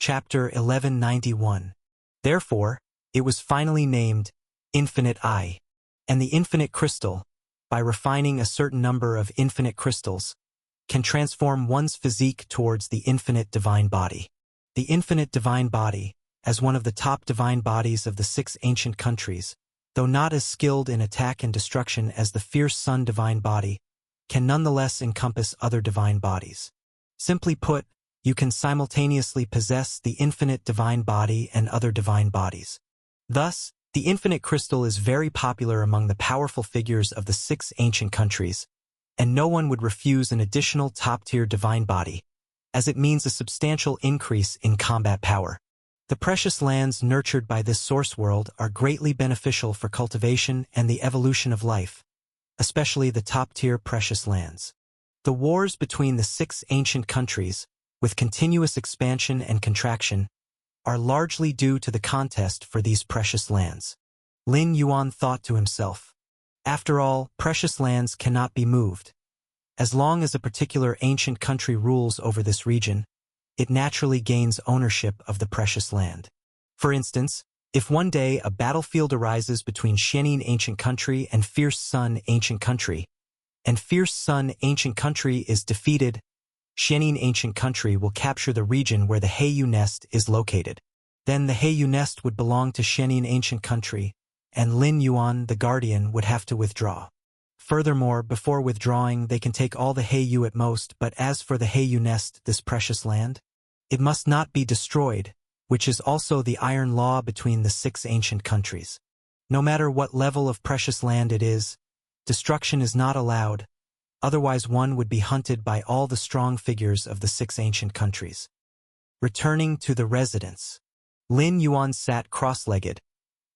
Chapter 1191. Therefore, it was finally named Infinite Eye, and the infinite crystal, by refining a certain number of infinite crystals, can transform one's physique towards the infinite divine body. The infinite divine body, as one of the top divine bodies of the 6 ancient countries, though not as skilled in attack and destruction as the fierce sun divine body, can nonetheless encompass other divine bodies. Simply put, you can simultaneously possess the infinite divine body and other divine bodies. Thus, the infinite crystal is very popular among the powerful figures of the 6 ancient countries, and no one would refuse an additional top-tier divine body, as it means a substantial increase in combat power. The precious lands nurtured by this source world are greatly beneficial for cultivation and the evolution of life, especially the top-tier precious lands. The wars between the 6 ancient countries, with continuous expansion and contraction, are largely due to the contest for these precious lands. Lin Yuan thought to himself, after all, precious lands cannot be moved. As long as a particular ancient country rules over this region, it naturally gains ownership of the precious land. For instance, if one day a battlefield arises between Xianin ancient country and Fierce Sun ancient country, and Fierce Sun ancient country is defeated, Xianin ancient country will capture the region where the Heiyu nest is located. Then the Heiyu nest would belong to Xianin ancient country, and Lin Yuan, the guardian, would have to withdraw. Furthermore, before withdrawing, they can take all the Heiyu at most, but as for the Heiyu nest, this precious land, it must not be destroyed, which is also the iron law between the 6 ancient countries. No matter what level of precious land it is, destruction is not allowed, otherwise one would be hunted by all the strong figures of the 6 ancient countries. Returning to the residence, Lin Yuan sat cross-legged,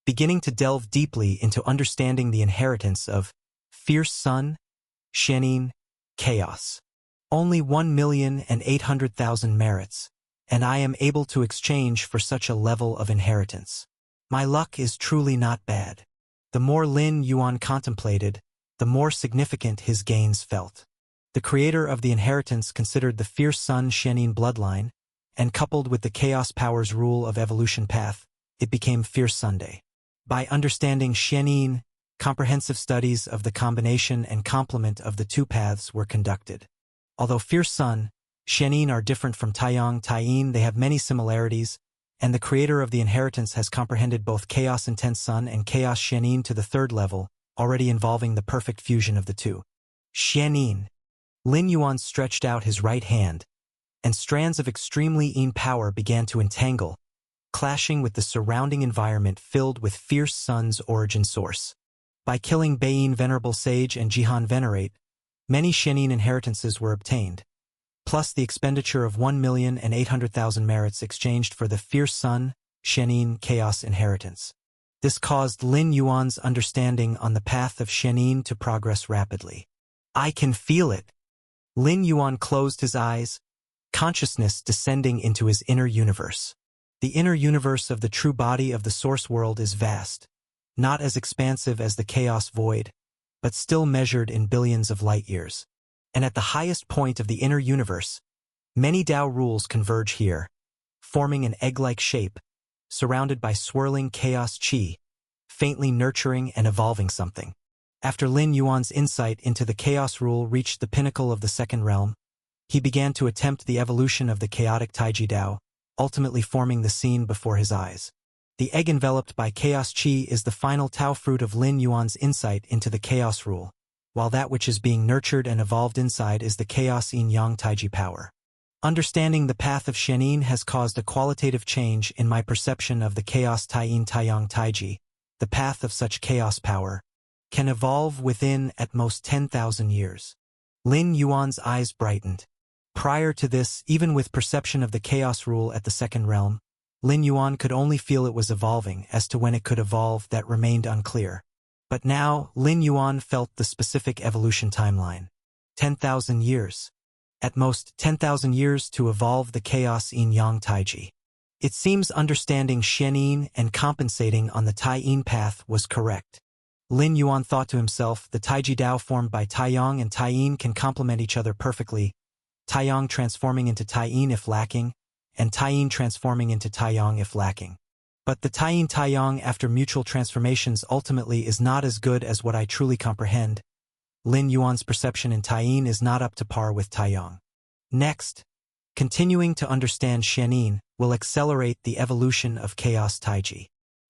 beginning to delve deeply into understanding the inheritance of Fierce Sun, Xianin, Chaos. Only 1,800,000 merits, and I am able to exchange for such a level of inheritance. My luck is truly not bad. The more Lin Yuan contemplated, the more significant his gains felt. The creator of the inheritance considered the Fierce Sun Xianin bloodline, and coupled with the Chaos Power's rule of evolution path, it became Fierce Sunday. By understanding Xianin, comprehensive studies of the combination and complement of the 2 paths were conducted. Although Fierce Sun, Xianin are different from Taiyang Taiyin, they have many similarities, and the creator of the inheritance has comprehended both Chaos Intense Sun and Chaos Xianin to the 3rd level, already involving the perfect fusion of the 2. Xianin. Lin Yuan stretched out his right hand, and strands of extremely yin power began to entangle, clashing with the surrounding environment filled with Fierce Sun's origin source. By killing Beiyin Venerable Sage and Jihan Venerate, many Xianin inheritances were obtained, plus the expenditure of 1,800,000 merits exchanged for the Fierce Sun, Xianin Chaos inheritance. This caused Lin Yuan's understanding on the path of Xianin to progress rapidly. I can feel it. Lin Yuan closed his eyes, consciousness descending into his inner universe. The inner universe of the true body of the source world is vast, not as expansive as the chaos void, but still measured in billions of light-years. And at the highest point of the inner universe, many Tao rules converge here, forming an egg-like shape, surrounded by swirling chaos qi, faintly nurturing and evolving something. After Lin Yuan's insight into the chaos rule reached the pinnacle of the 2nd realm, he began to attempt the evolution of the chaotic Taiji Dao, ultimately forming the scene before his eyes. The egg enveloped by chaos qi is the final Tao fruit of Lin Yuan's insight into the chaos rule, while that which is being nurtured and evolved inside is the chaos yin-yang Taiji power. Understanding the path of Xianin has caused a qualitative change in my perception of the chaos Taiyin Taiyang Taiji. The path of such chaos power can evolve within at most 10,000 years. Lin Yuan's eyes brightened. Prior to this, even with perception of the chaos rule at the 2nd realm, Lin Yuan could only feel it was evolving. As to when it could evolve, that remained unclear. But now, Lin Yuan felt the specific evolution timeline. 10,000 years. At most 10,000 years to evolve the chaos yin-yang Taiji. It seems understanding Xianin and compensating on the Tai-Yin path was correct. Lin Yuan thought to himself, the Taiji Dao formed by Taiyang and Tai-Yin can complement each other perfectly, Taiyang transforming into Tai-Yin if lacking, and Taiyin transforming into Taiyang if lacking. But the Taiyin Taiyang after mutual transformations ultimately is not as good as what I truly comprehend. Lin Yuan's perception in Taiyin is not up to par with Taiyang. Next, continuing to understand Xianin will accelerate the evolution of chaos Taiji.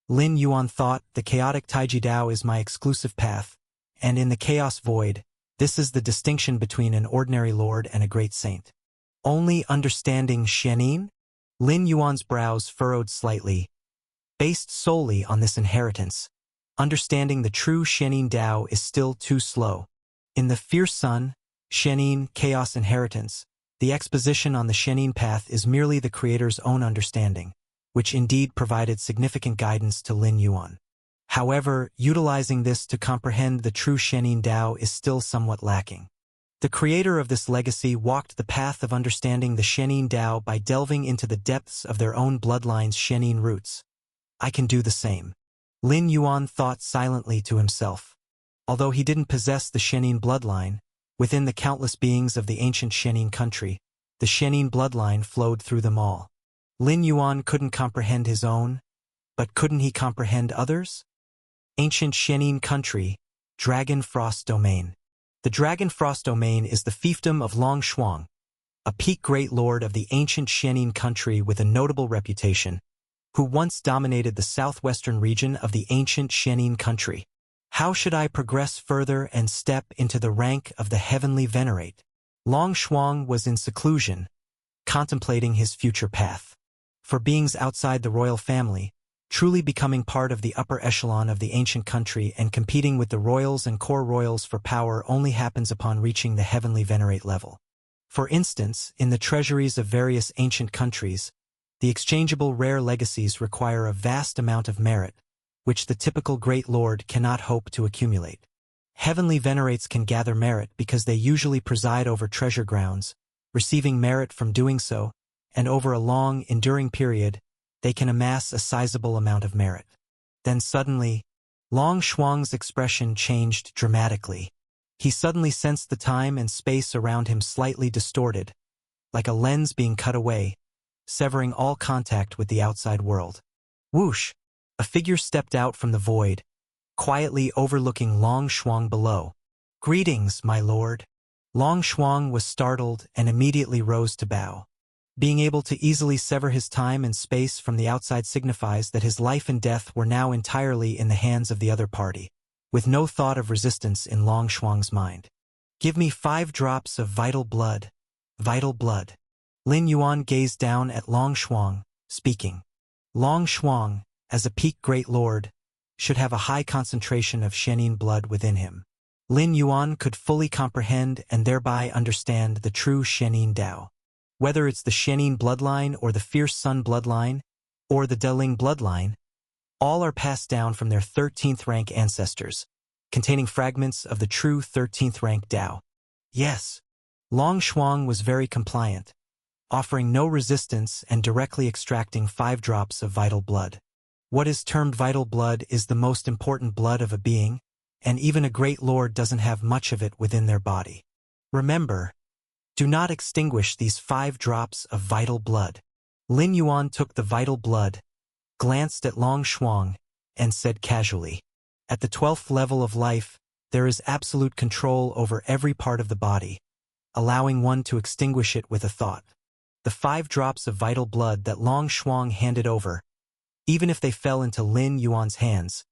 Lin Yuan thought, the chaotic Taiji Dao is my exclusive path, and in the chaos void, this is the distinction between an ordinary lord and a great saint. Only understanding Xianin? Lin Yuan's brows furrowed slightly. Based solely on this inheritance, understanding the true Xianin Dao is still too slow. In the Fierce Sun, Xianin Chaos Inheritance, the exposition on the Xianin path is merely the creator's own understanding, which indeed provided significant guidance to Lin Yuan. However, utilizing this to comprehend the true Xianin Dao is still somewhat lacking. The creator of this legacy walked the path of understanding the Xianin Dao by delving into the depths of their own bloodline's Xianin roots. I can do the same. Lin Yuan thought silently to himself. Although he didn't possess the Xianin bloodline, within the countless beings of the ancient Xianin country, the Xianin bloodline flowed through them all. Lin Yuan couldn't comprehend his own, but couldn't he comprehend others? Ancient Xianin country, Dragon Frost Domain. The Dragon Frost Domain is the fiefdom of Long Shuang, a peak great lord of the ancient Xianin country with a notable reputation, who once dominated the southwestern region of the ancient Xianin country. How should I progress further and step into the rank of the heavenly venerate? Long Shuang was in seclusion, contemplating his future path. For beings outside the royal family, truly becoming part of the upper echelon of the ancient country and competing with the royals and core royals for power only happens upon reaching the heavenly venerate level. For instance, in the treasuries of various ancient countries, the exchangeable rare legacies require a vast amount of merit, which the typical great lord cannot hope to accumulate. Heavenly venerates can gather merit because they usually preside over treasure grounds, receiving merit from doing so, and over a long, enduring period, they can amass a sizable amount of merit. Then suddenly, Long Shuang's expression changed dramatically. He suddenly sensed the time and space around him slightly distorted, like a lens being cut away, severing all contact with the outside world. Whoosh! A figure stepped out from the void, quietly overlooking Long Shuang below. Greetings, my lord. Long Shuang was startled and immediately rose to bow. Being able to easily sever his time and space from the outside signifies that his life and death were now entirely in the hands of the other party, with no thought of resistance in Long Shuang's mind. Give me 5 drops of vital blood. Vital blood. Lin Yuan gazed down at Long Shuang, speaking. Long Shuang, as a peak great lord, should have a high concentration of Xianin blood within him. Lin Yuan could fully comprehend and thereby understand the true Xianin Dao. Whether it's the Xianin bloodline or the Fierce Sun bloodline, or the Deling bloodline, all are passed down from their 13th rank ancestors, containing fragments of the true 13th rank Dao. Yes, Long Shuang was very compliant, offering no resistance and directly extracting 5 drops of vital blood. What is termed vital blood is the most important blood of a being, and even a great lord doesn't have much of it within their body. Remember, do not extinguish these 5 drops of vital blood. Lin Yuan took the vital blood, glanced at Long Shuang, and said casually, at the 12th level of life, there is absolute control over every part of the body, allowing one to extinguish it with a thought. The 5 drops of vital blood that Long Shuang handed over, even if they fell into Lin Yuan's hands,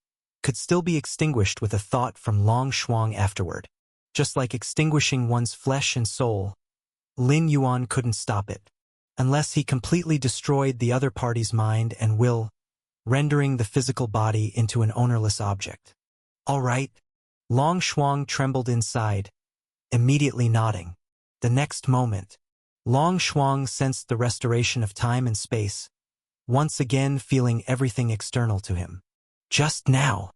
could still be extinguished with a thought from Long Shuang afterward. Just like extinguishing one's flesh and soul, Lin Yuan couldn't stop it, unless he completely destroyed the other party's mind and will, rendering the physical body into an ownerless object. All right. Long Shuang trembled inside, immediately nodding. The next moment, Long Shuang sensed the restoration of time and space, once again feeling everything external to him. Just now,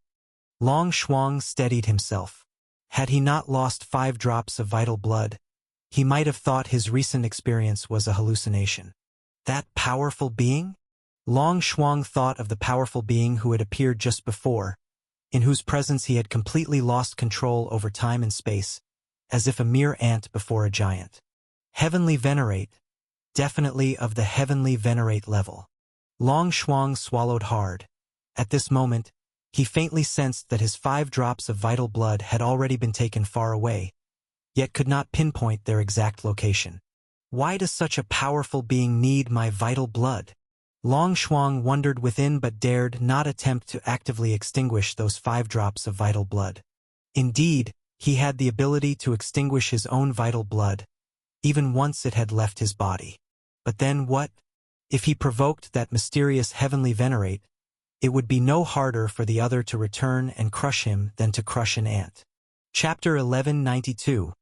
Long Shuang steadied himself. Had he not lost 5 drops of vital blood, he might have thought his recent experience was a hallucination. That powerful being? Long Shuang thought of the powerful being who had appeared just before, in whose presence he had completely lost control over time and space, as if a mere ant before a giant. Heavenly venerate, definitely of the heavenly venerate level. Long Shuang swallowed hard. At this moment, he faintly sensed that his 5 drops of vital blood had already been taken far away, yet could not pinpoint their exact location. Why does such a powerful being need my vital blood? Long Shuang wondered within but dared not attempt to actively extinguish those 5 drops of vital blood. Indeed, he had the ability to extinguish his own vital blood, even once it had left his body. But then what? If he provoked that mysterious heavenly venerate, it would be no harder for the other to return and crush him than to crush an ant. Chapter 1192.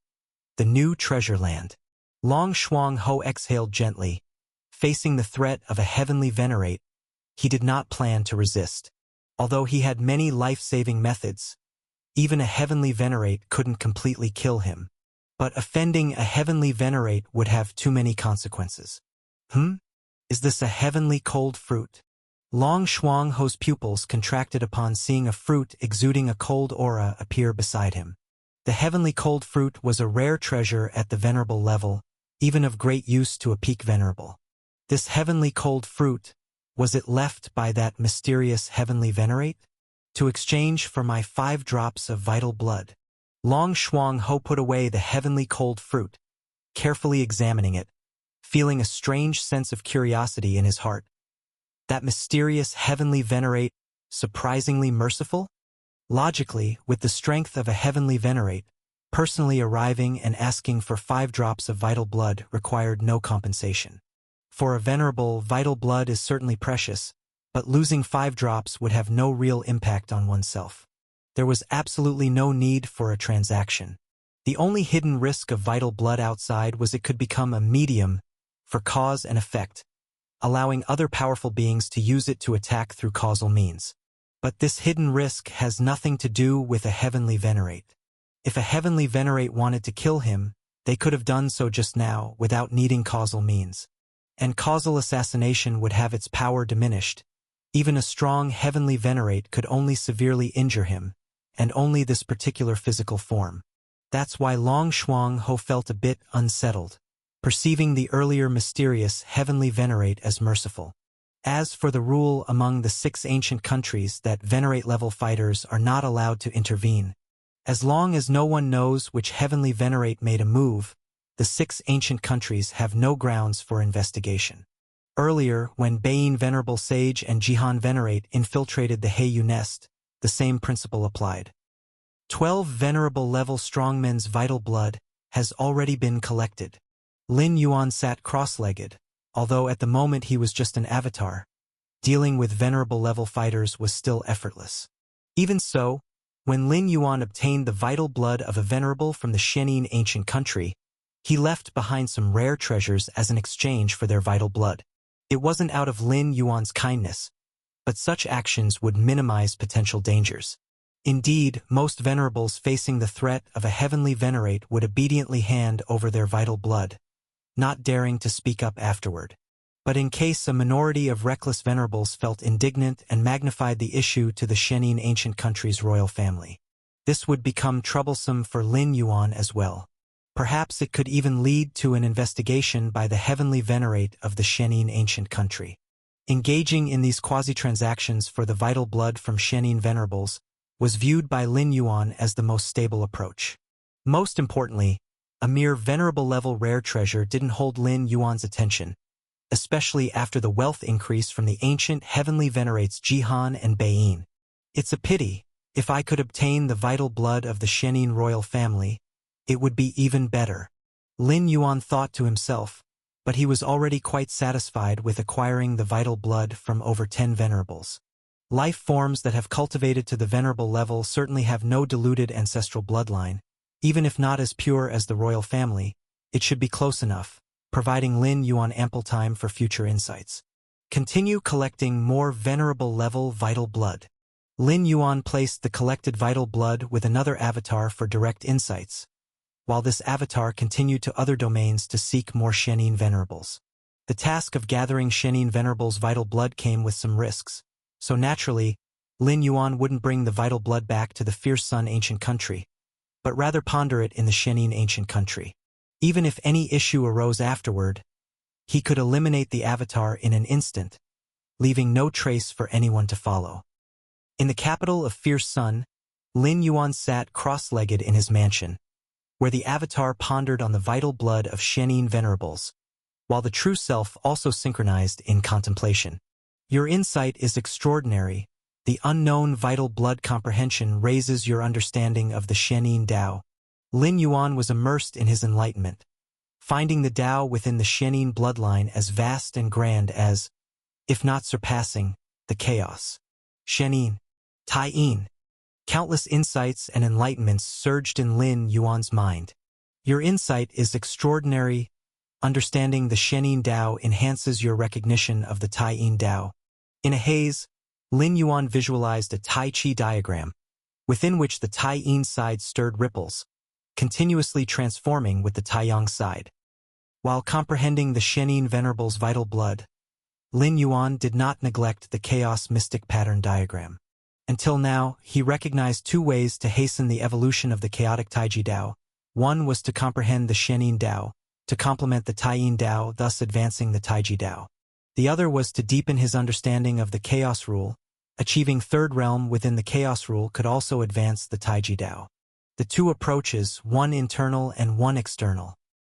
The New Treasure Land. Long Shuang Ho exhaled gently. Facing the threat of a heavenly venerate, he did not plan to resist. Although he had many life-saving methods, even a heavenly venerate couldn't completely kill him. But offending a heavenly venerate would have too many consequences. Is this a heavenly cold fruit? Long Shuang Ho's pupils contracted upon seeing a fruit exuding a cold aura appear beside him. The heavenly cold fruit was a rare treasure at the venerable level, even of great use to a peak venerable. This heavenly cold fruit, was it left by that mysterious heavenly venerate? To exchange for my 5 drops of vital blood. Long Shuang Ho put away the heavenly cold fruit, carefully examining it, feeling a strange sense of curiosity in his heart. That mysterious heavenly venerate, surprisingly merciful? Logically, with the strength of a heavenly venerate, personally arriving and asking for 5 drops of vital blood required no compensation. For a venerable, vital blood is certainly precious, but losing 5 drops would have no real impact on oneself. There was absolutely no need for a transaction. The only hidden risk of vital blood outside was it could become a medium for cause and effect, allowing other powerful beings to use it to attack through causal means. But this hidden risk has nothing to do with a heavenly venerate. If a heavenly venerate wanted to kill him, they could have done so just now without needing causal means. And causal assassination would have its power diminished. Even a strong heavenly venerate could only severely injure him, and only this particular physical form. That's why Long Shuang Ho felt a bit unsettled, perceiving the earlier mysterious heavenly venerate as merciful. As for the rule among the 6 ancient countries that venerate-level fighters are not allowed to intervene, as long as no one knows which heavenly venerate made a move, the 6 ancient countries have no grounds for investigation. Earlier, when Baiyin Venerable Sage and Jihan Venerate infiltrated the Heiyu nest, the same principle applied. 12 venerable-level strongmen's vital blood has already been collected. Lin Yuan sat cross-legged, although at the moment he was just an avatar. Dealing with venerable-level fighters was still effortless. Even so, when Lin Yuan obtained the vital blood of a venerable from the Shenin ancient country, he left behind some rare treasures as an exchange for their vital blood. It wasn't out of Lin Yuan's kindness, but such actions would minimize potential dangers. Indeed, most venerables facing the threat of a heavenly venerate would obediently hand over their vital blood, not daring to speak up afterward. But in case a minority of reckless venerables felt indignant and magnified the issue to the Shenin ancient country's royal family, this would become troublesome for Lin Yuan as well. Perhaps it could even lead to an investigation by the heavenly venerate of the Shenin ancient country. Engaging in these quasi-transactions for the vital blood from Shenin venerables was viewed by Lin Yuan as the most stable approach. Most importantly, a mere venerable-level rare treasure didn't hold Lin Yuan's attention, especially after the wealth increase from the ancient heavenly venerates Jihan and Baiyin. It's a pity. If I could obtain the vital blood of the Shenin royal family, it would be even better. Lin Yuan thought to himself, but he was already quite satisfied with acquiring the vital blood from over 10 venerables. Life forms that have cultivated to the venerable level certainly have no diluted ancestral bloodline. Even if not as pure as the royal family, it should be close enough, providing Lin Yuan ample time for future insights. Continue collecting more venerable-level vital blood. Lin Yuan placed the collected vital blood with another avatar for direct insights, while this avatar continued to other domains to seek more Shenin venerables. The task of gathering Shenin venerables' vital blood came with some risks, so naturally, Lin Yuan wouldn't bring the vital blood back to the Fierce Sun ancient country, but rather ponder it in the Shenin ancient country. Even if any issue arose afterward, he could eliminate the avatar in an instant, leaving no trace for anyone to follow. In the capital of Fierce Sun, Lin Yuan sat cross-legged in his mansion, where the avatar pondered on the vital blood of Shenin venerables, while the true self also synchronized in contemplation. Your insight is extraordinary. The unknown vital blood comprehension raises your understanding of the Shenin Dao. Lin Yuan was immersed in his enlightenment, finding the Dao within the Shenin bloodline as vast and grand as, if not surpassing, the chaos. Shenin, Tai-in. Countless insights and enlightenments surged in Lin Yuan's mind. Your insight is extraordinary. Understanding the Shenin Dao enhances your recognition of the Tai-in Dao. In a haze, Lin Yuan visualized a Tai Chi diagram, within which the Tai-in side stirred ripples, continuously transforming with the Tai-yang side. While comprehending the Shenin Venerable's vital blood, Lin Yuan did not neglect the chaos mystic pattern diagram. Until now, he recognized two ways to hasten the evolution of the chaotic Taiji Dao. One was to comprehend the Shenin Dao, to complement the Tai-in Dao, thus advancing the Taiji Dao. The other was to deepen his understanding of the chaos rule. Achieving third realm within the chaos rule could also advance the Taiji Dao. The two approaches, one internal and one external,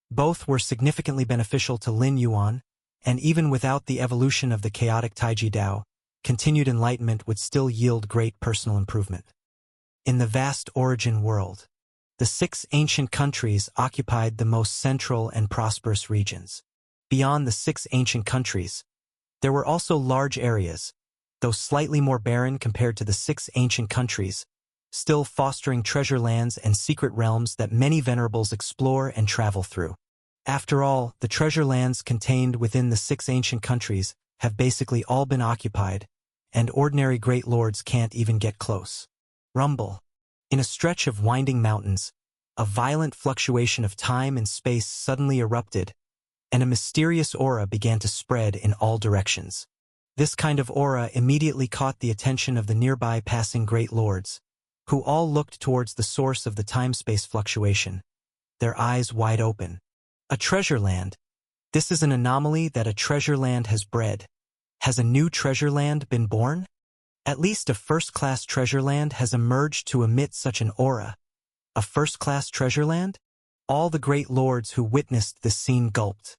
both were significantly beneficial to Lin Yuan, and even without the evolution of the chaotic Taiji Dao, continued enlightenment would still yield great personal improvement. In the vast origin world, the 6 ancient countries occupied the most central and prosperous regions. Beyond the 6 ancient countries, there were also large areas, though slightly more barren compared to the 6 ancient countries, still fostering treasure lands and secret realms that many venerables explore and travel through. After all, the treasure lands contained within the 6 ancient countries have basically all been occupied, and ordinary great lords can't even get close. Rumble. In a stretch of winding mountains, a violent fluctuation of time and space suddenly erupted, and a mysterious aura began to spread in all directions. This kind of aura immediately caught the attention of the nearby passing great lords, who all looked towards the source of the time-space fluctuation, their eyes wide open. A treasure land. This is an anomaly that a treasure land has bred. Has a new treasure land been born? At least a first-class treasure land has emerged to emit such an aura. A first-class treasure land? All the great lords who witnessed this scene gulped.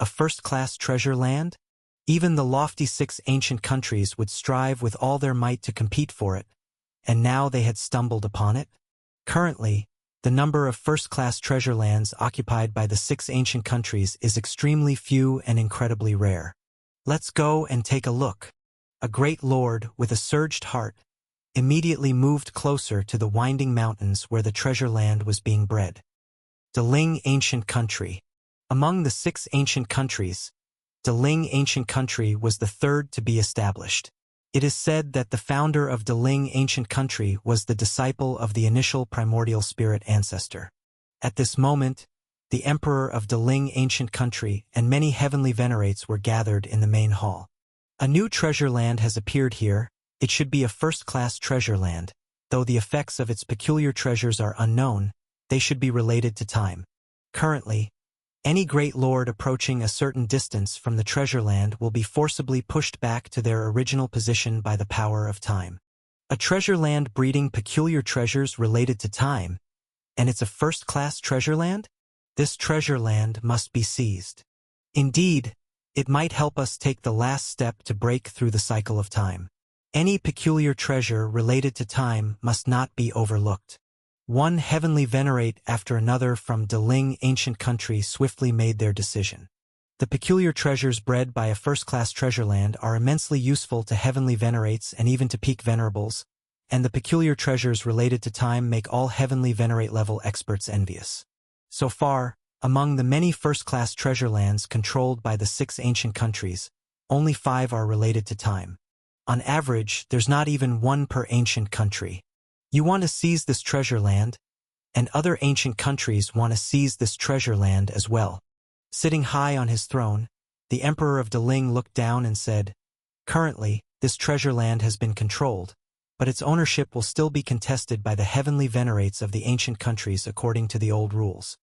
A first-class treasure land? Even the lofty 6 ancient countries would strive with all their might to compete for it, and now they had stumbled upon it? Currently, the number of first-class treasure lands occupied by the 6 ancient countries is extremely few and incredibly rare. Let's go and take a look. A great lord with a surged heart immediately moved closer to the winding mountains where the treasure land was being bred. Deling Ancient Country. Among the 6 ancient countries, Deling Ancient Country was the third to be established. It is said that the founder of Deling Ancient Country was the disciple of the initial primordial spirit ancestor. At this moment, the emperor of Deling Ancient Country and many heavenly venerates were gathered in the main hall. A new treasure land has appeared here. It should be a first-class treasure land. Though the effects of its peculiar treasures are unknown, they should be related to time. Currently, any great lord approaching a certain distance from the treasure land will be forcibly pushed back to their original position by the power of time. A treasure land breeding peculiar treasures related to time, and it's a first-class treasure land? This treasure land must be seized. Indeed, it might help us take the last step to break through the cycle of time. Any peculiar treasure related to time must not be overlooked. One heavenly venerate after another from Deling Ancient Country swiftly made their decision. The peculiar treasures bred by a first-class treasure land are immensely useful to heavenly venerates and even to peak venerables, and the peculiar treasures related to time make all heavenly venerate-level experts envious. So far, among the many first-class treasure lands controlled by the 6 ancient countries, only 5 are related to time. On average, there's not even 1 per ancient country. You want to seize this treasure land, and other ancient countries want to seize this treasure land as well. Sitting high on his throne, the Emperor of Deling looked down and said, "Currently, this treasure land has been controlled, but its ownership will still be contested by the heavenly venerates of the ancient countries according to the old rules.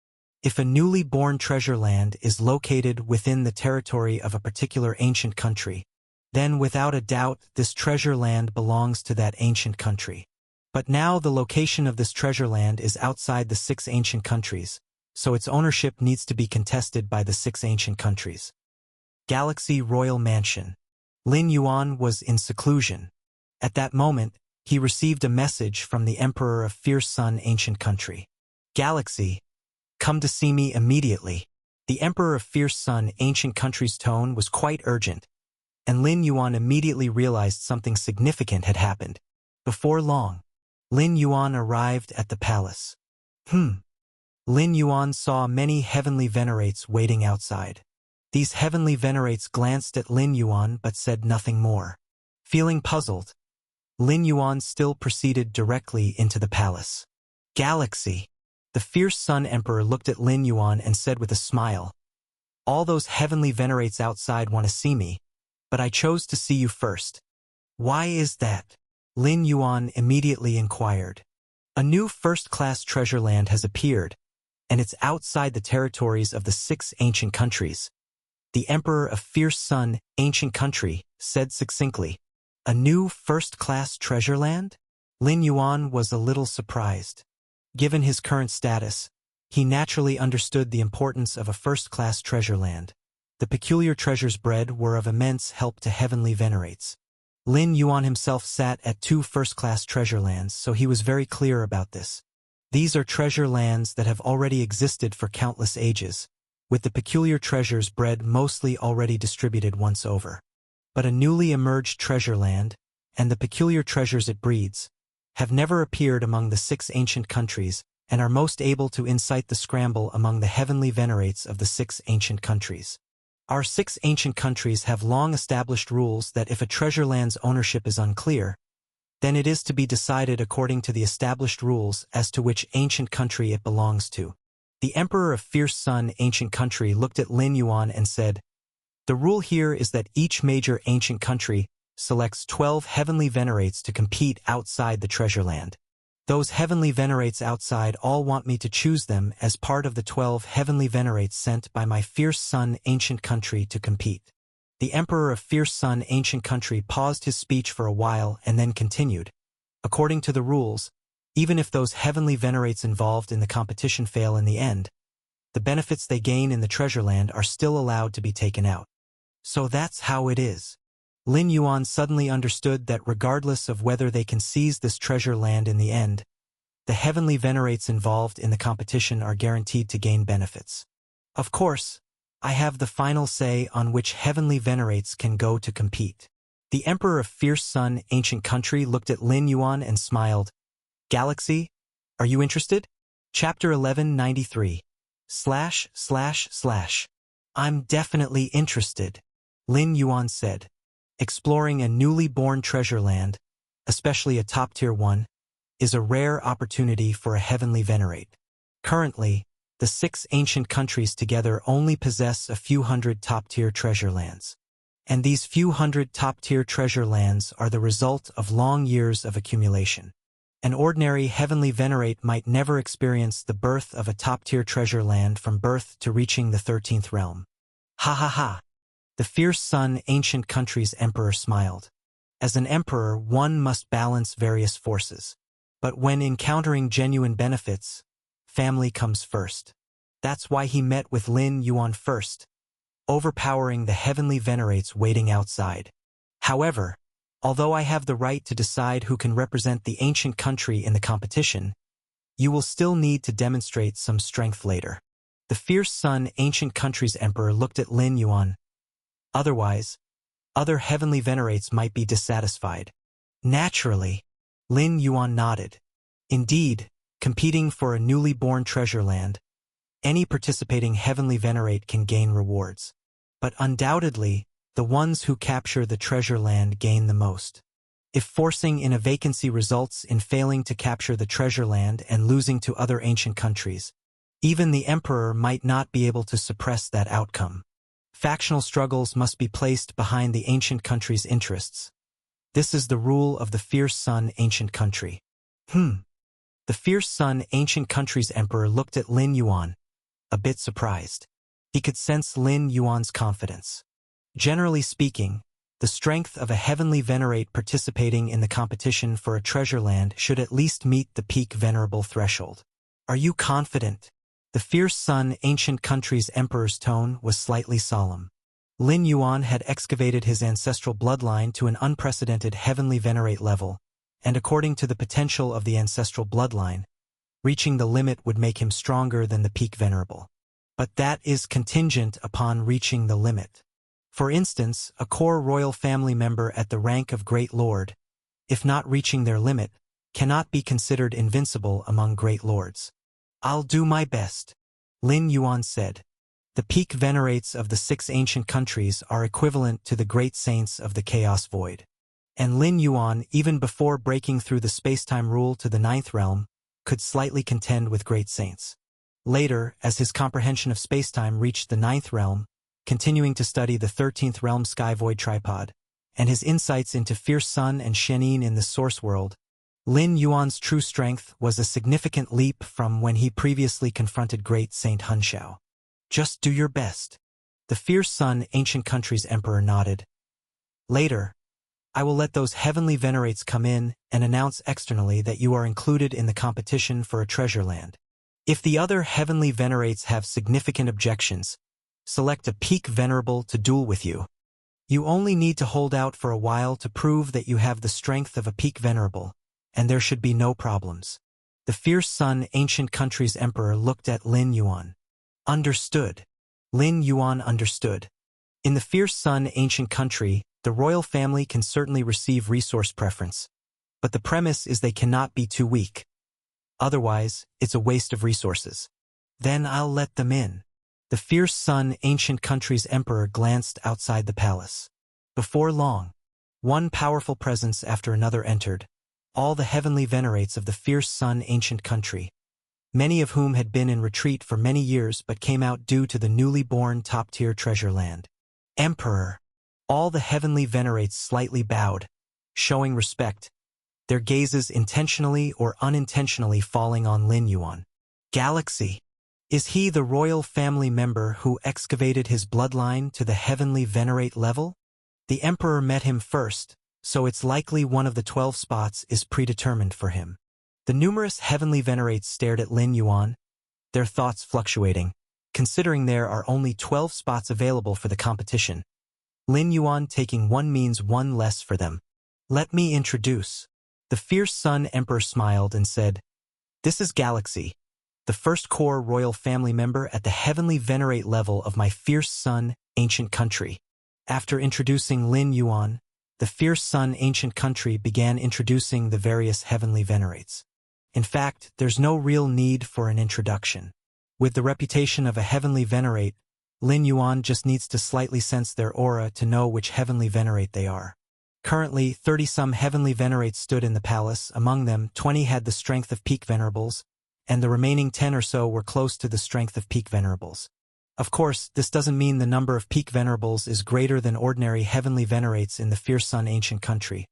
If a newly born treasure land is located within the territory of a particular ancient country, then without a doubt this treasure land belongs to that ancient country. But now the location of this treasure land is outside the 6 ancient countries, so its ownership needs to be contested by the 6 ancient countries. Galaxy Royal Mansion. Lin Yuan was in seclusion. At that moment, he received a message from the Emperor of Fierce Sun Ancient Country. Galaxy, come to see me immediately. The Emperor of Fierce Sun Ancient Country's tone was quite urgent, and Lin Yuan immediately realized something significant had happened. Before long, Lin Yuan arrived at the palace. Lin Yuan saw many heavenly venerates waiting outside. These heavenly venerates glanced at Lin Yuan but said nothing more. Feeling puzzled, Lin Yuan still proceeded directly into the palace. Galaxy. The Fierce Sun Emperor looked at Lin Yuan and said with a smile, "All those heavenly venerates outside want to see me, but I chose to see you first. Why is that?" Lin Yuan immediately inquired. "A new first-class treasure land has appeared, and it's outside the territories of the 6 ancient countries." The Emperor of Fierce Sun Ancient Country said succinctly, "A new first-class treasure land?" Lin Yuan was a little surprised. Given his current status, he naturally understood the importance of a first-class treasure land. The peculiar treasures bred were of immense help to heavenly venerates. Lin Yuan himself sat at 2 first-class treasure lands, so he was very clear about this. These are treasure lands that have already existed for countless ages, with the peculiar treasures bred mostly already distributed once over. But a newly emerged treasure land, and the peculiar treasures it breeds, have never appeared among the 6 ancient countries and are most able to incite the scramble among the heavenly venerates of the 6 ancient countries. Our 6 ancient countries have long established rules that if a treasure land's ownership is unclear, then it is to be decided according to the established rules as to which ancient country it belongs to. The Emperor of Fierce Sun Ancient Country looked at Lin Yuan and said, "The rule here is that each major ancient country selects 12 heavenly venerates to compete outside the treasure land. Those heavenly venerates outside all want me to choose them as part of the 12 heavenly venerates sent by my Fierce Sun Ancient Country to compete." The Emperor of Fierce Sun Ancient Country paused his speech for a while and then continued. "According to the rules, even if those heavenly venerates involved in the competition fail in the end, the benefits they gain in the treasure land are still allowed to be taken out. So that's how it is." Lin Yuan suddenly understood that regardless of whether they can seize this treasure land in the end, the heavenly venerates involved in the competition are guaranteed to gain benefits. "Of course, I have the final say on which heavenly venerates can go to compete." The Emperor of Fierce Sun Ancient Country looked at Lin Yuan and smiled. "Galaxy, are you interested?" Chapter 1193. // I'm definitely interested, Lin Yuan said. Exploring a newly born treasure land, especially a top-tier one, is a rare opportunity for a heavenly venerate. Currently, the 6 ancient countries together only possess a few hundred top-tier treasure lands. And these few hundred top-tier treasure lands are the result of long years of accumulation. An ordinary heavenly venerate might never experience the birth of a top-tier treasure land from birth to reaching the 13th realm. Ha ha ha! The Fierce Sun Ancient Country's emperor smiled. As an emperor, one must balance various forces. But when encountering genuine benefits, family comes first. That's why he met with Lin Yuan first, overpowering the heavenly venerates waiting outside. However, although I have the right to decide who can represent the ancient country in the competition, you will still need to demonstrate some strength later. The Fierce Sun Ancient Country's emperor looked at Lin Yuan. Otherwise, other heavenly venerates might be dissatisfied. Naturally, Lin Yuan nodded. Indeed, competing for a newly born treasure land, any participating heavenly venerate can gain rewards. But undoubtedly, the ones who capture the treasure land gain the most. If forcing in a vacancy results in failing to capture the treasure land and losing to other ancient countries, even the emperor might not be able to suppress that outcome. Factional struggles must be placed behind the ancient country's interests. This is the rule of the Fierce Sun Ancient Country. The Fierce Sun Ancient Country's emperor looked at Lin Yuan. a bit surprised. He could sense Lin Yuan's confidence. Generally speaking, the strength of a heavenly venerate participating in the competition for a treasure land should at least meet the peak venerable threshold. Are you confident? The fierce Sun ancient country's emperor's tone was slightly solemn. Lin Yuan had excavated his ancestral bloodline to an unprecedented heavenly venerate level, and according to the potential of the ancestral bloodline, reaching the limit would make him stronger than the peak venerable. But that is contingent upon reaching the limit. For instance, a core royal family member at the rank of Great Lord, if not reaching their limit, cannot be considered invincible among Great Lords. I'll do my best, Lin Yuan said. The peak venerates of the 6 ancient countries are equivalent to the great saints of the Chaos Void. And Lin Yuan, even before breaking through the spacetime rule to the 9th realm, could slightly contend with great saints. Later, as his comprehension of spacetime reached the 9th realm, continuing to study the 13th realm sky void tripod, and his insights into fierce Sun and Shenin in the source world, Lin Yuan's true strength was a significant leap from when he previously confronted great Saint Hunshao. Just do your best. The fierce Sun ancient country's emperor nodded. Later, I will let those heavenly venerates come in and announce externally that you are included in the competition for a treasure land. If the other heavenly venerates have significant objections, select a peak venerable to duel with you. You only need to hold out for a while to prove that you have the strength of a peak venerable, and there should be no problems. The fierce Sun ancient country's emperor looked at Lin Yuan. Understood. Lin Yuan understood. In the fierce Sun ancient country, the royal family can certainly receive resource preference, but the premise is they cannot be too weak. Otherwise, it's a waste of resources. Then I'll let them in. The fierce Sun ancient country's emperor glanced outside the palace. Before long, one powerful presence after another entered, all the heavenly venerates of the fierce Sun ancient country, many of whom had been in retreat for many years but came out due to the newly born top-tier treasure land. Emperor! All the heavenly venerates slightly bowed, showing respect, their gazes intentionally or unintentionally falling on Lin Yuan. Galaxy! Is he the royal family member who excavated his bloodline to the heavenly venerate level? The emperor met him first, so it's likely one of the 12 spots is predetermined for him. The numerous heavenly venerates stared at Lin Yuan, their thoughts fluctuating, considering there are only 12 spots available for the competition. Lin Yuan taking one means one less for them. Let me introduce. The fierce Sun emperor smiled and said, This is Galaxy, the first core royal family member at the heavenly venerate level of my fierce Sun ancient country. After introducing Lin Yuan, the fierce Sun ancient country began introducing the various heavenly venerates. In fact, there's no real need for an introduction. With the reputation of a heavenly venerate, Lin Yuan just needs to slightly sense their aura to know which heavenly venerate they are. Currently, 30-some heavenly venerates stood in the palace. Among them, 20 had the strength of peak venerables, and the remaining 10 or so were close to the strength of peak venerables. Of course, this doesn't mean the number of peak venerables is greater than ordinary heavenly venerates in the fierce Sun ancient country,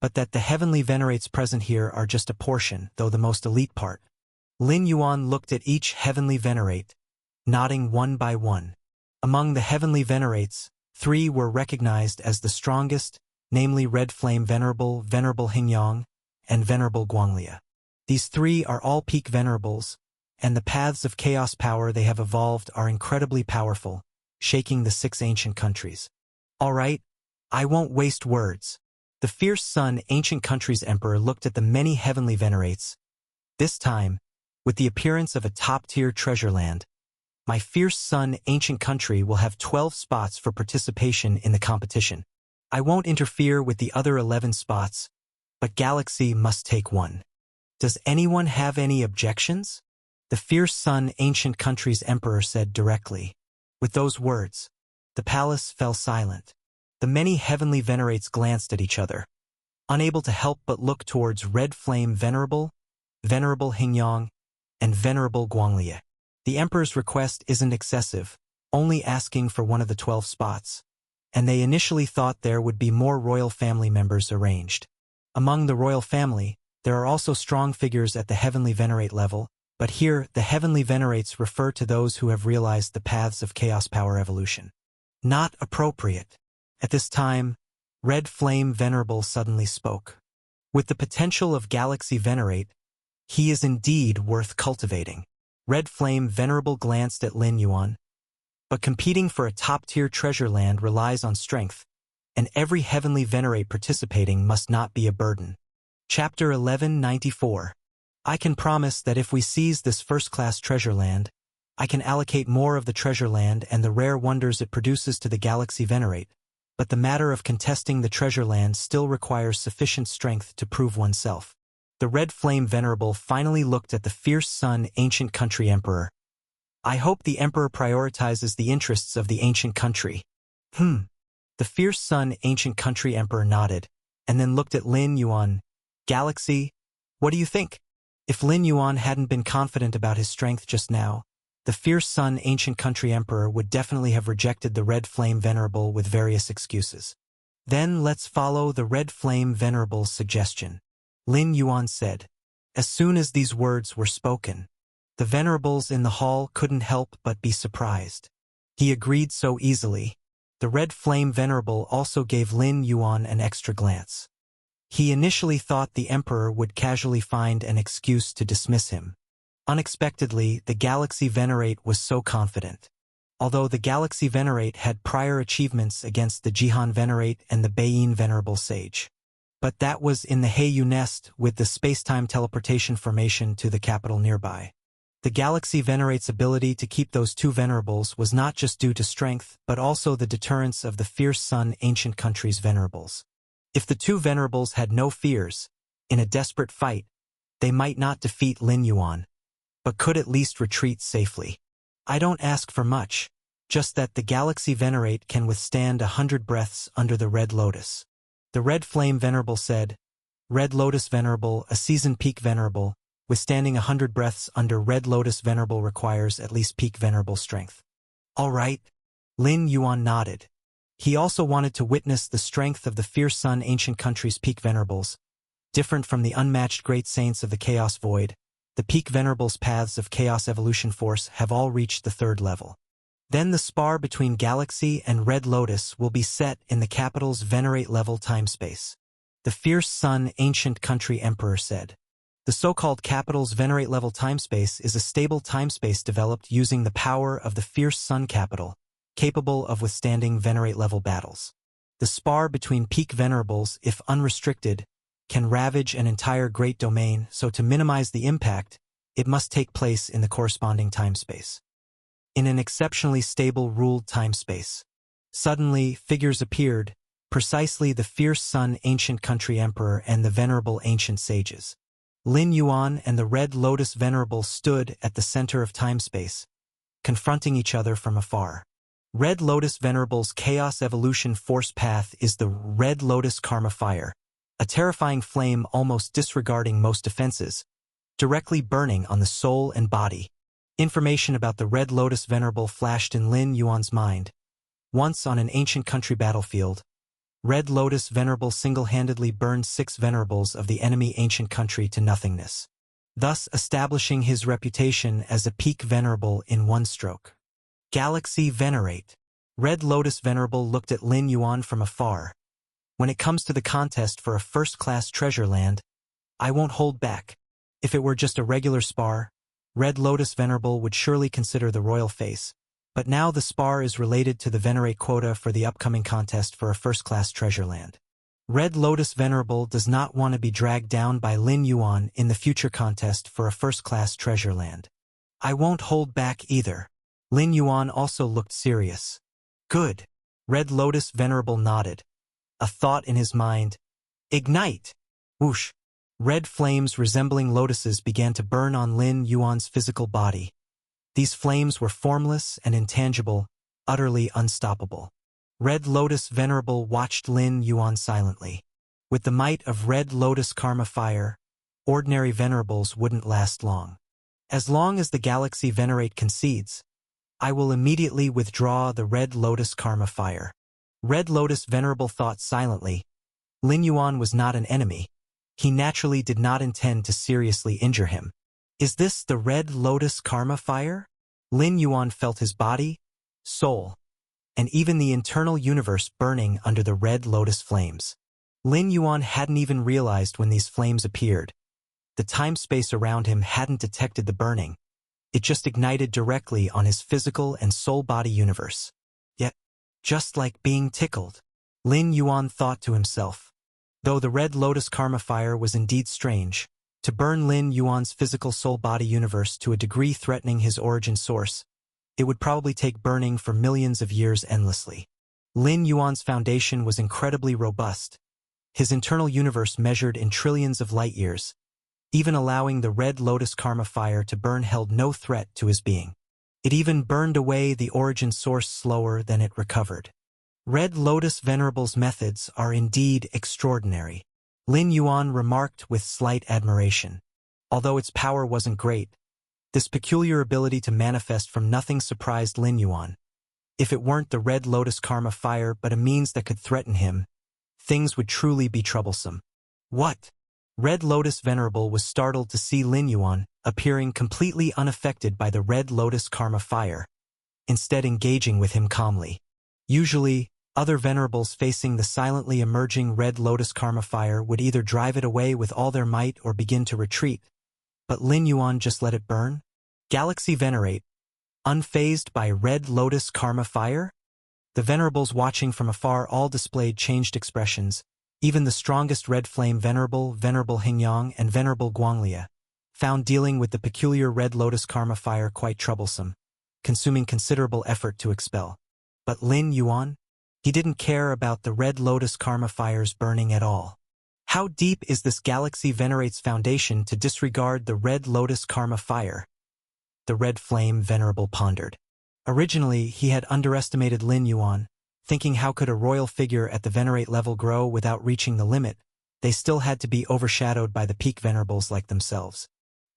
but that the heavenly venerates present here are just a portion, though the most elite part. Lin Yuan looked at each heavenly venerate, nodding one by one. Among the heavenly venerates, 3 were recognized as the strongest, namely Red Flame Venerable, Venerable Hingyang, and Venerable Guanglia. These 3 are all peak venerables, and the paths of chaos power they have evolved are incredibly powerful, shaking the 6 ancient countries. All right, I won't waste words. The fierce Sun ancient country's emperor looked at the many heavenly venerates. This time, with the appearance of a top-tier treasure land, my fierce Sun ancient country will have 12 spots for participation in the competition. I won't interfere with the other 11 spots, but Galaxy must take one. Does anyone have any objections? The fierce Sun ancient country's emperor said directly. With those words, the palace fell silent. The many heavenly venerates glanced at each other, unable to help but look towards Red Flame Venerable, Venerable Hingyang, and Venerable Guanglia. The emperor's request isn't excessive, only asking for one of the 12 spots, and they initially thought there would be more royal family members arranged. Among the royal family, there are also strong figures at the heavenly venerate level, But here, the heavenly venerates refer to those who have realized the paths of chaos power evolution. Not appropriate. At this time, Red Flame Venerable suddenly spoke. With the potential of Galaxy Venerate, he is indeed worth cultivating. Red Flame Venerable glanced at Lin Yuan. But competing for a top-tier treasure land relies on strength, and every heavenly venerate participating must not be a burden. Chapter 1194. I can promise that if we seize this first-class treasure land, I can allocate more of the treasure land and the rare wonders it produces to the Galaxy Venerate, but the matter of contesting the treasure land still requires sufficient strength to prove oneself. The Red Flame Venerable finally looked at the fierce Sun Ancient Country Emperor. I hope the Emperor prioritizes the interests of the ancient country. The fierce Sun Ancient Country Emperor nodded, and then looked at Lin Yuan. Galaxy, what do you think? If Lin Yuan hadn't been confident about his strength just now, the fierce Sun Ancient Country Emperor would definitely have rejected the Red Flame Venerable with various excuses. Then let's follow the Red Flame Venerable's suggestion, Lin Yuan said. As soon as these words were spoken, the venerables in the hall couldn't help but be surprised. He agreed so easily. The Red Flame Venerable also gave Lin Yuan an extra glance. He initially thought the Emperor would casually find an excuse to dismiss him. Unexpectedly, the Galaxy Venerate was so confident. Although the Galaxy Venerate had prior achievements against the Jihan Venerate and the Baiyin Venerable Sage. But that was in the Heiyu Nest with the space-time teleportation formation to the capital nearby. The Galaxy Venerate's ability to keep those two venerables was not just due to strength, but also the deterrence of the fierce Sun Ancient Country's venerables. If the two venerables had no fears, in a desperate fight, they might not defeat Lin Yuan, but could at least retreat safely. I don't ask for much, just that the Galaxy Venerate can withstand 100 breaths under the Red Lotus. The Red Flame Venerable said, Red Lotus Venerable, a seasoned peak venerable, withstanding 100 breaths under Red Lotus Venerable requires at least peak venerable strength. All right. Lin Yuan nodded. He also wanted to witness the strength of the fierce Sun Ancient Country's peak venerables. Different from the unmatched great saints of the Chaos Void, the peak venerables' paths of Chaos Evolution Force have all reached the 3rd level. Then the spar between Galaxy and Red Lotus will be set in the capital's Venerate level timespace. The fierce Sun Ancient Country Emperor said. The so-called capital's Venerate level timespace is a stable timespace developed using the power of the fierce Sun capital, capable of withstanding Venerate-level battles. The spar between peak venerables, if unrestricted, can ravage an entire great domain, so to minimize the impact, it must take place in the corresponding timespace. In an exceptionally stable ruled timespace. Suddenly, figures appeared, precisely the fierce Sun Ancient Country Emperor and the venerable ancient sages. Lin Yuan and the Red Lotus Venerable stood at the center of timespace, confronting each other from afar. Red Lotus Venerable's Chaos Evolution Force path is the Red Lotus Karma Fire, a terrifying flame almost disregarding most defenses, directly burning on the soul and body. Information about the Red Lotus Venerable flashed in Lin Yuan's mind. Once on an ancient country battlefield, Red Lotus Venerable single-handedly burned 6 venerables of the enemy ancient country to nothingness, thus establishing his reputation as a peak venerable in one stroke. Galaxy Venerate. Red Lotus Venerable looked at Lin Yuan from afar. When it comes to the contest for a first-class treasure land, I won't hold back. If it were just a regular spar, Red Lotus Venerable would surely consider the royal face, but now the spar is related to the Venerate quota for the upcoming contest for a first-class treasure land. Red Lotus Venerable does not want to be dragged down by Lin Yuan in the future contest for a first-class treasure land. I won't hold back either. Lin Yuan also looked serious. Good. Red Lotus Venerable nodded. A thought in his mind. Ignite! Whoosh! Red flames resembling lotuses began to burn on Lin Yuan's physical body. These flames were formless and intangible, utterly unstoppable. Red Lotus Venerable watched Lin Yuan silently. With the might of Red Lotus Karma Fire, ordinary venerables wouldn't last long. As long as the Galaxy Venerate concedes, I will immediately withdraw the Red Lotus Karma Fire. Red Lotus Venerable thought silently. Lin Yuan was not an enemy. He naturally did not intend to seriously injure him. Is this the Red Lotus Karma Fire? Lin Yuan felt his body, soul, and even the internal universe burning under the Red Lotus flames. Lin Yuan hadn't even realized when these flames appeared. The time-space around him hadn't detected the burning. It just ignited directly on his physical and soul-body universe. Yet, just like being tickled, Lin Yuan thought to himself. Though the Red Lotus Karma Fire was indeed strange, to burn Lin Yuan's physical soul-body universe to a degree threatening his origin source, it would probably take burning for millions of years endlessly. Lin Yuan's foundation was incredibly robust. His internal universe measured in trillions of light-years. Even allowing the Red Lotus Karma Fire to burn held no threat to his being. It even burned away the origin source slower than it recovered. Red Lotus Venerable's methods are indeed extraordinary, Lin Yuan remarked with slight admiration. Although its power wasn't great, this peculiar ability to manifest from nothing surprised Lin Yuan. If it weren't the Red Lotus Karma Fire but a means that could threaten him, things would truly be troublesome. What? Red Lotus Venerable was startled to see Lin Yuan appearing completely unaffected by the Red Lotus Karma Fire, instead engaging with him calmly. Usually, other Venerables facing the silently emerging Red Lotus Karma Fire would either drive it away with all their might or begin to retreat, but Lin Yuan just let it burn? Galaxy Venerate, unfazed by Red Lotus Karma Fire? The Venerables watching from afar all displayed changed expressions. Even the strongest Red Flame Venerable, Venerable Hingyang, and Venerable Guanglia found dealing with the peculiar Red Lotus Karma Fire quite troublesome, consuming considerable effort to expel. But Lin Yuan? He didn't care about the Red Lotus Karma Fire's burning at all. How deep is this Galaxy Venerate's foundation to disregard the Red Lotus Karma Fire? The Red Flame Venerable pondered. Originally, he had underestimated Lin Yuan, thinking how could a royal figure at the Venerate level grow without reaching the limit. They still had to be overshadowed by the peak Venerables like themselves.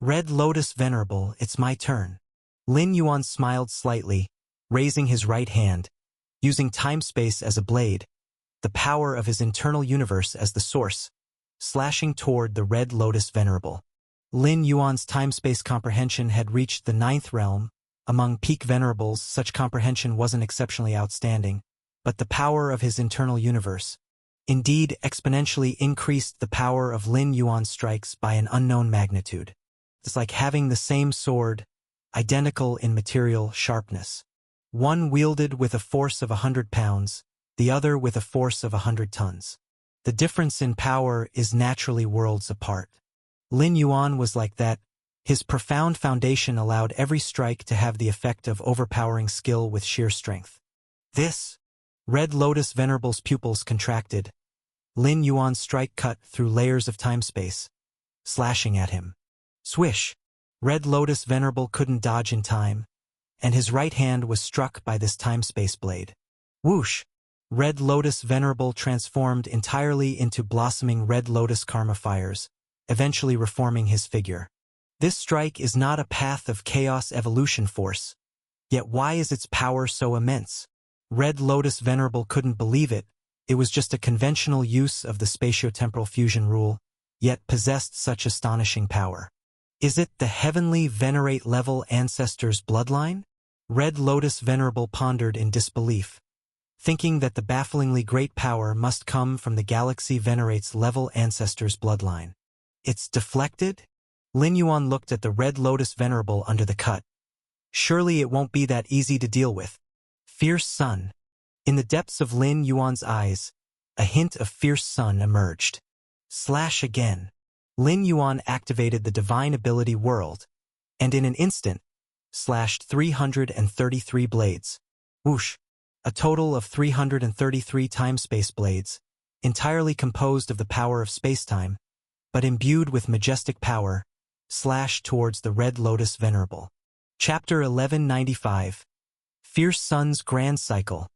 Red Lotus Venerable, it's my turn. Lin Yuan smiled slightly, raising his right hand, using time-space as a blade, the power of his internal universe as the source, slashing toward the Red Lotus Venerable. Lin Yuan's time-space comprehension had reached the 9th realm. Among peak Venerables, such comprehension wasn't exceptionally outstanding, but the power of his internal universe, indeed exponentially increased the power of Lin Yuan's strikes by an unknown magnitude. It's like having the same sword, identical in material sharpness. One wielded with a force of 100 pounds, the other with a force of 100 tons. The difference in power is naturally worlds apart. Lin Yuan was like that. His profound foundation allowed every strike to have the effect of overpowering skill with sheer strength. This Red Lotus Venerable's pupils contracted. Lin Yuan's strike cut through layers of time-space, slashing at him. Swish! Red Lotus Venerable couldn't dodge in time, and his right hand was struck by this time-space blade. Whoosh! Red Lotus Venerable transformed entirely into blossoming Red Lotus Karma Fires, eventually reforming his figure. This strike is not a path of chaos evolution force. Yet why is its power so immense? Red Lotus Venerable couldn't believe it. It was just a conventional use of the spatio-temporal fusion rule, yet possessed such astonishing power. Is it the heavenly Venerate level ancestor's bloodline? Red Lotus Venerable pondered in disbelief, thinking that the bafflingly great power must come from the Galaxy Venerate's level ancestor's bloodline. It's deflected? Lin Yuan looked at the Red Lotus Venerable under the cut. Surely it won't be that easy to deal with. Fierce Sun. In the depths of Lin Yuan's eyes, a hint of Fierce Sun emerged. Slash again. Lin Yuan activated the Divine Ability World, and in an instant, slashed 333 blades. Whoosh! A total of 333 time-space blades, entirely composed of the power of spacetime, but imbued with majestic power, slashed towards the Red Lotus Venerable. Chapter 1195. Fierce Sun's Grand Cycle.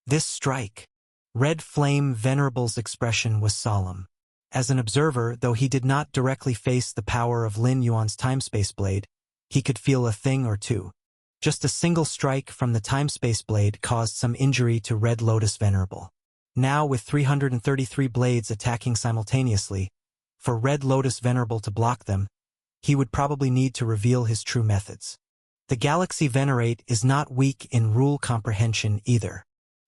This strike. Red Flame Venerable's expression was solemn. As an observer, though he did not directly face the power of Lin Yuan's time-space blade, he could feel a thing or two. Just a single strike from the time-space blade caused some injury to Red Lotus Venerable. Now with 333 blades attacking simultaneously, for Red Lotus Venerable to block them, he would probably need to reveal his true methods. The Galaxy Venerate is not weak in rule comprehension either.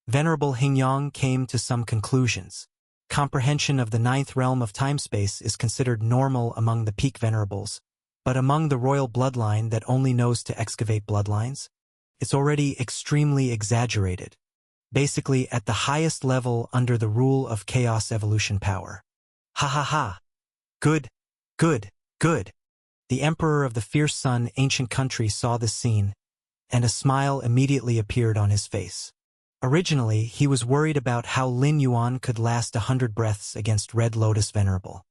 Venerable Hingyang came to some conclusions. Comprehension of the ninth realm of time-space is considered normal among the peak venerables, but among the royal bloodline that only knows to excavate bloodlines, it's already extremely exaggerated, basically at the highest level under the rule of chaos evolution power. Ha ha ha. Good, good, good. The Emperor of the Fierce Sun ancient country saw this scene, and a smile immediately appeared on his face. Originally, he was worried about how Lin Yuan could last 100 breaths against Red Lotus Venerable.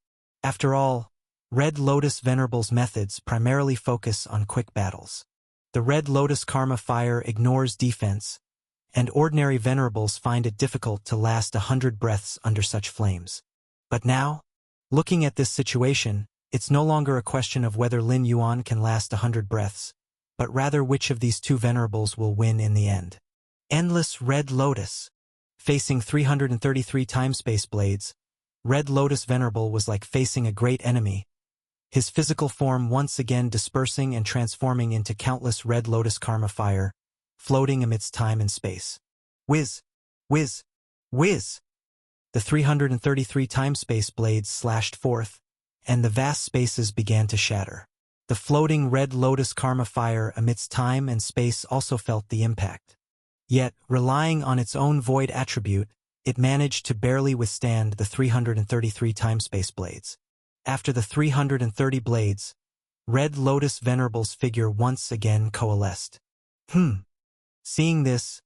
After all, Red Lotus Venerable's methods primarily focus on quick battles. The Red Lotus Karma Fire ignores defense, and ordinary Venerables find it difficult to last 100 breaths under such flames. But now, looking at this situation, it's no longer a question of whether Lin Yuan can last 100 breaths, but rather which of these two Venerables will win in the end. Endless Red Lotus. Facing 333 time-space blades, Red Lotus Venerable was like facing a great enemy, his physical form once again dispersing and transforming into countless Red Lotus Karma Fire, floating amidst time and space. Whiz! Whiz! Whiz! The 333 time-space blades slashed forth, and the vast spaces began to shatter. The floating Red Lotus Karma Fire amidst time and space also felt the impact. Yet, relying on its own void attribute, it managed to barely withstand the 333 time-space blades. After the 330 blades, Red Lotus Venerable's figure once again coalesced. Seeing this,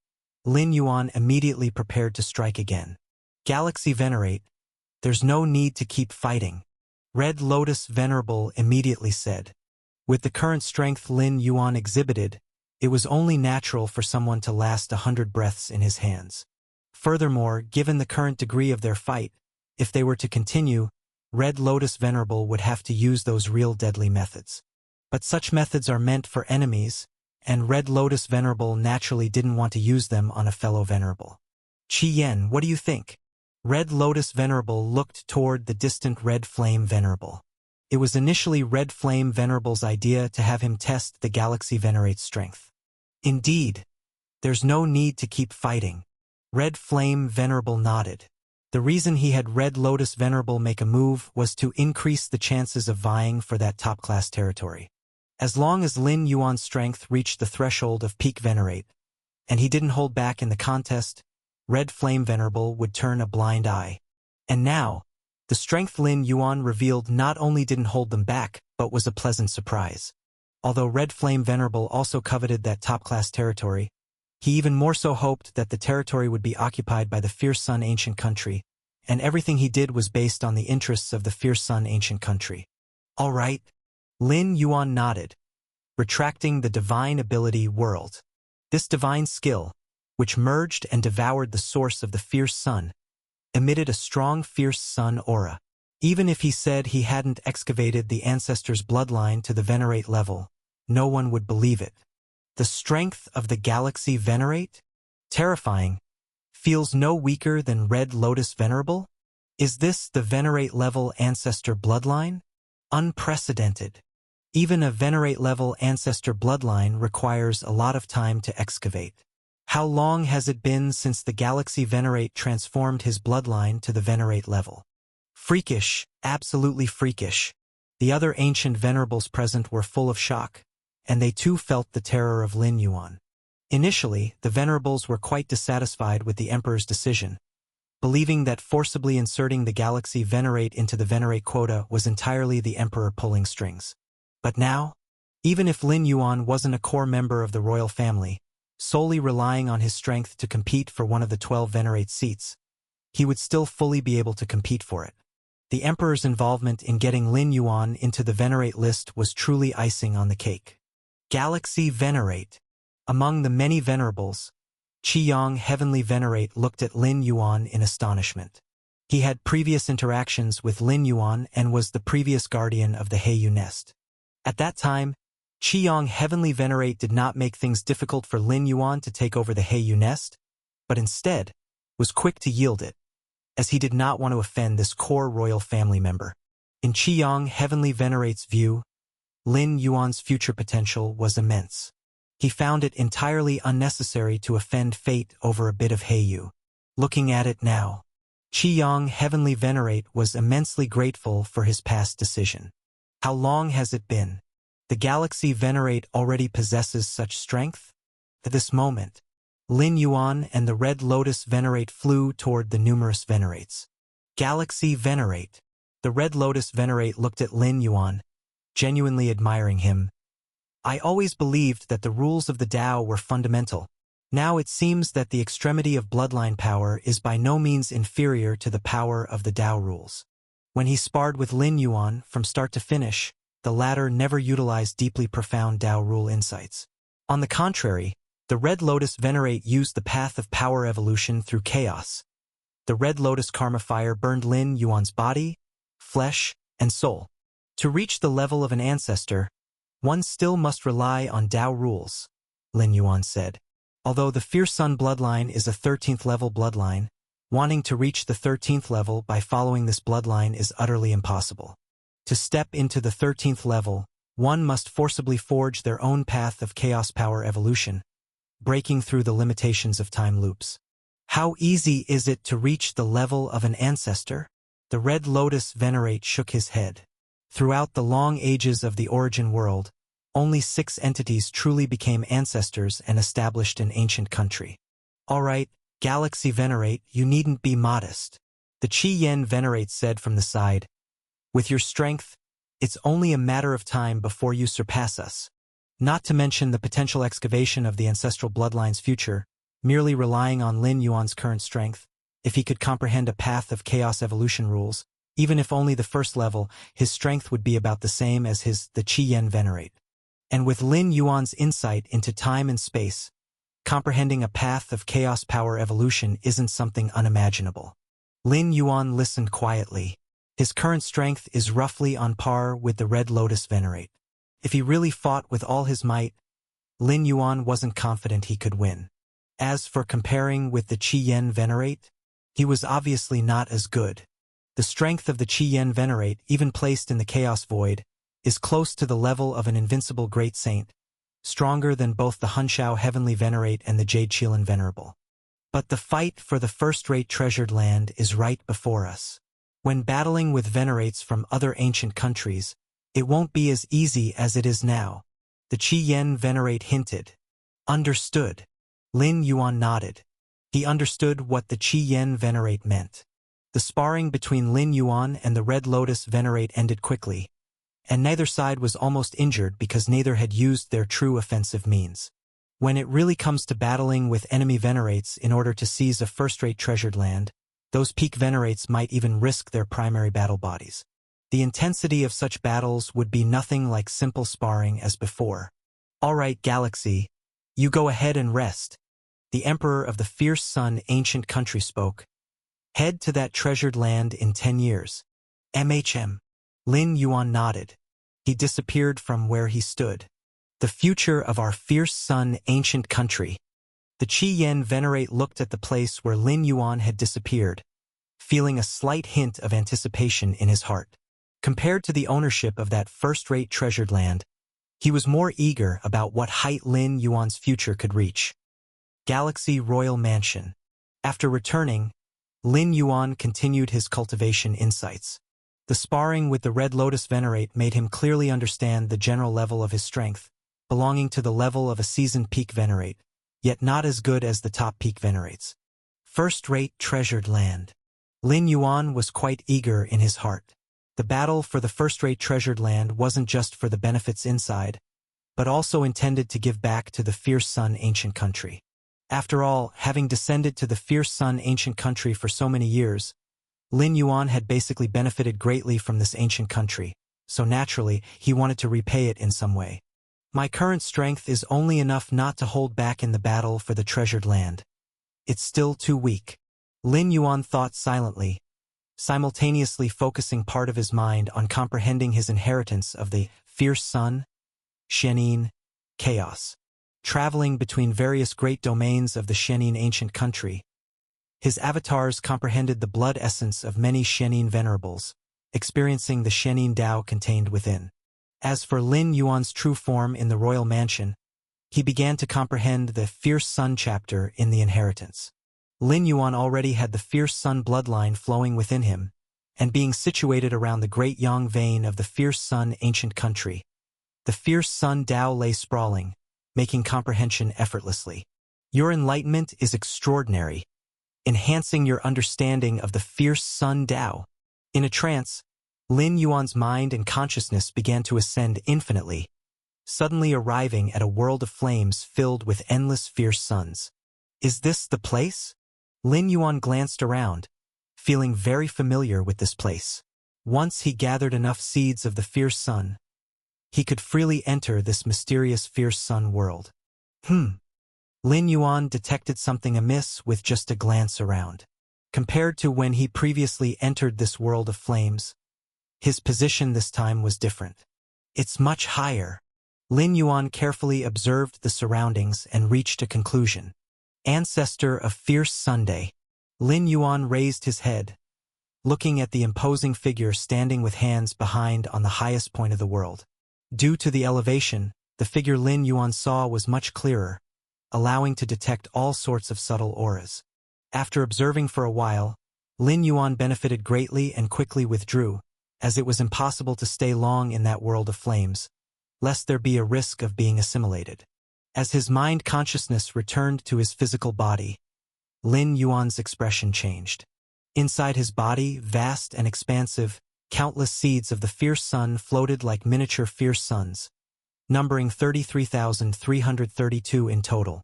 Lin Yuan immediately prepared to strike again. Galaxy Venerate, there's no need to keep fighting, Red Lotus Venerable immediately said. With the current strength Lin Yuan exhibited, it was only natural for someone to last 100 breaths in his hands. Furthermore, given the current degree of their fight, if they were to continue, Red Lotus Venerable would have to use those real deadly methods. But such methods are meant for enemies, and Red Lotus Venerable naturally didn't want to use them on a fellow Venerable. Qi Yen, what do you think? Red Lotus Venerable looked toward the distant Red Flame Venerable. It was initially Red Flame Venerable's idea to have him test the Galaxy Venerate's strength. Indeed, there's no need to keep fighting. Red Flame Venerable nodded. The reason he had Red Lotus Venerable make a move was to increase the chances of vying for that top-class territory. As long as Lin Yuan's strength reached the threshold of peak Venerate, and he didn't hold back in the contest, Red Flame Venerable would turn a blind eye. And now, the strength Lin Yuan revealed not only didn't hold them back, but was a pleasant surprise. Although Red Flame Venerable also coveted that top-class territory, he even more so hoped that the territory would be occupied by the Fierce Sun ancient country, and everything he did was based on the interests of the Fierce Sun ancient country. All right, Lin Yuan nodded, retracting the divine ability world. This divine skill, which merged and devoured the source of the Fierce Sun, emitted a strong Fierce Sun aura. Even if he said he hadn't excavated the ancestor's bloodline to the Venerate level, no one would believe it. The strength of the Galaxy Venerate? Terrifying. Feels no weaker than Red Lotus Venerable? Is this the Venerate level ancestor bloodline? Unprecedented. Even a Venerate level ancestor bloodline requires a lot of time to excavate. How long has it been since the Galaxy Venerate transformed his bloodline to the Venerate level? Freakish, absolutely freakish. The other ancient Venerables present were full of shock, and they too felt the terror of Lin Yuan. Initially, the Venerables were quite dissatisfied with the Emperor's decision, believing that forcibly inserting the Galaxy Venerate into the Venerate quota was entirely the Emperor pulling strings. But now, even if Lin Yuan wasn't a core member of the royal family, solely relying on his strength to compete for one of the 12 Venerate seats, he would still fully be able to compete for it. The Emperor's involvement in getting Lin Yuan into the Venerate list was truly icing on the cake. Galaxy Venerate. Among the many Venerables, Qiyang Heavenly Venerate looked at Lin Yuan in astonishment. He had previous interactions with Lin Yuan and was the previous guardian of the Heiyu nest. At that time, Qiyang Heavenly Venerate did not make things difficult for Lin Yuan to take over the Heiyu nest, but instead was quick to yield it, as he did not want to offend this core royal family member. In Qiyang Heavenly Venerate's view, Lin Yuan's future potential was immense. He found it entirely unnecessary to offend fate over a bit of Heiyu. Looking at it now, Qiyang Heavenly Venerate was immensely grateful for his past decision. How long has it been? The Galaxy Venerate already possesses such strength? At this moment, Lin Yuan and the Red Lotus Venerate flew toward the numerous Venerates. Galaxy Venerate. The Red Lotus Venerate looked at Lin Yuan, genuinely admiring him. I always believed that the rules of the Tao were fundamental. Now it seems that the extremity of bloodline power is by no means inferior to the power of the Tao rules. When he sparred with Lin Yuan from start to finish, the latter never utilized deeply profound Tao rule insights. On the contrary, the Red Lotus Venerate used the path of power evolution through chaos. The Red Lotus Karma Fire burned Lin Yuan's body, flesh, and soul. To reach the level of an ancestor, one still must rely on Tao rules, Lin Yuan said. Although the Fierce Sun bloodline is a 13th level bloodline, wanting to reach the 13th level by following this bloodline is utterly impossible. To step into the 13th level, one must forcibly forge their own path of chaos power evolution, breaking through the limitations of time loops. How easy is it to reach the level of an ancestor? The Red Lotus Venerate shook his head. Throughout the long ages of the origin world, only 6 entities truly became ancestors and established an ancient country. All right, Galaxy Venerate, you needn't be modest, the Qi Yen Venerate said from the side. With your strength, it's only a matter of time before you surpass us. Not to mention the potential excavation of the ancestral bloodline's future, merely relying on Lin Yuan's current strength. If he could comprehend a path of chaos evolution rules, even if only the first level, his strength would be about the same as the Qi Yen Venerate. And with Lin Yuan's insight into time and space, comprehending a path of chaos power evolution isn't something unimaginable. Lin Yuan listened quietly. His current strength is roughly on par with the Red Lotus Venerate. If he really fought with all his might, Lin Yuan wasn't confident he could win. As for comparing with the Qi Yen Venerate, he was obviously not as good. The strength of the Qi Yen Venerate, even placed in the Chaos Void, is close to the level of an invincible great saint, stronger than both the Hunshao Heavenly Venerate and the Jade Qilin Venerable. But the fight for the first-rate treasured land is right before us. When battling with Venerates from other ancient countries, it won't be as easy as it is now, the Qi Yen Venerate hinted. Understood. Lin Yuan nodded. He understood what the Qi Yen Venerate meant. The sparring between Lin Yuan and the Red Lotus Venerate ended quickly, and neither side was almost injured because neither had used their true offensive means. When it really comes to battling with enemy Venerates in order to seize a first-rate treasured land, those peak Venerates might even risk their primary battle bodies. The intensity of such battles would be nothing like simple sparring as before. All right, Galaxy, you go ahead and rest. The Emperor of the Fierce Sun ancient country spoke. Head to that treasured land in 10 years. MHM. Lin Yuan nodded. He disappeared from where he stood. The future of our Fierce Sun ancient country. The Qi Yen Venerate looked at the place where Lin Yuan had disappeared, feeling a slight hint of anticipation in his heart. Compared to the ownership of that first-rate treasured land, he was more eager about what height Lin Yuan's future could reach. Galaxy Royal Mansion. After returning, Lin Yuan continued his cultivation insights. The sparring with the Red Lotus Venerate made him clearly understand the general level of his strength, belonging to the level of a seasoned peak Venerate, yet not as good as the top peak Venerates. First-rate treasured land. Lin Yuan was quite eager in his heart. The battle for the first-rate treasured land wasn't just for the benefits inside, but also intended to give back to the Fierce Sun ancient country. After all, having descended to the Fierce Sun ancient country for so many years, Lin Yuan had basically benefited greatly from this ancient country, so naturally, he wanted to repay it in some way. My current strength is only enough not to hold back in the battle for the treasured land. It's still too weak. Lin Yuan thought silently, simultaneously focusing part of his mind on comprehending his inheritance of the Fierce Sun, Shenin, Chaos. Traveling between various great domains of the Shenin ancient country, his avatars comprehended the blood essence of many Shenin venerables, experiencing the Shenin Tao contained within. As for Lin Yuan's true form in the royal mansion, he began to comprehend the fierce sun chapter in the inheritance. Lin Yuan already had the fierce sun bloodline flowing within him, and being situated around the great yang vein of the fierce sun ancient country. The fierce sun Tao lay sprawling, making comprehension effortlessly. Your enlightenment is extraordinary, enhancing your understanding of the fierce sun Tao. In a trance, Lin Yuan's mind and consciousness began to ascend infinitely, suddenly arriving at a world of flames filled with endless fierce suns. Is this the place? Lin Yuan glanced around, feeling very familiar with this place. Once he gathered enough seeds of the fierce sun, he could freely enter this mysterious fierce sun world. Lin Yuan detected something amiss with just a glance around. Compared to when he previously entered this world of flames, his position this time was different. It's much higher. Lin Yuan carefully observed the surroundings and reached a conclusion. Ancestor of fierce Sunday. Lin Yuan raised his head, looking at the imposing figure standing with hands behind on the highest point of the world. Due to the elevation, the figure Lin Yuan saw was much clearer, allowing to detect all sorts of subtle auras. After observing for a while, Lin Yuan benefited greatly and quickly withdrew, as it was impossible to stay long in that world of flames, lest there be a risk of being assimilated. As his mind consciousness returned to his physical body, Lin Yuan's expression changed. Inside his body, vast and expansive, countless seeds of the fierce sun floated like miniature fierce suns, numbering 33,332 in total.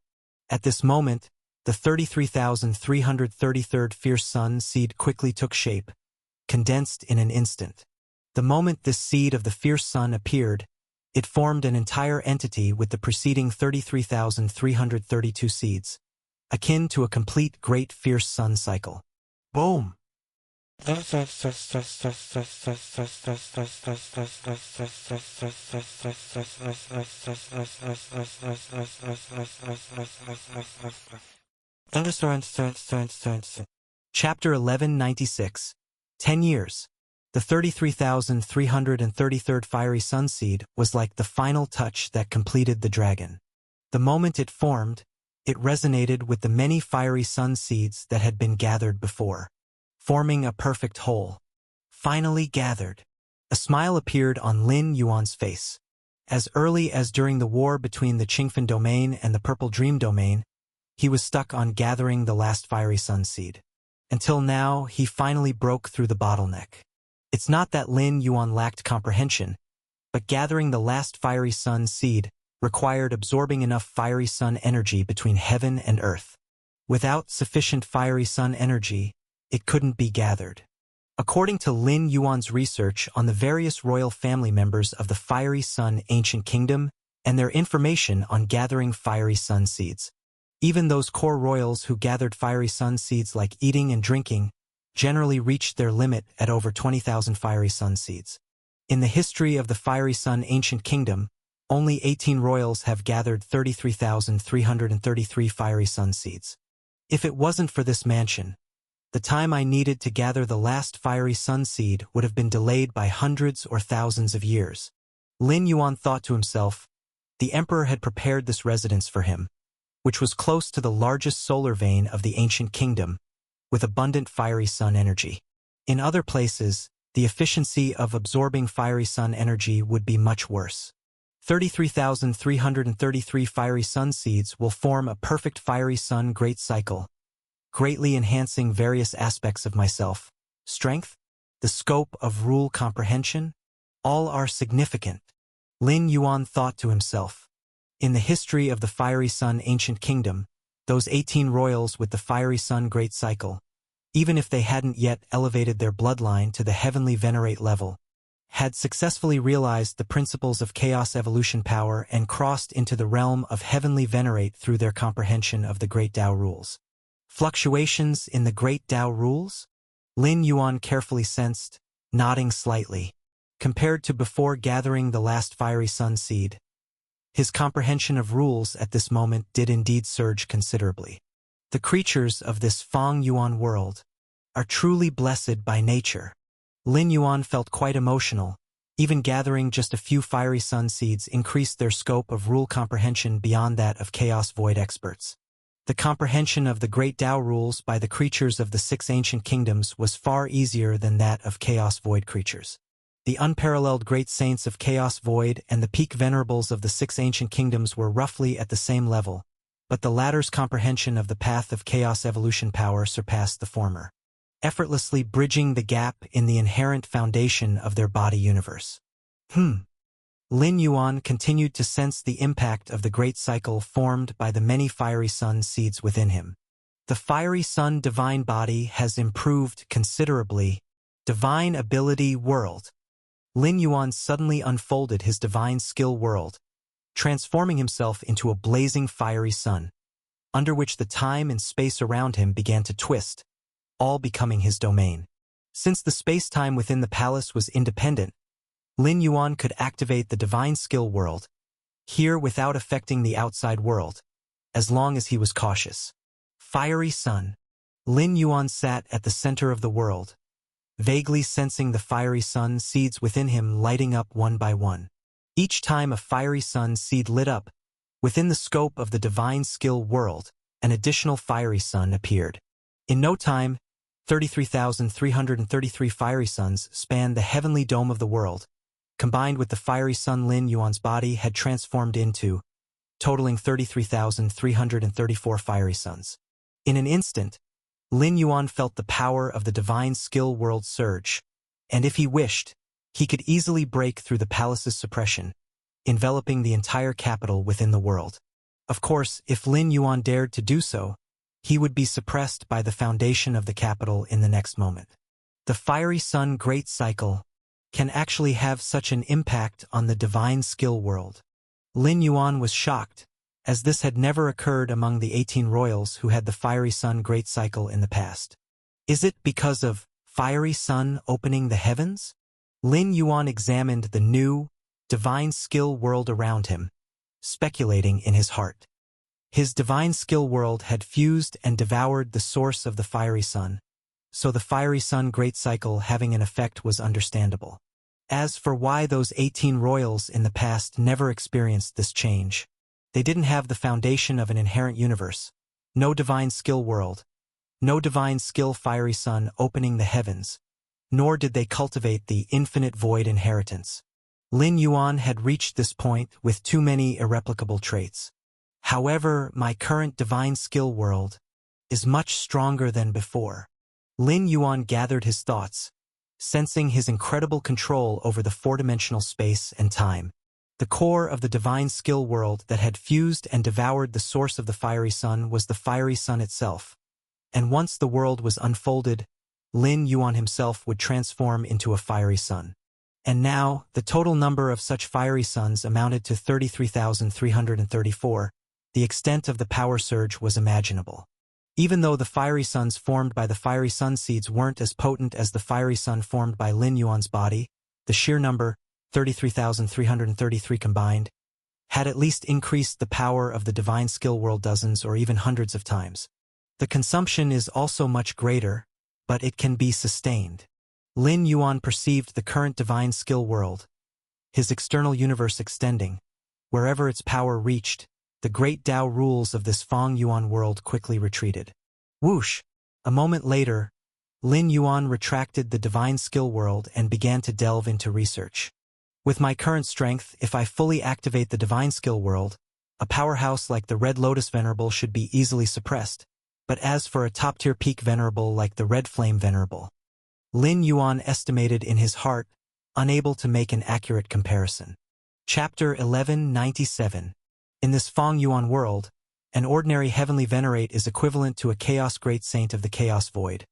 At this moment, the 33,333rd fierce sun seed quickly took shape, condensed in an instant. The moment this seed of the fierce sun appeared, it formed an entire entity with the preceding 33,332 seeds, akin to a complete great fierce sun cycle. Boom! Chapter 1196. 10 years. The 33,333rd fiery sunseed was like the final touch that completed the dragon. The moment it formed, it resonated with the many fiery sun seeds that had been gathered before, forming a perfect whole. Finally gathered. A smile appeared on Lin Yuan's face. As early as during the war between the Qingfen domain and the Purple Dream domain, he was stuck on gathering the last fiery sun seed. Until now, he finally broke through the bottleneck. It's not that Lin Yuan lacked comprehension, but gathering the last fiery sun seed required absorbing enough fiery sun energy between heaven and earth. Without sufficient fiery sun energy, it couldn't be gathered. According to Lin Yuan's research on the various royal family members of the Fiery Sun Ancient Kingdom and their information on gathering fiery sun seeds, even those core royals who gathered fiery sun seeds like eating and drinking generally reached their limit at over 20,000 fiery sun seeds. In the history of the Fiery Sun Ancient Kingdom, only 18 royals have gathered 33,333 fiery sun seeds. If it wasn't for this mansion, the time I needed to gather the last fiery sun seed would have been delayed by hundreds or thousands of years. Lin Yuan thought to himself, the emperor had prepared this residence for him, which was close to the largest solar vein of the ancient kingdom, with abundant fiery sun energy. In other places, the efficiency of absorbing fiery sun energy would be much worse. 33,333 fiery sun seeds will form a perfect fiery sun great cycle, greatly enhancing various aspects of myself. Strength, the scope of rule comprehension, all are significant. Lin Yuan thought to himself. In the history of the Fiery Sun Ancient Kingdom, those 18 royals with the Fiery Sun Great Cycle, even if they hadn't yet elevated their bloodline to the heavenly venerate level, had successfully realized the principles of chaos evolution power and crossed into the realm of heavenly venerate through their comprehension of the Great Tao rules. Fluctuations in the Great Tao rules? Lin Yuan carefully sensed, nodding slightly. Compared to before gathering the last fiery sun seed, his comprehension of rules at this moment did indeed surge considerably. The creatures of this Fang Yuan world are truly blessed by nature. Lin Yuan felt quite emotional, Even gathering just a few fiery sun seeds increased their scope of rule comprehension beyond that of Chaos Void experts. The comprehension of the great Tao rules by the creatures of the six ancient kingdoms was far easier than that of Chaos Void creatures. The unparalleled great saints of Chaos Void and the peak venerables of the six ancient kingdoms were roughly at the same level, but the latter's comprehension of the path of chaos evolution power surpassed the former, effortlessly bridging the gap in the inherent foundation of their body universe. Lin Yuan continued to sense the impact of the great cycle formed by the many fiery sun seeds within him. The fiery sun divine body has improved considerably. Divine ability world. Lin Yuan suddenly unfolded his divine skill world, transforming himself into a blazing fiery sun, under which the time and space around him began to twist, all becoming his domain. Since the space-time within the palace was independent, Lin Yuan could activate the divine skill world, here without affecting the outside world, as long as he was cautious. Fiery sun. Lin Yuan sat at the center of the world, vaguely sensing the fiery sun seeds within him lighting up one by one. Each time a fiery sun seed lit up, within the scope of the divine skill world, an additional fiery sun appeared. In no time, 33,333 fiery suns spanned the heavenly dome of the world, combined with the fiery sun Lin Yuan's body had transformed into, totaling 33,334 fiery suns. In an instant, Lin Yuan felt the power of the divine skill world surge, and if he wished, he could easily break through the palace's suppression, enveloping the entire capital within the world. Of course, if Lin Yuan dared to do so, he would be suppressed by the foundation of the capital in the next moment. The fiery sun great cycle can actually have such an impact on the divine skill world. Lin Yuan was shocked, as this had never occurred among the 18 royals who had the fiery sun great cycle in the past. Is it because of fiery sun opening the heavens? Lin Yuan examined the new, divine skill world around him, speculating in his heart. His divine skill world had fused and devoured the source of the fiery sun, so the fiery sun great cycle having an effect was understandable. As for why those 18 royals in the past never experienced this change, they didn't have the foundation of an inherent universe, no divine skill world, no divine skill fiery sun opening the heavens, nor did they cultivate the infinite void inheritance. Lin Yuan had reached this point with too many irreplicable traits. However, my current divine skill world is much stronger than before. Lin Yuan gathered his thoughts, sensing his incredible control over the four-dimensional space and time. The core of the divine skill world that had fused and devoured the source of the fiery sun was the fiery sun itself. And once the world was unfolded, Lin Yuan himself would transform into a fiery sun. And now, the total number of such fiery suns amounted to 33,334. The extent of the power surge was imaginable. Even though the fiery suns formed by the fiery sun seeds weren't as potent as the fiery sun formed by Lin Yuan's body, the sheer number, 33,333 combined, had at least increased the power of the divine skill world dozens or even hundreds of times. The consumption is also much greater, but it can be sustained. Lin Yuan perceived the current divine skill world, his external universe extending. Wherever its power reached, the great Tao rules of this Feng Yuan world quickly retreated. Whoosh! A moment later, Lin Yuan retracted the divine skill world and began to delve into research. With my current strength, if I fully activate the divine skill world, a powerhouse like the Red Lotus Venerable should be easily suppressed. But as for a top-tier peak venerable like the Red Flame Venerable, Lin Yuan estimated in his heart, unable to make an accurate comparison. Chapter 1197. In this Feng Yuan world, an ordinary heavenly venerate is equivalent to a chaos great saint of the chaos void,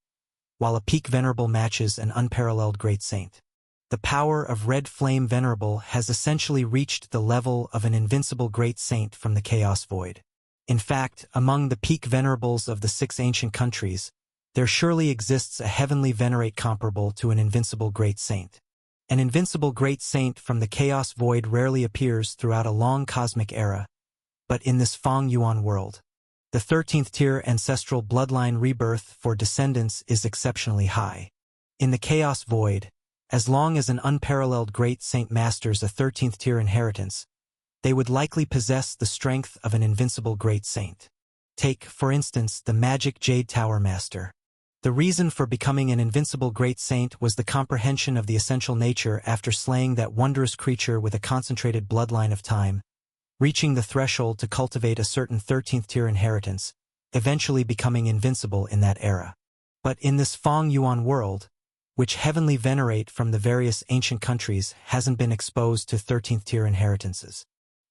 while a peak venerable matches an unparalleled great saint. The power of Red Flame Venerable has essentially reached the level of an invincible great saint from the chaos void. In fact, among the peak venerables of the six ancient countries, there surely exists a heavenly venerate comparable to an invincible great saint. An invincible great saint from the chaos void rarely appears throughout a long cosmic era, but in this Feng Yuan world, the 13th tier ancestral bloodline rebirth for descendants is exceptionally high. In the chaos void, As long as an unparalleled great saint masters a 13th tier inheritance, they would likely possess the strength of an invincible great saint. Take, for instance, the magic Jade Tower Master. The reason for becoming an invincible great saint was the comprehension of the essential nature after slaying that wondrous creature with a concentrated bloodline of time, reaching the threshold to cultivate a certain 13th tier inheritance, eventually becoming invincible in that era. But in this Feng Yuan world, which heavenly venerate from the various ancient countries hasn't been exposed to 13th tier inheritances.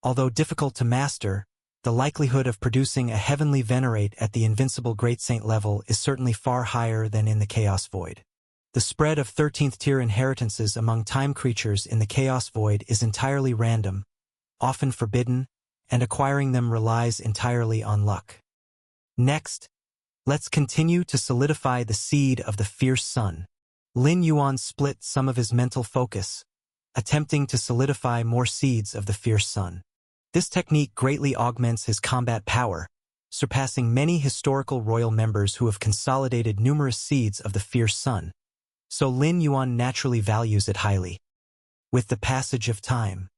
Although difficult to master, the likelihood of producing a heavenly venerate at the invincible great saint level is certainly far higher than in the Chaos Void. The spread of 13th tier inheritances among time creatures in the Chaos Void is entirely random, often forbidden, and acquiring them relies entirely on luck. Next, let's continue to solidify the seed of the fierce sun. Lin Yuan split some of his mental focus, attempting to solidify more seeds of the fierce sun. This technique greatly augments his combat power, surpassing many historical royal members who have consolidated numerous seeds of the fierce sun, so Lin Yuan naturally values it highly. With the passage of time,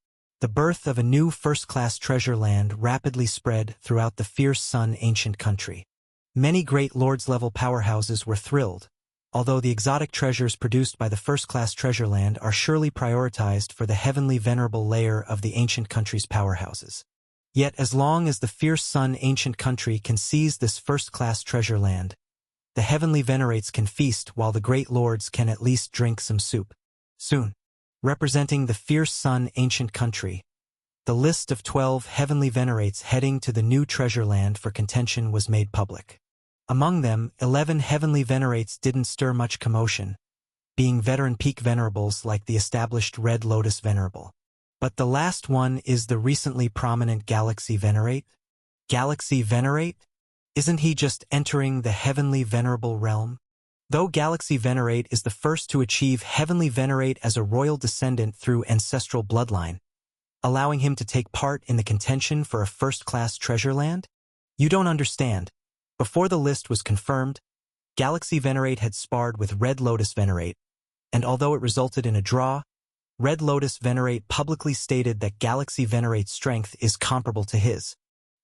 the birth of a new first-class treasure land rapidly spread throughout the fierce sun ancient country. Many great lords-level powerhouses were thrilled, although the exotic treasures produced by the first-class treasure land are surely prioritized for the heavenly venerable layer of the ancient country's powerhouses. Yet as long as the fierce sun ancient country can seize this first-class treasure land, the heavenly venerates can feast while the great lords can at least drink some soup. Soon, representing the fierce sun ancient country, the list of 12 heavenly venerates heading to the new treasure land for contention was made public. Among them, 11 heavenly venerates didn't stir much commotion, being veteran peak venerables like the established Red Lotus Venerable. But the last one is the recently prominent Galaxy Venerate. Galaxy Venerate? Isn't he just entering the heavenly venerable realm? Though Galaxy Venerate is the first to achieve heavenly venerate as a royal descendant through ancestral bloodline, allowing him to take part in the contention for a first-class treasure land? You don't understand. Before the list was confirmed, Galaxy Venerate had sparred with Red Lotus Venerate, and although it resulted in a draw, Red Lotus Venerate publicly stated that Galaxy Venerate's strength is comparable to his.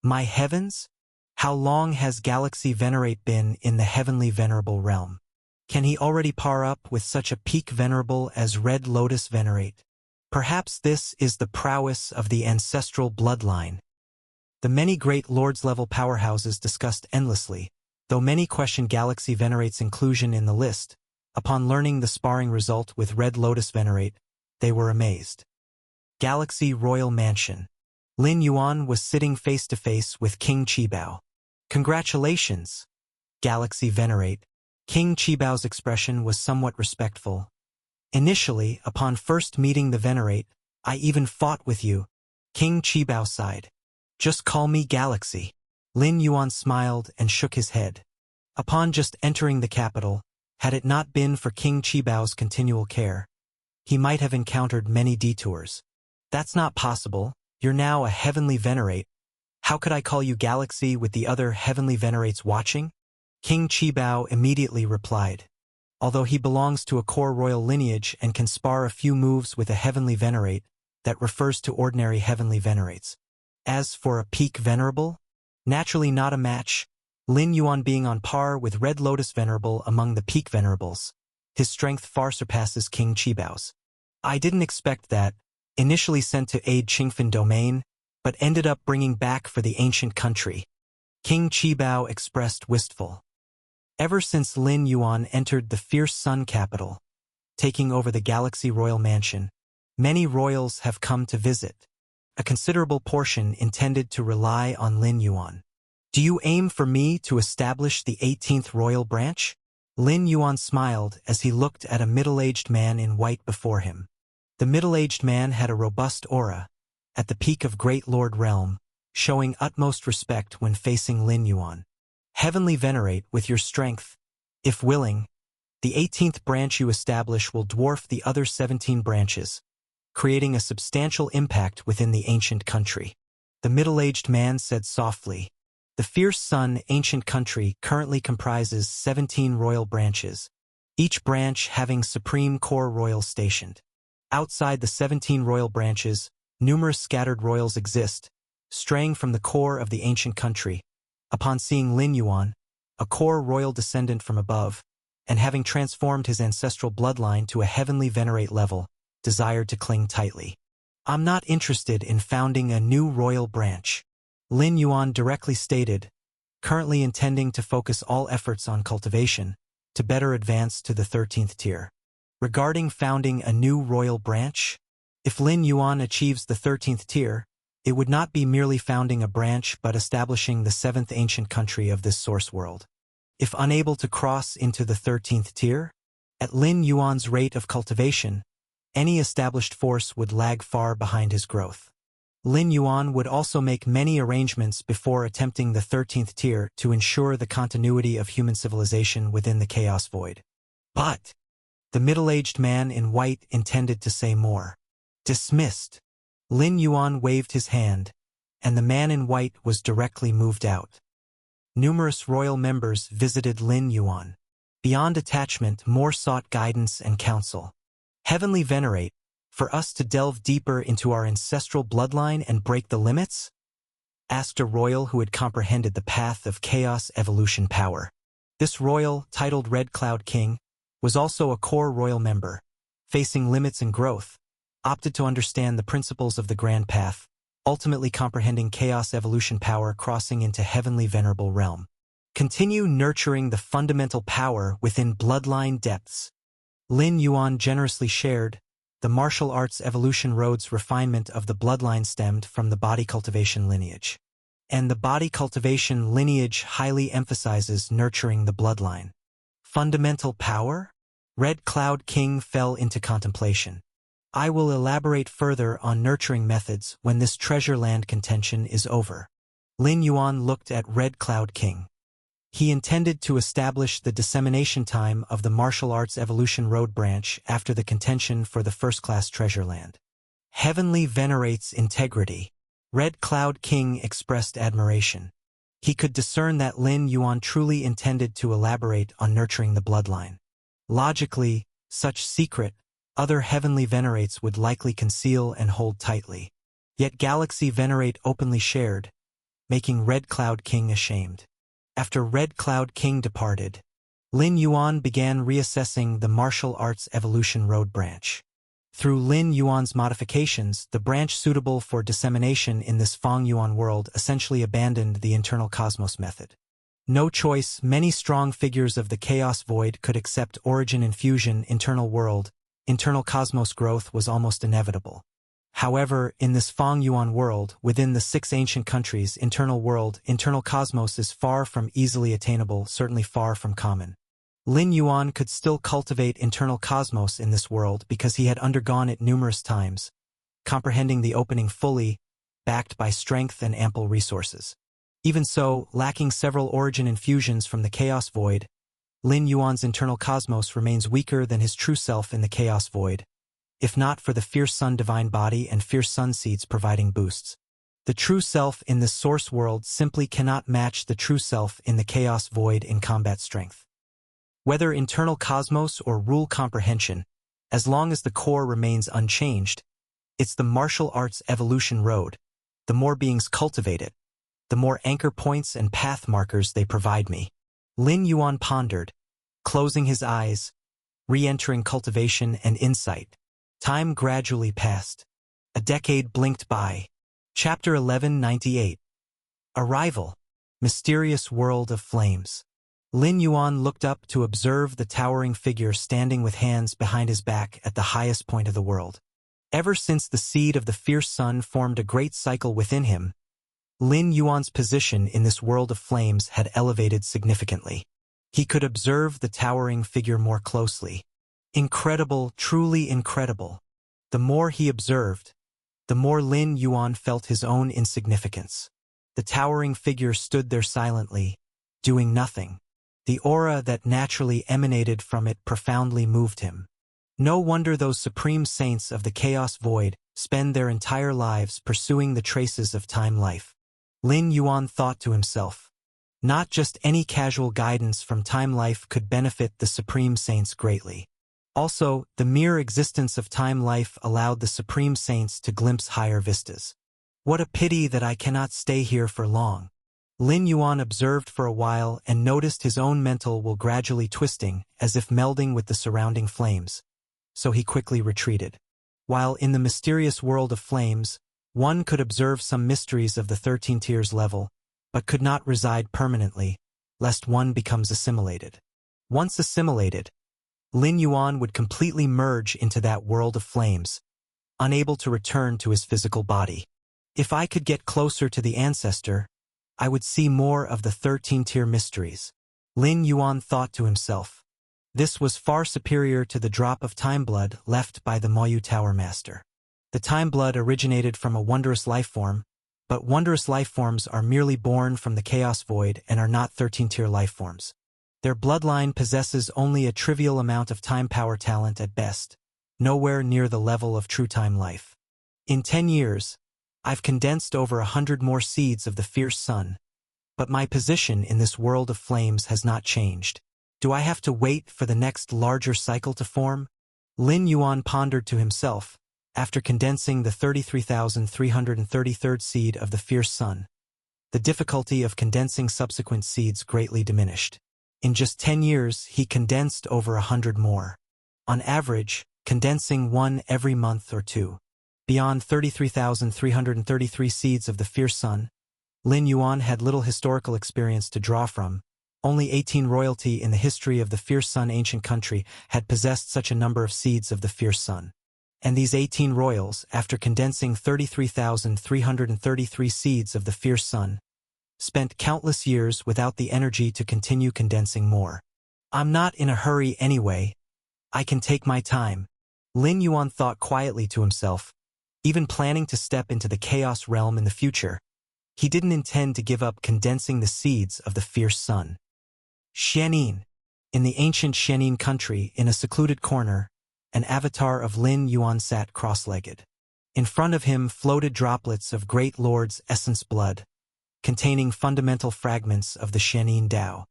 My heavens? How long has Galaxy Venerate been in the heavenly venerable realm? Can he already par up with such a peak venerable as Red Lotus Venerate? Perhaps this is the prowess of the ancestral bloodline. The many great lords-level powerhouses discussed endlessly, though many questioned Galaxy Venerate's inclusion in the list. Upon learning the sparring result with Red Lotus Venerate, they were amazed. Galaxy Royal Mansion. Lin Yuan was sitting face-to-face with King Qibao. Congratulations, Galaxy Venerate. King Qibao's expression was somewhat respectful. Initially, upon first meeting the Venerate, I even fought with you. King Qibao sighed. Just call me Galaxy. Lin Yuan smiled and shook his head. Upon just entering the capital, had it not been for King Qibao's continual care, he might have encountered many detours. That's not possible. You're now a heavenly venerate. How could I call you Galaxy with the other heavenly venerates watching? King Qibao immediately replied. Although he belongs to a core royal lineage and can spar a few moves with a heavenly venerate, that refers to ordinary heavenly venerates. As for a peak venerable, naturally not a match, Lin Yuan being on par with Red Lotus Venerable among the peak venerables. His strength far surpasses King Qibao's. I didn't expect that, initially sent to aid Qingfen domain, but ended up bringing back for the ancient country. King Qibao expressed wistful. Ever since Lin Yuan entered the fierce sun capital, taking over the Galaxy Royal Mansion, many royals have come to visit. A considerable portion intended to rely on Lin Yuan. Do you aim for me to establish the 18th royal branch? Lin Yuan smiled as he looked at a middle-aged man in white before him. The middle-aged man had a robust aura, at the peak of Great Lord Realm, showing utmost respect when facing Lin Yuan. Heavenly venerate with your strength. If willing, the 18th branch you establish will dwarf the other 17 branches, creating a substantial impact within the ancient country. The middle-aged man said softly. The fierce sun ancient country currently comprises 17 royal branches, each branch having supreme core royals stationed. Outside the 17 royal branches, numerous scattered royals exist, straying from the core of the ancient country. Upon seeing Lin Yuan, a core royal descendant from above, and having transformed his ancestral bloodline to a heavenly venerate level, desired to cling tightly. "I'm not interested in founding a new royal branch," Lin Yuan directly stated, currently intending to focus all efforts on cultivation, to better advance to the 13th tier. Regarding founding a new royal branch, if Lin Yuan achieves the 13th tier, it would not be merely founding a branch but establishing the 7th ancient country of this source world. If unable to cross into the 13th tier, at Lin Yuan's rate of cultivation, any established force would lag far behind his growth. Lin Yuan would also make many arrangements before attempting the 13th tier to ensure the continuity of human civilization within the Chaos Void. But the middle-aged man in white intended to say more. "Dismissed." Lin Yuan waved his hand, and the man in white was directly moved out. Numerous royal members visited Lin Yuan. Beyond attachment, more sought guidance and counsel. "Heavenly Venerate, for us to delve deeper into our ancestral bloodline and break the limits?" asked a royal who had comprehended the path of chaos evolution power. This royal, titled Red Cloud King, was also a core royal member, facing limits and growth, opted to understand the principles of the Grand Path, ultimately comprehending chaos evolution power crossing into heavenly venerable realm. Continue nurturing the fundamental power within bloodline depths. Lin Yuan generously shared, the martial arts evolution road's refinement of the bloodline stemmed from the body cultivation lineage. And the body cultivation lineage highly emphasizes nurturing the bloodline. Fundamental power? Red Cloud King fell into contemplation. "I will elaborate further on nurturing methods when this treasure land contention is over." Lin Yuan looked at Red Cloud King. He intended to establish the dissemination time of the martial arts evolution road branch after the contention for the first-class treasure land. "Heavenly venerates integrity." Red Cloud King expressed admiration. He could discern that Lin Yuan truly intended to elaborate on nurturing the bloodline. Logically, such secret, other heavenly venerates would likely conceal and hold tightly. Yet Galaxy Venerate openly shared, making Red Cloud King ashamed. After Red Cloud King departed, Lin Yuan began reassessing the martial arts evolution road branch. Through Lin Yuan's modifications, the branch suitable for dissemination in this Feng Yuan world essentially abandoned the internal cosmos method. No choice, many strong figures of the Chaos Void could accept origin infusion internal world. Internal cosmos growth was almost inevitable. However, in this Feng Yuan world, within the 6 ancient countries, internal world, internal cosmos is far from easily attainable, certainly far from common. Lin Yuan could still cultivate internal cosmos in this world because he had undergone it numerous times, comprehending the opening fully, backed by strength and ample resources. Even so, lacking several origin infusions from the Chaos Void, Lin Yuan's internal cosmos remains weaker than his true self in the Chaos Void, if not for the Fierce Sun Divine Body and Fierce Sun Seeds providing boosts. The true self in this source world simply cannot match the true self in the Chaos Void in combat strength. Whether internal cosmos or rule comprehension, as long as the core remains unchanged, it's the martial arts evolution road. The more beings cultivate it, the more anchor points and path markers they provide me. Lin Yuan pondered, closing his eyes, re-entering cultivation and insight. Time gradually passed. A decade blinked by. Chapter 1198. Arrival. Mysterious World of Flames. Lin Yuan looked up to observe the towering figure standing with hands behind his back at the highest point of the world. Ever since the seed of the fierce sun formed a great cycle within him, Lin Yuan's position in this world of flames had elevated significantly. He could observe the towering figure more closely. Incredible, truly incredible. The more he observed, the more Lin Yuan felt his own insignificance. The towering figure stood there silently, doing nothing. The aura that naturally emanated from it profoundly moved him. No wonder those supreme saints of the Chaos Void spend their entire lives pursuing the traces of time life. Lin Yuan thought to himself, Not just any casual guidance from time life could benefit the Supreme Saints greatly. Also, the mere existence of time life allowed the Supreme Saints to glimpse higher vistas. What a pity that I cannot stay here for long. Lin Yuan observed for a while and noticed his own mental will gradually twisting, as if melding with the surrounding flames. So he quickly retreated. While in the mysterious world of flames, one could observe some mysteries of the 13 tiers level, but could not reside permanently, lest one becomes assimilated. Once assimilated, Lin Yuan would completely merge into that world of flames, unable to return to his physical body. If I could get closer to the ancestor, I would see more of the 13-tier mysteries. Lin Yuan thought to himself. This was far superior to the drop of time blood left by the Moyu Tower Master. The time blood originated from a wondrous life form, but wondrous life forms are merely born from the chaos void and are not 13-tier life forms. Their bloodline possesses only a trivial amount of time power talent at best, nowhere near the level of true time life. In 10 years, I've condensed over 100 more seeds of the fierce sun, but my position in this world of flames has not changed. Do I have to wait for the next larger cycle to form? Lin Yuan pondered to himself, after condensing the 33,333rd seed of the fierce sun. The difficulty of condensing subsequent seeds greatly diminished. In just 10 years, he condensed over 100 more. On average, condensing one every month or two. Beyond 33,333 seeds of the fierce sun, Lin Yuan had little historical experience to draw from. Only 18 royalty in the history of the fierce sun ancient country had possessed such a number of seeds of the fierce sun. And these 18 royals, after condensing 33,333 seeds of the fierce sun, spent countless years without the energy to continue condensing more. I'm not in a hurry anyway. I can take my time. Lin Yuan thought quietly to himself, even planning to step into the chaos realm in the future. He didn't intend to give up condensing the seeds of the fierce sun. Xianin. In the ancient Xianin country, in a secluded corner, an avatar of Lin Yuan sat cross-legged. In front of him floated droplets of Great Lord's essence blood, containing fundamental fragments of the Xianin Dao.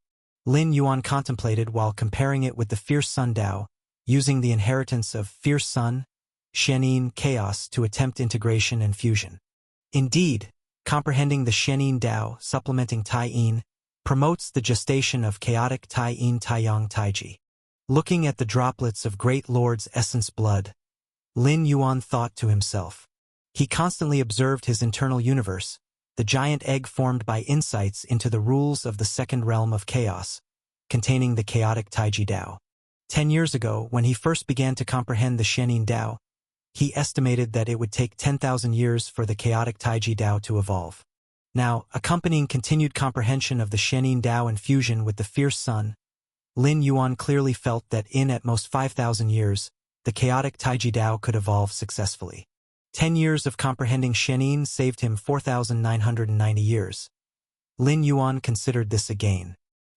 Lin Yuan contemplated while comparing it with the fierce sun Dao, using the inheritance of fierce sun, Xianin chaos to attempt integration and fusion. Indeed, comprehending the Xianin Dao, supplementing Tai Yin, promotes the gestation of chaotic Tai Yin Taiyang Taiji. Looking at the droplets of Great Lord's essence blood, Lin Yuan thought to himself. He constantly observed his internal universe, the giant egg formed by insights into the rules of the second realm of chaos, containing the chaotic Taiji Dao. 10 years ago, when he first began to comprehend the Xianin Dao, he estimated that it would take 10,000 years for the chaotic Taiji Dao to evolve. Now, accompanying continued comprehension of the Xianin Dao and fusion with the fierce sun, Lin Yuan clearly felt that in at most 5,000 years, the chaotic Taiji Dao could evolve successfully. 10 years of comprehending Xianin saved him 4,990 years. Lin Yuan considered this a gain.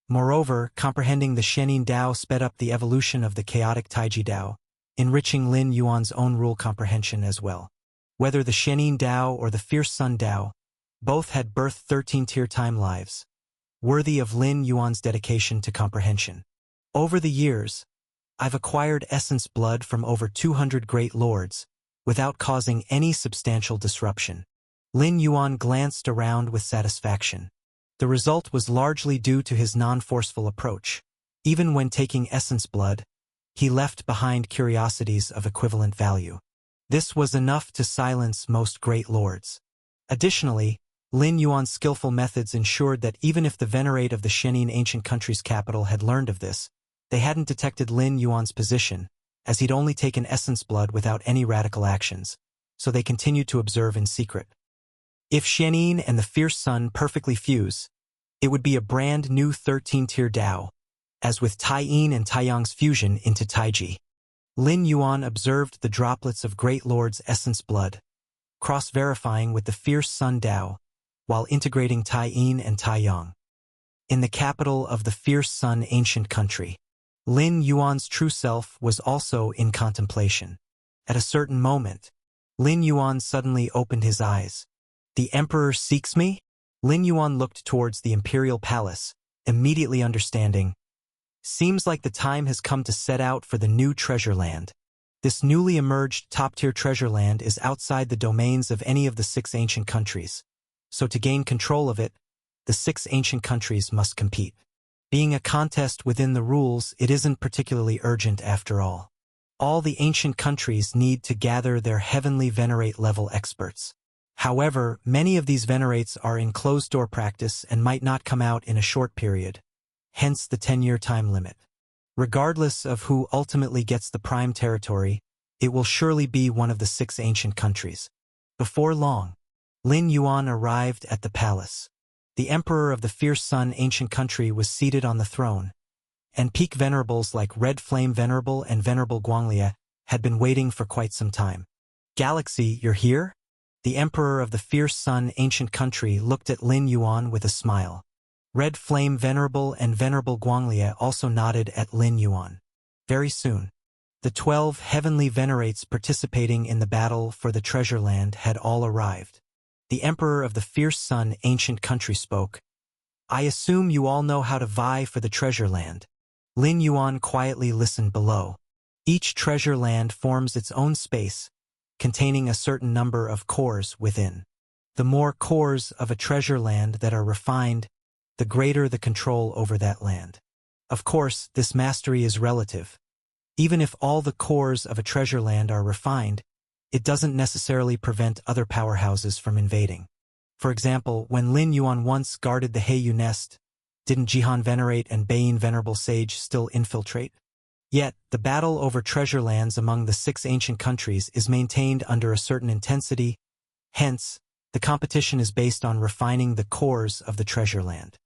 Moreover, comprehending the Xianin Dao sped up the evolution of the chaotic Taiji Dao, enriching Lin Yuan's own rule comprehension as well. Whether the Xianin Dao or the fierce sun Dao, both had birthed 13-tier time lives, worthy of Lin Yuan's dedication to comprehension. Over the years, I've acquired essence blood from over 200 great lords, without causing any substantial disruption. Lin Yuan glanced around with satisfaction. The result was largely due to his non-forceful approach. Even when taking essence blood, he left behind curiosities of equivalent value. This was enough to silence most great lords. Additionally, Lin Yuan's skillful methods ensured that even if the venerate of the Xianin ancient country's capital had learned of this, they hadn't detected Lin Yuan's position, as he'd only taken essence blood without any radical actions, so they continued to observe in secret. If Xianin and the fierce sun perfectly fuse, it would be a brand new 13-tier Dao, as with Tai Yin and Taiyang's fusion into Taiji. Lin Yuan observed the droplets of Great Lord's essence blood, cross-verifying with the fierce sun Dao, while integrating Tai Yin and Taiyang. In the capital of the fierce sun ancient country, Lin Yuan's true self was also in contemplation. At a certain moment, Lin Yuan suddenly opened his eyes. The Emperor seeks me? Lin Yuan looked towards the imperial palace, immediately understanding. Seems like the time has come to set out for the new treasure land. This newly emerged top-tier treasure land is outside the domains of any of the 6 ancient countries. So to gain control of it, the 6 ancient countries must compete. Being a contest within the rules, it isn't particularly urgent after all. All the ancient countries need to gather their heavenly venerate level experts. However, many of these venerates are in closed-door practice and might not come out in a short period. Hence the 10-year time limit. Regardless of who ultimately gets the prime territory, it will surely be one of the 6 ancient countries. Before long, Lin Yuan arrived at the palace. The emperor of the Fierce Sun ancient country was seated on the throne, and peak venerables like Red Flame Venerable and Venerable Guanglia had been waiting for quite some time. Galaxy, you're here? The emperor of the Fierce Sun ancient country looked at Lin Yuan with a smile. Red Flame Venerable and Venerable Guanglia also nodded at Lin Yuan. Very soon, the 12 heavenly venerates participating in the battle for the treasure land had all arrived. The emperor of the Fierce Sun ancient country spoke. I assume you all know how to vie for the treasure land. Lin Yuan quietly listened below. Each treasure land forms its own space, containing a certain number of cores within. The more cores of a treasure land that are refined, the greater the control over that land. Of course, this mastery is relative. Even if all the cores of a treasure land are refined, it doesn't necessarily prevent other powerhouses from invading. For example, when Lin Yuan once guarded the Heiyu nest, didn't Jihan Venerate and Baiyin Venerable Sage still infiltrate? Yet, the battle over treasure lands among the 6 ancient countries is maintained under a certain intensity. Hence, the competition is based on refining the cores of the treasure land.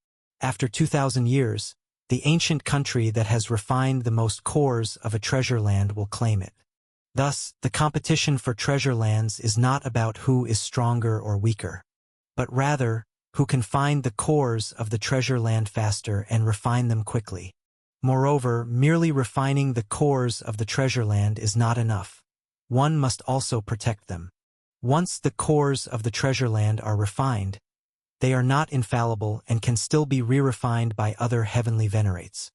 After 2,000 years, the ancient country that has refined the most cores of a treasure land will claim it. Thus, the competition for treasure lands is not about who is stronger or weaker, but rather, who can find the cores of the treasure land faster and refine them quickly. Moreover, merely refining the cores of the treasure land is not enough. One must also protect them. Once the cores of the treasure land are refined, they are not infallible and can still be re-refined by other heavenly venerates.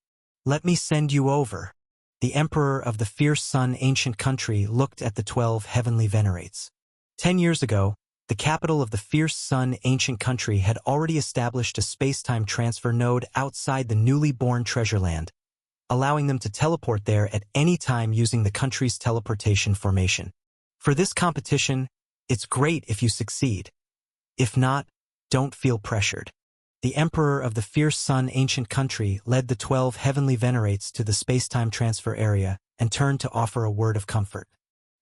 Let me send you over. The emperor of the Fierce Sun ancient country looked at the 12 heavenly venerates. 10 years ago, the capital of the Fierce Sun ancient country had already established a space-time transfer node outside the newly born treasure land, allowing them to teleport there at any time using the country's teleportation formation. For this competition, it's great if you succeed. If not, don't feel pressured. The emperor of the Fierce Sun ancient country led the 12 heavenly venerates to the space-time transfer area and turned to offer a word of comfort.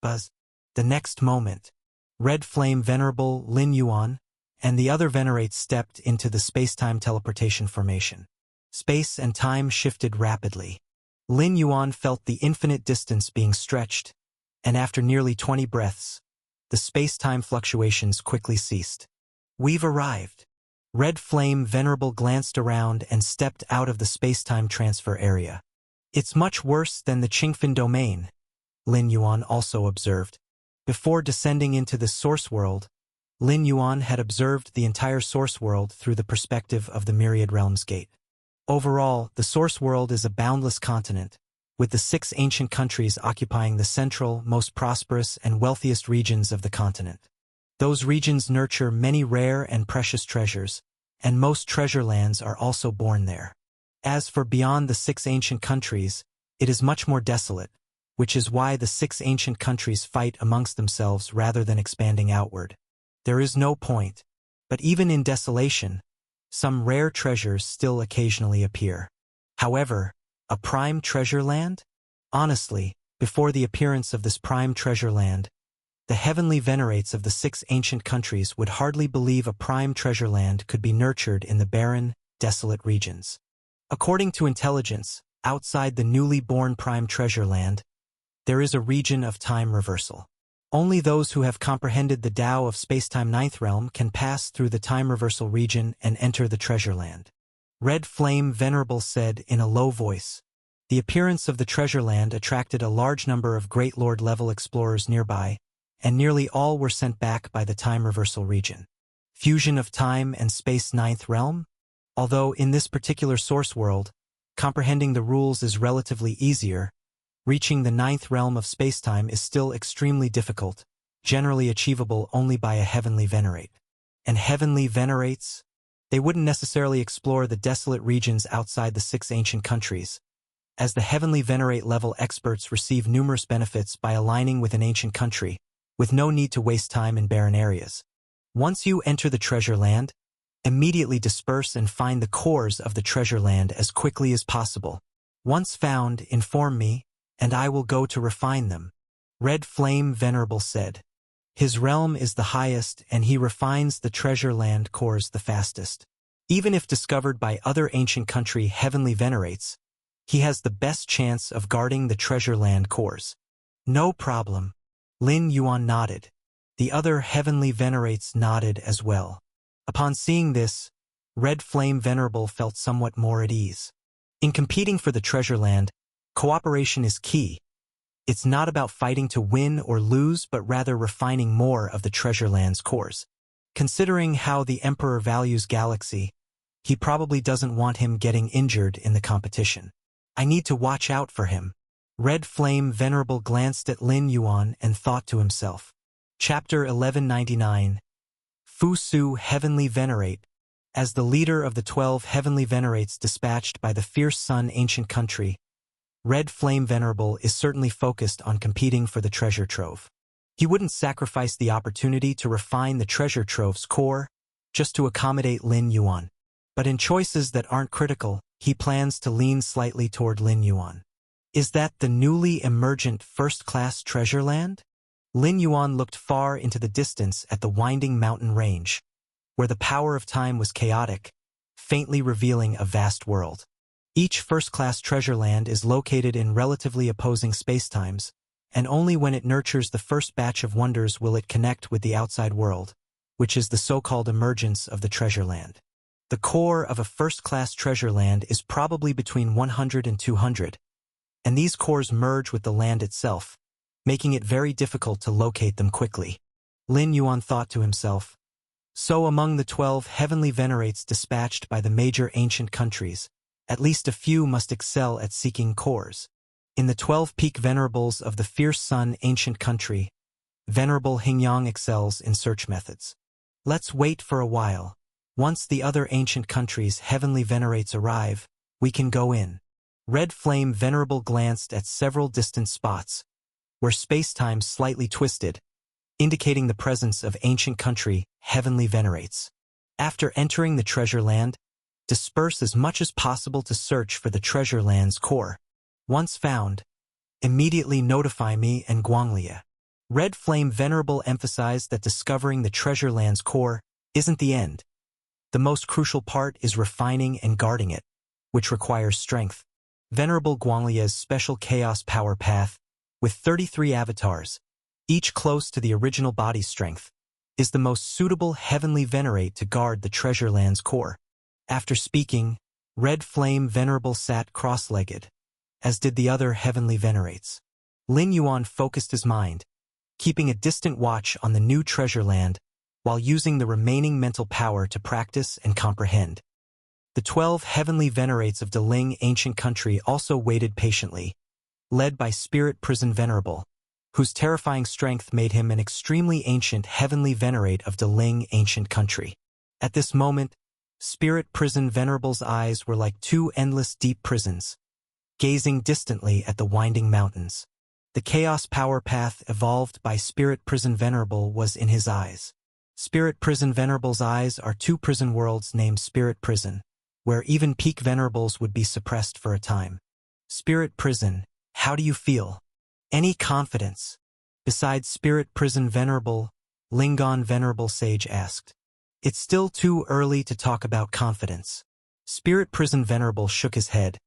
Buzz. The next moment, Red Flame Venerable Lin Yuan and the other venerates stepped into the space-time teleportation formation. Space and time shifted rapidly. Lin Yuan felt the infinite distance being stretched, and after nearly 20 breaths, the space-time fluctuations quickly ceased. We've arrived. Red Flame Venerable glanced around and stepped out of the space-time transfer area. It's much worse than the Qingfen domain, Lin Yuan also observed. Before descending into the source world, Lin Yuan had observed the entire source world through the perspective of the Myriad Realms Gate. Overall, the source world is a boundless continent, with the 6 ancient countries occupying the central, most prosperous, and wealthiest regions of the continent. Those regions nurture many rare and precious treasures, and most treasure lands are also born there. As for beyond the 6 ancient countries, it is much more desolate, which is why the 6 ancient countries fight amongst themselves rather than expanding outward. There is no point, but even in desolation, some rare treasures still occasionally appear. However, a prime treasure land? Honestly, before the appearance of this prime treasure land, the heavenly venerates of the 6 ancient countries would hardly believe a prime treasure land could be nurtured in the barren, desolate regions. According to intelligence, outside the newly born prime treasure land, there is a region of time reversal. Only those who have comprehended the Tao of Spacetime Ninth Realm can pass through the time reversal region and enter the treasure land. Red Flame Venerable said in a low voice. The appearance of the treasure land attracted a large number of Great Lord-level explorers nearby, and nearly all were sent back by the time reversal region. Fusion of time and space ninth realm? Although in this particular source world, comprehending the rules is relatively easier, reaching the ninth realm of spacetime is still extremely difficult, generally achievable only by a heavenly venerate. And heavenly venerates? They wouldn't necessarily explore the desolate regions outside the 6 ancient countries, as the heavenly venerate level experts receive numerous benefits by aligning with an ancient country, with no need to waste time in barren areas. Once you enter the treasure land, immediately disperse and find the cores of the treasure land as quickly as possible. Once found, inform me, and I will go to refine them. Red Flame Venerable said. His realm is the highest and he refines the treasure land cores the fastest. Even if discovered by other ancient country heavenly venerates, he has the best chance of guarding the treasure land cores. No problem. Lin Yuan nodded. The other heavenly venerates nodded as well. Upon seeing this, Red Flame Venerable felt somewhat more at ease. In competing for the treasure land, cooperation is key. It's not about fighting to win or lose, but rather refining more of the treasure land's cores. Considering how the Emperor values Galaxy, he probably doesn't want him getting injured in the competition. I need to watch out for him. Red Flame Venerable glanced at Lin Yuan and thought to himself. Chapter 1199. Fu Su Heavenly Venerate. As the leader of the 12 heavenly venerates dispatched by the fierce sun ancient country, Red Flame Venerable is certainly focused on competing for the treasure trove. He wouldn't sacrifice the opportunity to refine the treasure trove's core just to accommodate Lin Yuan. But in choices that aren't critical, he plans to lean slightly toward Lin Yuan. Is that the newly emergent first-class treasure land? Lin Yuan looked far into the distance at the winding mountain range, where the power of time was chaotic, faintly revealing a vast world. Each first-class treasure land is located in relatively opposing spacetimes, and only when it nurtures the first batch of wonders will it connect with the outside world, which is the so-called emergence of the treasure land. The core of a first-class treasure land is probably between 100 and 200, and these cores merge with the land itself, making it very difficult to locate them quickly. Lin Yuan thought to himself. So among the 12 heavenly venerates dispatched by the major ancient countries, at least a few must excel at seeking cores. In the 12 peak venerables of the fierce sun ancient country, Venerable Hingyang excels in search methods. Let's wait for a while. Once the other ancient countries' heavenly venerates arrive, we can go in. Red Flame Venerable glanced at several distant spots, where space-time slightly twisted, indicating the presence of ancient country heavenly venerates. After entering the treasure land, disperse as much as possible to search for the treasure land's core. Once found, immediately notify me and Guanglia. Red Flame Venerable emphasized that discovering the treasure land's core isn't the end. The most crucial part is refining and guarding it, which requires strength. Venerable Guanglia's special chaos power path, with 33 avatars, each close to the original body strength, is the most suitable heavenly venerate to guard the treasure land's core. After speaking, Red Flame Venerable sat cross-legged, as did the other heavenly venerates. Lin Yuan focused his mind, keeping a distant watch on the new treasure land while using the remaining mental power to practice and comprehend. The 12 heavenly venerates of Deling ancient country also waited patiently, led by Spirit Prison Venerable, whose terrifying strength made him an extremely ancient heavenly venerate of Deling ancient country. At this moment, Spirit Prison Venerable's eyes were like two endless deep prisons, gazing distantly at the winding mountains. The chaos power path evolved by Spirit Prison Venerable was in his eyes. Spirit Prison Venerable's eyes are two prison worlds named Spirit Prison, where even peak venerables would be suppressed for a time. Spirit Prison, how do you feel? Any confidence? Besides Spirit Prison Venerable, Lingon Venerable Sage asked. It's still too early to talk about confidence. Spirit Prison Venerable shook his head.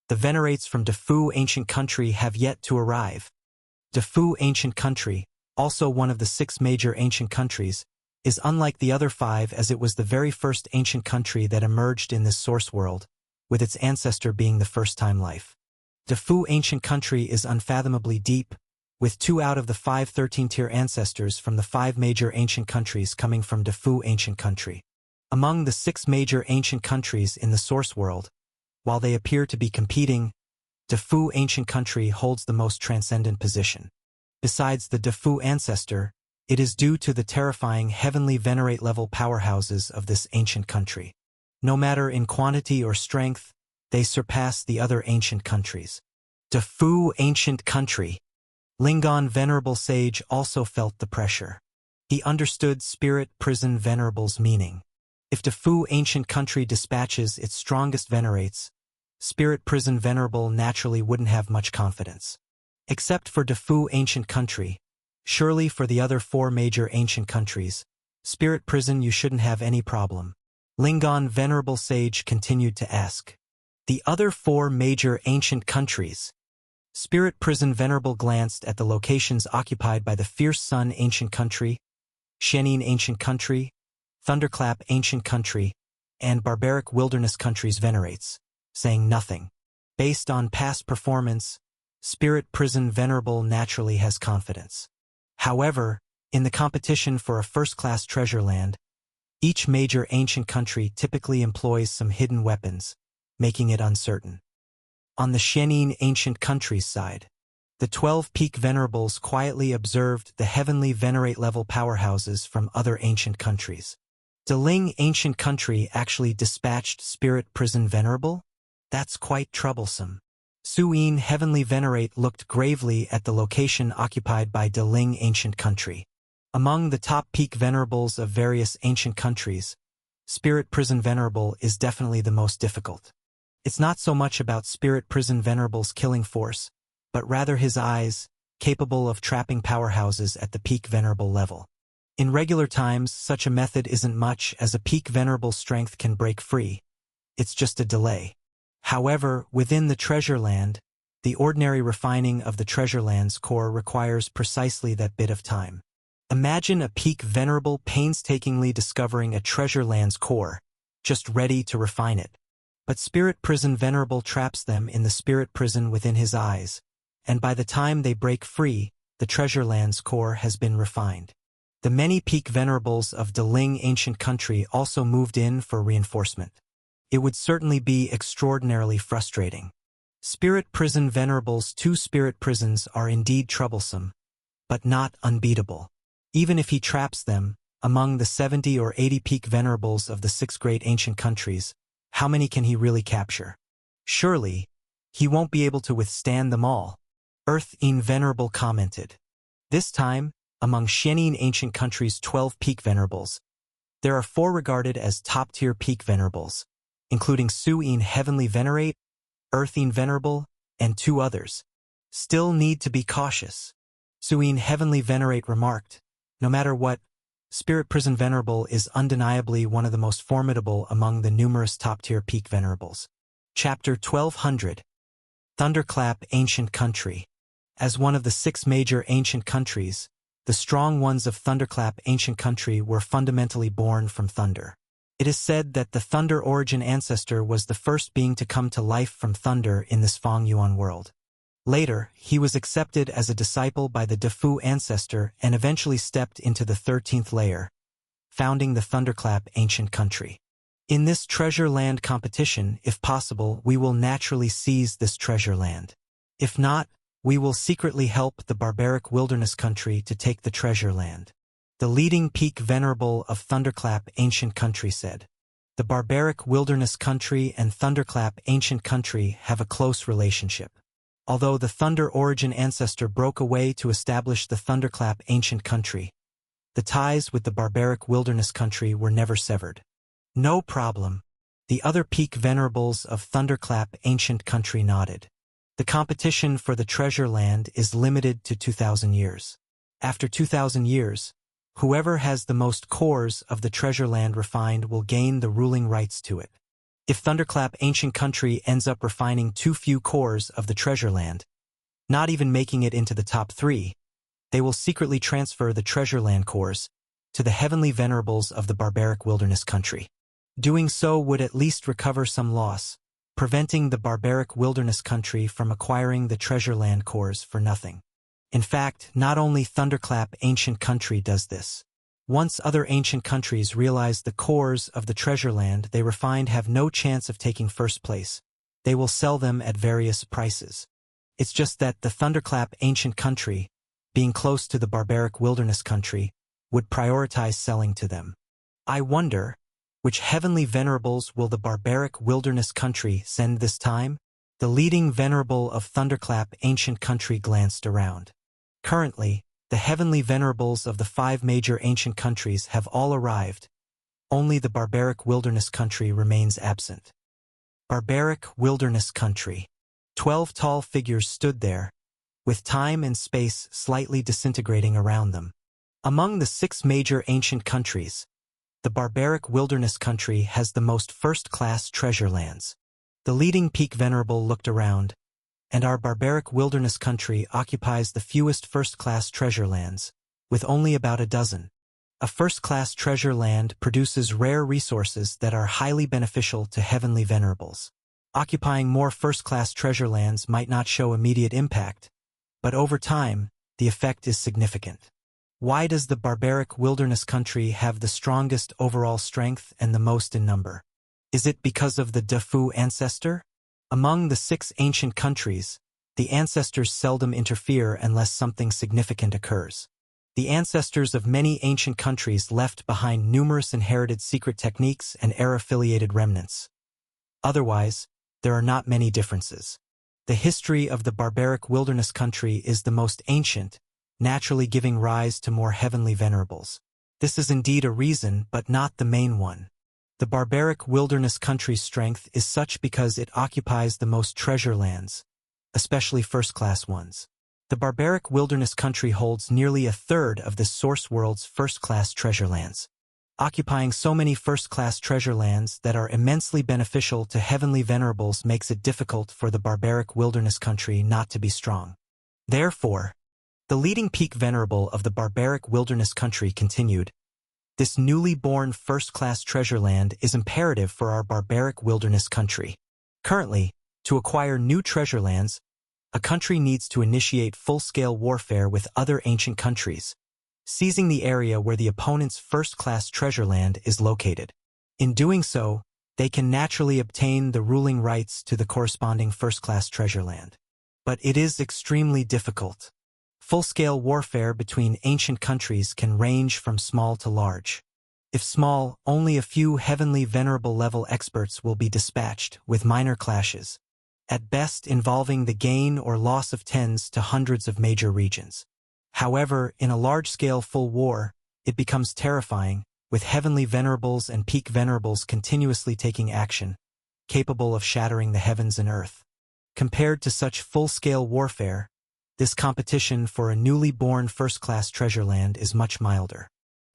The venerates from Defu ancient country have yet to arrive. Defu ancient country, also one of the 6 major ancient countries, is unlike the other 5 as it was the very first ancient country that emerged in this source world, with its ancestor being the first-time life. Defu ancient country is unfathomably deep, with 2 out of the 5 13th-tier ancestors from the 5 major ancient countries coming from Defu ancient country. Among the 6 major ancient countries in the source world, while they appear to be competing, Defu ancient country holds the most transcendent position. Besides the Defu ancestor, it is due to the terrifying heavenly venerate level powerhouses of this ancient country. No matter in quantity or strength, they surpass the other ancient countries. Defu ancient country. Lingon Venerable Sage also felt the pressure. He understood Spirit Prison Venerable's meaning. If Defu ancient country dispatches its strongest venerates, Spirit Prison Venerable naturally wouldn't have much confidence. Except for Defu ancient country, surely for the other 4 major ancient countries, Spirit Prison you shouldn't have any problem. Lingon Venerable Sage continued to ask. The other 4 major ancient countries. Spirit Prison Venerable glanced at the locations occupied by the Fierce Sun ancient country, Shenin ancient country, Thunderclap ancient country, and Barbaric Wilderness countries venerates, saying nothing. Based on past performance, Spirit Prison Venerable naturally has confidence. However, in the competition for a first-class treasure land, each major ancient country typically employs some hidden weapons, making it uncertain. On the Shenin ancient country's side, the 12 peak venerables quietly observed the heavenly venerate level powerhouses from other ancient countries. Deling ancient country actually dispatched Spirit Prison Venerable? That's quite troublesome. Suyin Heavenly Venerate looked gravely at the location occupied by Deling ancient country. Among the top peak venerables of various ancient countries, Spirit Prison Venerable is definitely the most difficult. It's not so much about Spirit Prison Venerable's killing force, but rather his eyes, capable of trapping powerhouses at the peak venerable level. In regular times, such a method isn't much as a peak venerable strength can break free. It's just a delay. However, within the treasure land, the ordinary refining of the treasure land's core requires precisely that bit of time. Imagine a peak venerable painstakingly discovering a treasure land's core, just ready to refine it. But Spirit Prison Venerable traps them in the spirit prison within his eyes, and by the time they break free, the treasure land's core has been refined. The many peak venerables of Deling ancient country also moved in for reinforcement. It would certainly be extraordinarily frustrating. Spirit Prison Venerable's 2 spirit prisons are indeed troublesome, but not unbeatable. Even if he traps them, among the 70 or 80 peak venerables of the 6 great ancient countries, how many can he really capture? Surely, he won't be able to withstand them all. Earth-in Venerable commented. This time, among Shenin ancient country's 12 peak venerables, there are 4 regarded as top-tier peak venerables, including Suyin Heavenly Venerate, Earth-in Venerable, and 2 others. Still need to be cautious. Suyin Heavenly Venerate remarked, no matter what, Spirit Prison Venerable is undeniably one of the most formidable among the numerous top-tier peak venerables. Chapter 1200. Thunderclap Ancient Country. As one of the 6 major ancient countries, the strong ones of Thunderclap Ancient Country were fundamentally born from thunder. It is said that the Thunder origin ancestor was the first being to come to life from thunder in this Feng Yuan world. Later, he was accepted as a disciple by the Defu ancestor and eventually stepped into the 13th layer, founding the Thunderclap Ancient Country. In this treasure land competition, if possible, we will naturally seize this treasure land. If not, we will secretly help the Barbaric Wilderness country to take the treasure land. The leading peak venerable of Thunderclap Ancient Country said. The Barbaric Wilderness country and Thunderclap Ancient Country have a close relationship. Although the Thunder origin ancestor broke away to establish the Thunderclap Ancient Country, the ties with the Barbaric Wilderness country were never severed. No problem. The other peak venerables of Thunderclap Ancient Country nodded. The competition for the treasure land is limited to 2,000 years. After 2,000 years, whoever has the most cores of the treasure land refined will gain the ruling rights to it. If Thunderclap Ancient Country ends up refining too few cores of the treasure land, not even making it into the top 3, they will secretly transfer the treasure land cores to the heavenly venerables of the Barbaric Wilderness country. Doing so would at least recover some loss, preventing the Barbaric Wilderness country from acquiring the treasure land cores for nothing. In fact, not only Thunderclap Ancient Country does this. Once other ancient countries realize the cores of the treasure land they refined have no chance of taking first place, they will sell them at various prices. It's just that the Thunderclap Ancient Country, being close to the barbaric wilderness country, would prioritize selling to them. I wonder, which heavenly venerables will the barbaric wilderness country send this time? The leading venerable of Thunderclap Ancient Country glanced around. Currently, the heavenly venerables of the 5 major ancient countries have all arrived. Only the barbaric wilderness country remains absent. Barbaric wilderness country. 12 tall figures stood there, with time and space slightly disintegrating around them. Among the 6 major ancient countries, the barbaric wilderness country has the most first-class treasure lands. The leading peak venerable looked around, and our barbaric wilderness country occupies the fewest first-class treasure lands, with only about a dozen. A first-class treasure land produces rare resources that are highly beneficial to heavenly venerables. Occupying more first-class treasure lands might not show immediate impact, but over time, the effect is significant. Why does the barbaric wilderness country have the strongest overall strength and the most in number? Is it because of the Defu ancestor? Among the 6 ancient countries, the ancestors seldom interfere unless something significant occurs. The ancestors of many ancient countries left behind numerous inherited secret techniques and era-affiliated remnants. Otherwise, there are not many differences. The history of the barbaric wilderness country is the most ancient, naturally giving rise to more heavenly venerables. This is indeed a reason, but not the main one. The barbaric wilderness country's strength is such because it occupies the most treasure lands, especially first-class ones. The barbaric wilderness country holds nearly a third of the source world's first-class treasure lands. Occupying so many first-class treasure lands that are immensely beneficial to heavenly venerables makes it difficult for the barbaric wilderness country not to be strong. Therefore, the leading peak venerable of the barbaric wilderness country continued, "This newly born first-class treasure land is imperative for our barbaric wilderness country. Currently, to acquire new treasure lands, a country needs to initiate full-scale warfare with other ancient countries, seizing the area where the opponent's first-class treasure land is located. In doing so, they can naturally obtain the ruling rights to the corresponding first-class treasure land. But it is extremely difficult. Full-scale warfare between ancient countries can range from small to large. If small, only a few heavenly venerable level experts will be dispatched, with minor clashes, at best involving the gain or loss of tens to hundreds of major regions. However, in a large-scale full war, it becomes terrifying, with heavenly venerables and peak venerables continuously taking action, capable of shattering the heavens and earth. Compared to such full-scale warfare, this competition for a newly born first-class treasure land is much milder.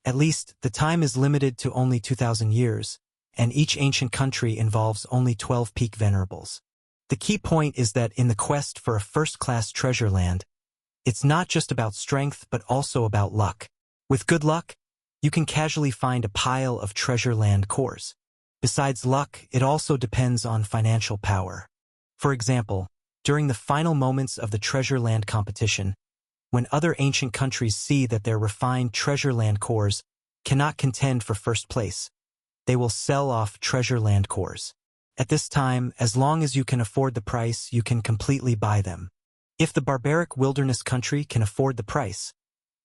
At least, the time is limited to only 2,000 years, and each ancient country involves only 12 peak venerables. The key point is that in the quest for a first-class treasure land, it's not just about strength but also about luck. With good luck, you can casually find a pile of treasure land cores. Besides luck, it also depends on financial power. For example, during the final moments of the treasure land competition, when other ancient countries see that their refined treasure land cores cannot contend for first place, they will sell off treasure land cores. At this time, as long as you can afford the price, you can completely buy them. If the barbaric wilderness country can afford the price,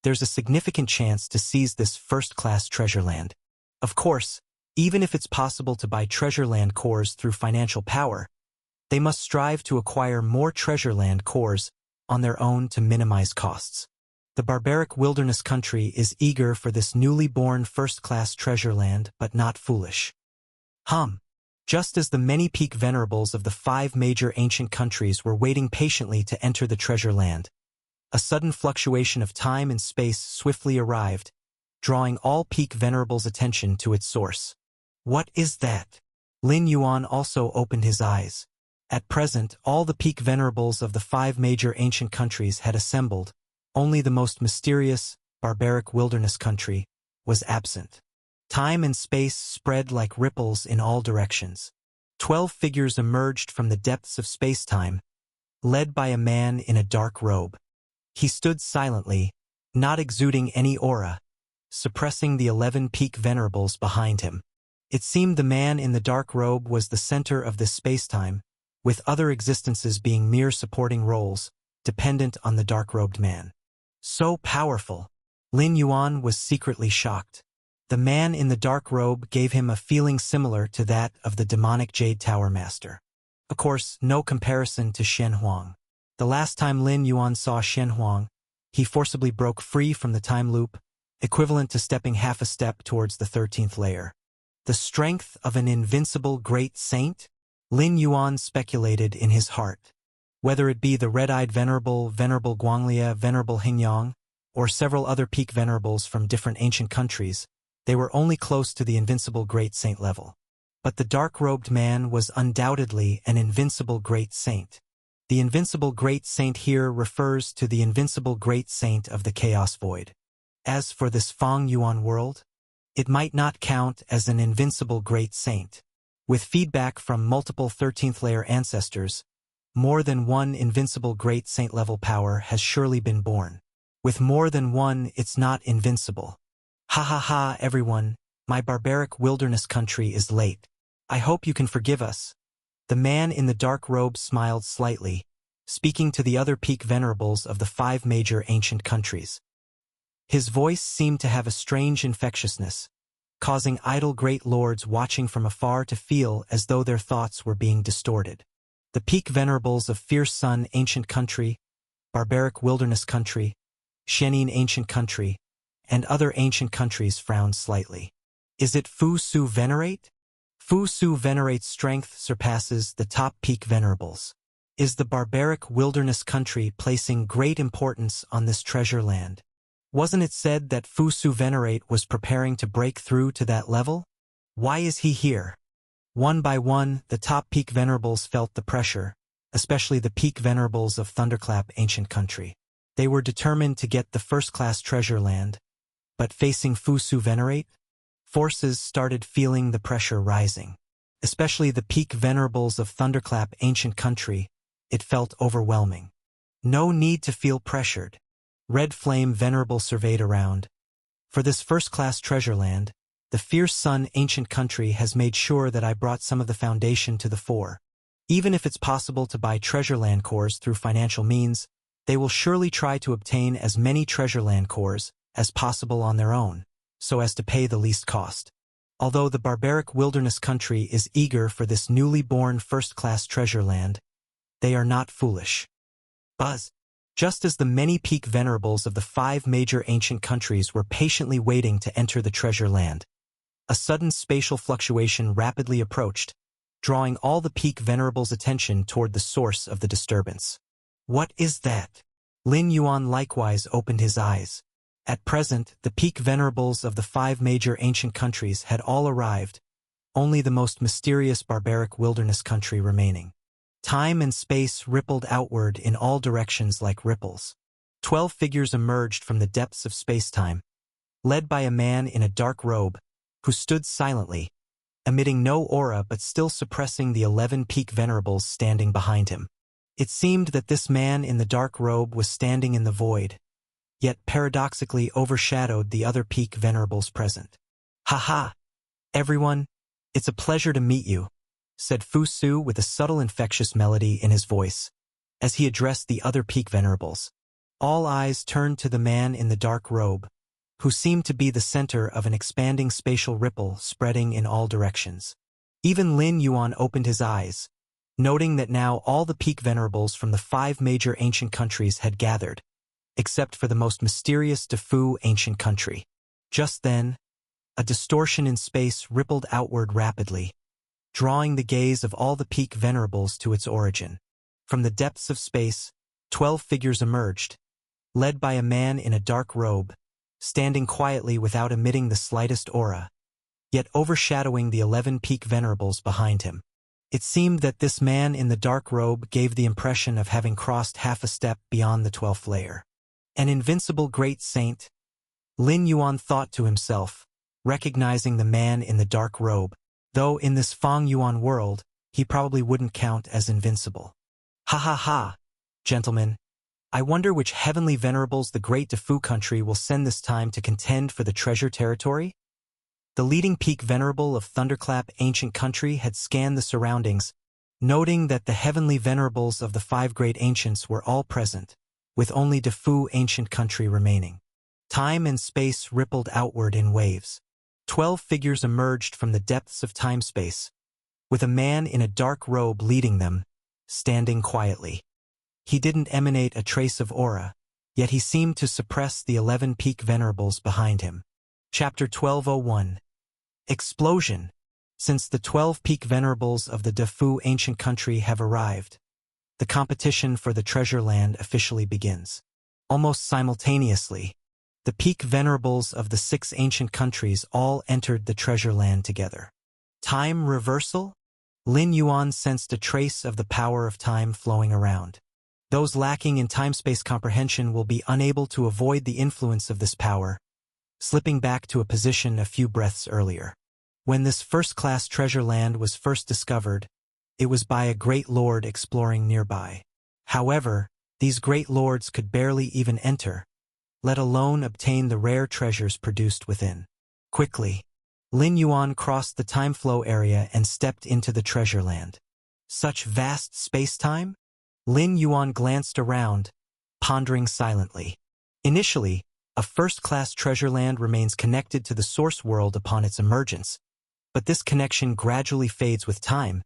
there's a significant chance to seize this first-class treasure land. Of course, even if it's possible to buy treasure land cores through financial power, they must strive to acquire more treasure land cores on their own to minimize costs. The barbaric wilderness country is eager for this newly born first-class treasure land, but not foolish. Just as the many peak venerables of the 5 major ancient countries were waiting patiently to enter the treasure land, a sudden fluctuation of time and space swiftly arrived, drawing all peak venerables' attention to its source. What is that? Lin Yuan also opened his eyes. At present, all the peak venerables of the 5 major ancient countries had assembled. Only the most mysterious, barbaric wilderness country was absent. Time and space spread like ripples in all directions. 12 figures emerged from the depths of space-time, led by a man in a dark robe. He stood silently, not exuding any aura, suppressing the 11 peak venerables behind him. It seemed the man in the dark robe was the center of this spacetime, with other existences being mere supporting roles, dependent on the dark-robed man. So powerful! Lin Yuan was secretly shocked. The man in the dark robe gave him a feeling similar to that of the demonic Jade Tower Master. Of course, no comparison to Shen Huang. The last time Lin Yuan saw Shen Huang, he forcibly broke free from the time loop, equivalent to stepping half a step towards the 13th layer. The strength of an invincible great saint? Lin Yuan speculated in his heart. Whether it be the red-eyed Venerable Guanglia, Venerable Hingyang, or several other peak venerables from different ancient countries, they were only close to the invincible great saint level. But the dark-robed man was undoubtedly an invincible great saint. The invincible great saint here refers to the invincible great saint of the Chaos Void. As for this Fang Yuan world, it might not count as an invincible great saint. With feedback from multiple 13th layer ancestors, more than one invincible great saint level power has surely been born. With more than one, it's not invincible. Ha ha ha, everyone, my barbaric wilderness country is late. I hope you can forgive us. The man in the dark robe smiled slightly, speaking to the other peak venerables of the 5 major ancient countries. His voice seemed to have a strange infectiousness, causing idle great lords watching from afar to feel as though their thoughts were being distorted. The peak venerables of Fierce Sun Ancient Country, Barbaric Wilderness Country, Shenin Ancient Country, and other ancient countries frowned slightly. Is it Fu Su Venerate? Fu Su Venerate's strength surpasses the top peak venerables. Is the Barbaric Wilderness Country placing great importance on this treasure land? Wasn't it said that Fu Su Venerate was preparing to break through to that level? Why is he here? One by one, the top peak venerables felt the pressure, especially the peak venerables of Thunderclap Ancient Country. They were determined to get the first-class treasure land, but facing Fu Su Venerate, forces started feeling the pressure rising. Especially the peak venerables of Thunderclap Ancient Country, it felt overwhelming. No need to feel pressured. Red Flame Venerable surveyed around. For this first-class treasure land, the Fierce Sun Ancient Country has made sure that I brought some of the foundation to the fore. Even if it's possible to buy treasure land cores through financial means, they will surely try to obtain as many treasure land cores as possible on their own, so as to pay the least cost. Although the Barbaric Wilderness Country is eager for this newly born first-class treasure land, they are not foolish. Buzz. Just as the many peak venerables of the 5 major ancient countries were patiently waiting to enter the treasure land, a sudden spatial fluctuation rapidly approached, drawing all the peak venerables' attention toward the source of the disturbance. What is that? Lin Yuan likewise opened his eyes. At present, the peak venerables of the 5 major ancient countries had all arrived, only the most mysterious barbaric wilderness country remaining. Time and space rippled outward in all directions like ripples. 12 figures emerged from the depths of space-time, led by a man in a dark robe, who stood silently, emitting no aura but still suppressing the 11 peak venerables standing behind him. It seemed that this man in the dark robe was standing in the void, yet paradoxically overshadowed the other peak venerables present. Ha ha! Everyone, it's a pleasure to meet you, said Fu Su with a subtle infectious melody in his voice, as he addressed the other peak venerables. All eyes turned to the man in the dark robe, who seemed to be the center of an expanding spatial ripple spreading in all directions. Even Lin Yuan opened his eyes, noting that now all the peak venerables from the 5 major ancient countries had gathered, except for the most mysterious Defu ancient country. Just then, a distortion in space rippled outward rapidly, drawing the gaze of all the peak venerables to its origin. From the depths of space, 12 figures emerged, led by a man in a dark robe, standing quietly without emitting the slightest aura, yet overshadowing the 11 peak venerables behind him. It seemed that this man in the dark robe gave the impression of having crossed half a step beyond the 12th layer. An invincible great saint, Lin Yuan thought to himself, recognizing the man in the dark robe, though in this Fang Yuan world, he probably wouldn't count as invincible. Ha ha ha, gentlemen, I wonder which heavenly venerables the great Defu country will send this time to contend for the treasure territory? The leading peak venerable of Thunderclap ancient country had scanned the surroundings, noting that the heavenly venerables of the 5 great ancients were all present, with only Defu ancient country remaining. Time and space rippled outward in waves. 12 figures emerged from the depths of time-space, with a man in a dark robe leading them, standing quietly. He didn't emanate a trace of aura, yet he seemed to suppress the 11 peak venerables behind him. Chapter 1201. Explosion. Since the 12 peak venerables of the Defu ancient country have arrived, the competition for the treasure land officially begins. Almost simultaneously, the peak venerables of the 6 ancient countries all entered the treasure land together. Time reversal? Lin Yuan sensed a trace of the power of time flowing around. Those lacking in time-space comprehension will be unable to avoid the influence of this power, slipping back to a position a few breaths earlier. When this first-class treasure land was first discovered, it was by a great lord exploring nearby. However, these great lords could barely even enter, let alone obtain the rare treasures produced within. Quickly, Lin Yuan crossed the time flow area and stepped into the treasure land. Such vast space-time? Lin Yuan glanced around, pondering silently. Initially, a first-class treasure land remains connected to the source world upon its emergence, but this connection gradually fades with time,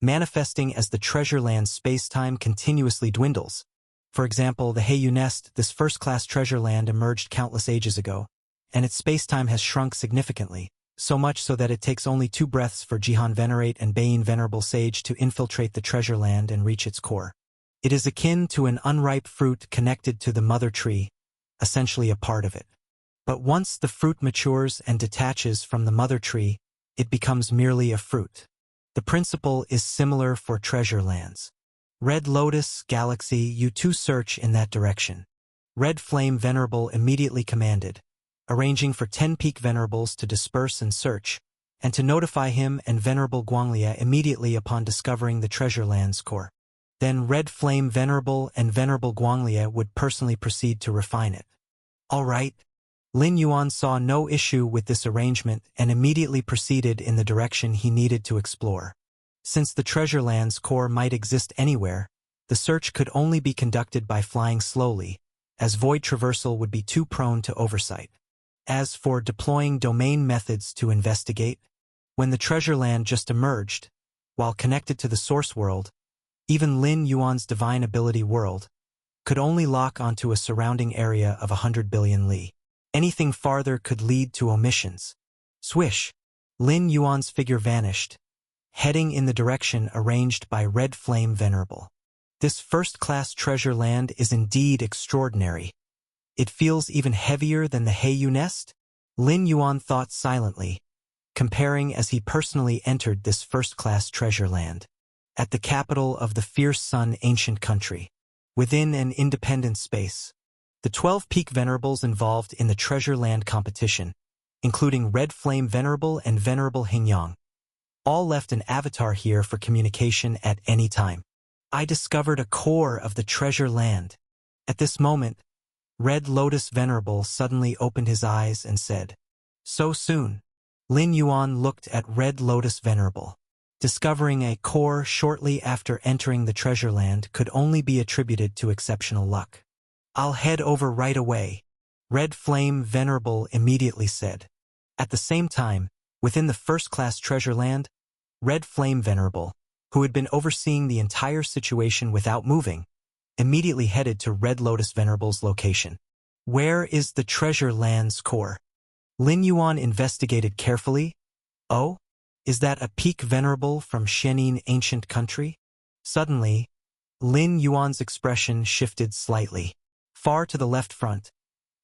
manifesting as the treasure land's space-time continuously dwindles. For example, the Heiyu Nest, this first-class treasure land emerged countless ages ago, and its space-time has shrunk significantly, so much so that it takes only 2 breaths for Jihan Venerate and Baiyin Venerable Sage to infiltrate the treasure land and reach its core. It is akin to an unripe fruit connected to the mother tree, essentially a part of it. But once the fruit matures and detaches from the mother tree, it becomes merely a fruit. The principle is similar for treasure lands. Red Lotus, Galaxy, you too search in that direction. Red Flame Venerable immediately commanded, arranging for 10 peak venerables to disperse and search, and to notify him and Venerable Guanglia immediately upon discovering the treasure land's core. Then Red Flame Venerable and Venerable Guanglia would personally proceed to refine it. All right. Lin Yuan saw no issue with this arrangement and immediately proceeded in the direction he needed to explore. Since the treasure land's core might exist anywhere, the search could only be conducted by flying slowly, as void traversal would be too prone to oversight. As for deploying domain methods to investigate, when the treasure land just emerged, while connected to the source world, even Lin Yuan's divine ability world could only lock onto a surrounding area of 100 billion li. Anything farther could lead to omissions. Swish! Lin Yuan's figure vanished, heading in the direction arranged by Red Flame Venerable. This first-class treasure land is indeed extraordinary. It feels even heavier than the Heiyu Nest? Lin Yuan thought silently, comparing as he personally entered this first-class treasure land. At the capital of the Fierce Sun ancient country, within an independent space, the 12 peak venerables involved in the treasure land competition, including Red Flame Venerable and Venerable Hingyang, all left an avatar here for communication at any time. I discovered a core of the treasure land. At this moment, Red Lotus Venerable suddenly opened his eyes and said, "So soon?" Lin Yuan looked at Red Lotus Venerable. Discovering a core shortly after entering the treasure land could only be attributed to exceptional luck. "I'll head over right away," Red Flame Venerable immediately said. At the same time, within the first-class treasure land, Red Flame Venerable, who had been overseeing the entire situation without moving, immediately headed to Red Lotus Venerable's location. Where is the treasure land's core? Lin Yuan investigated carefully. Oh? Is that a peak venerable from Shenin ancient country? Suddenly, Lin Yuan's expression shifted slightly. Far to the left front,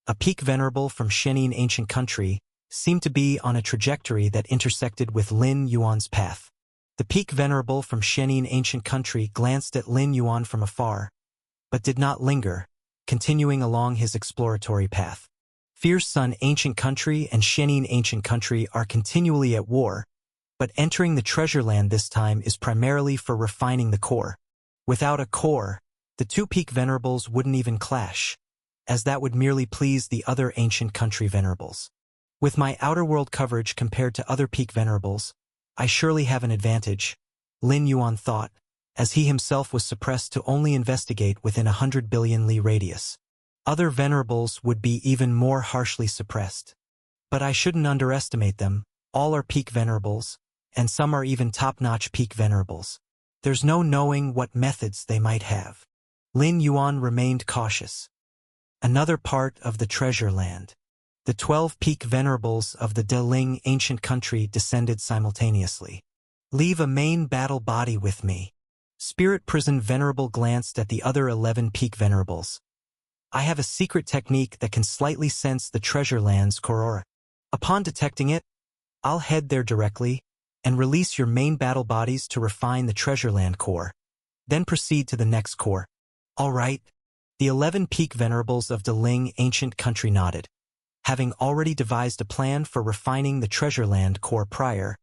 a peak venerable from Shenin ancient country seemed to be on a trajectory that intersected with Lin Yuan's path. The peak venerable from Shenin ancient country glanced at Lin Yuan from afar, but did not linger, continuing along his exploratory path. Fierce Sun ancient country and Shenin ancient country are continually at war, but entering the treasure land this time is primarily for refining the core. Without a core, The two peak venerables wouldn't even clash, as that would merely please the other ancient country venerables. With my outer world coverage compared to other peak venerables, I surely have an advantage, Lin Yuan thought, as he himself was suppressed to only investigate within 100 billion li radius. Other venerables would be even more harshly suppressed. But I shouldn't underestimate them, all are peak venerables, and some are even top-notch peak venerables. There's no knowing what methods they might have. Lin Yuan remained cautious. Another part of the treasure land. The 12 peak venerables of the Deling ancient country descended simultaneously. Leave a main battle body with me. Spirit Prison Venerable glanced at the other 11 peak venerables. I have a secret technique that can slightly sense the treasure land's core aura. Upon detecting it, I'll head there directly and release your main battle bodies to refine the treasure land core. Then proceed to the next core. All right. The 11 peak venerables of Deling ancient country nodded, having already devised a plan for refining the treasure land core prior,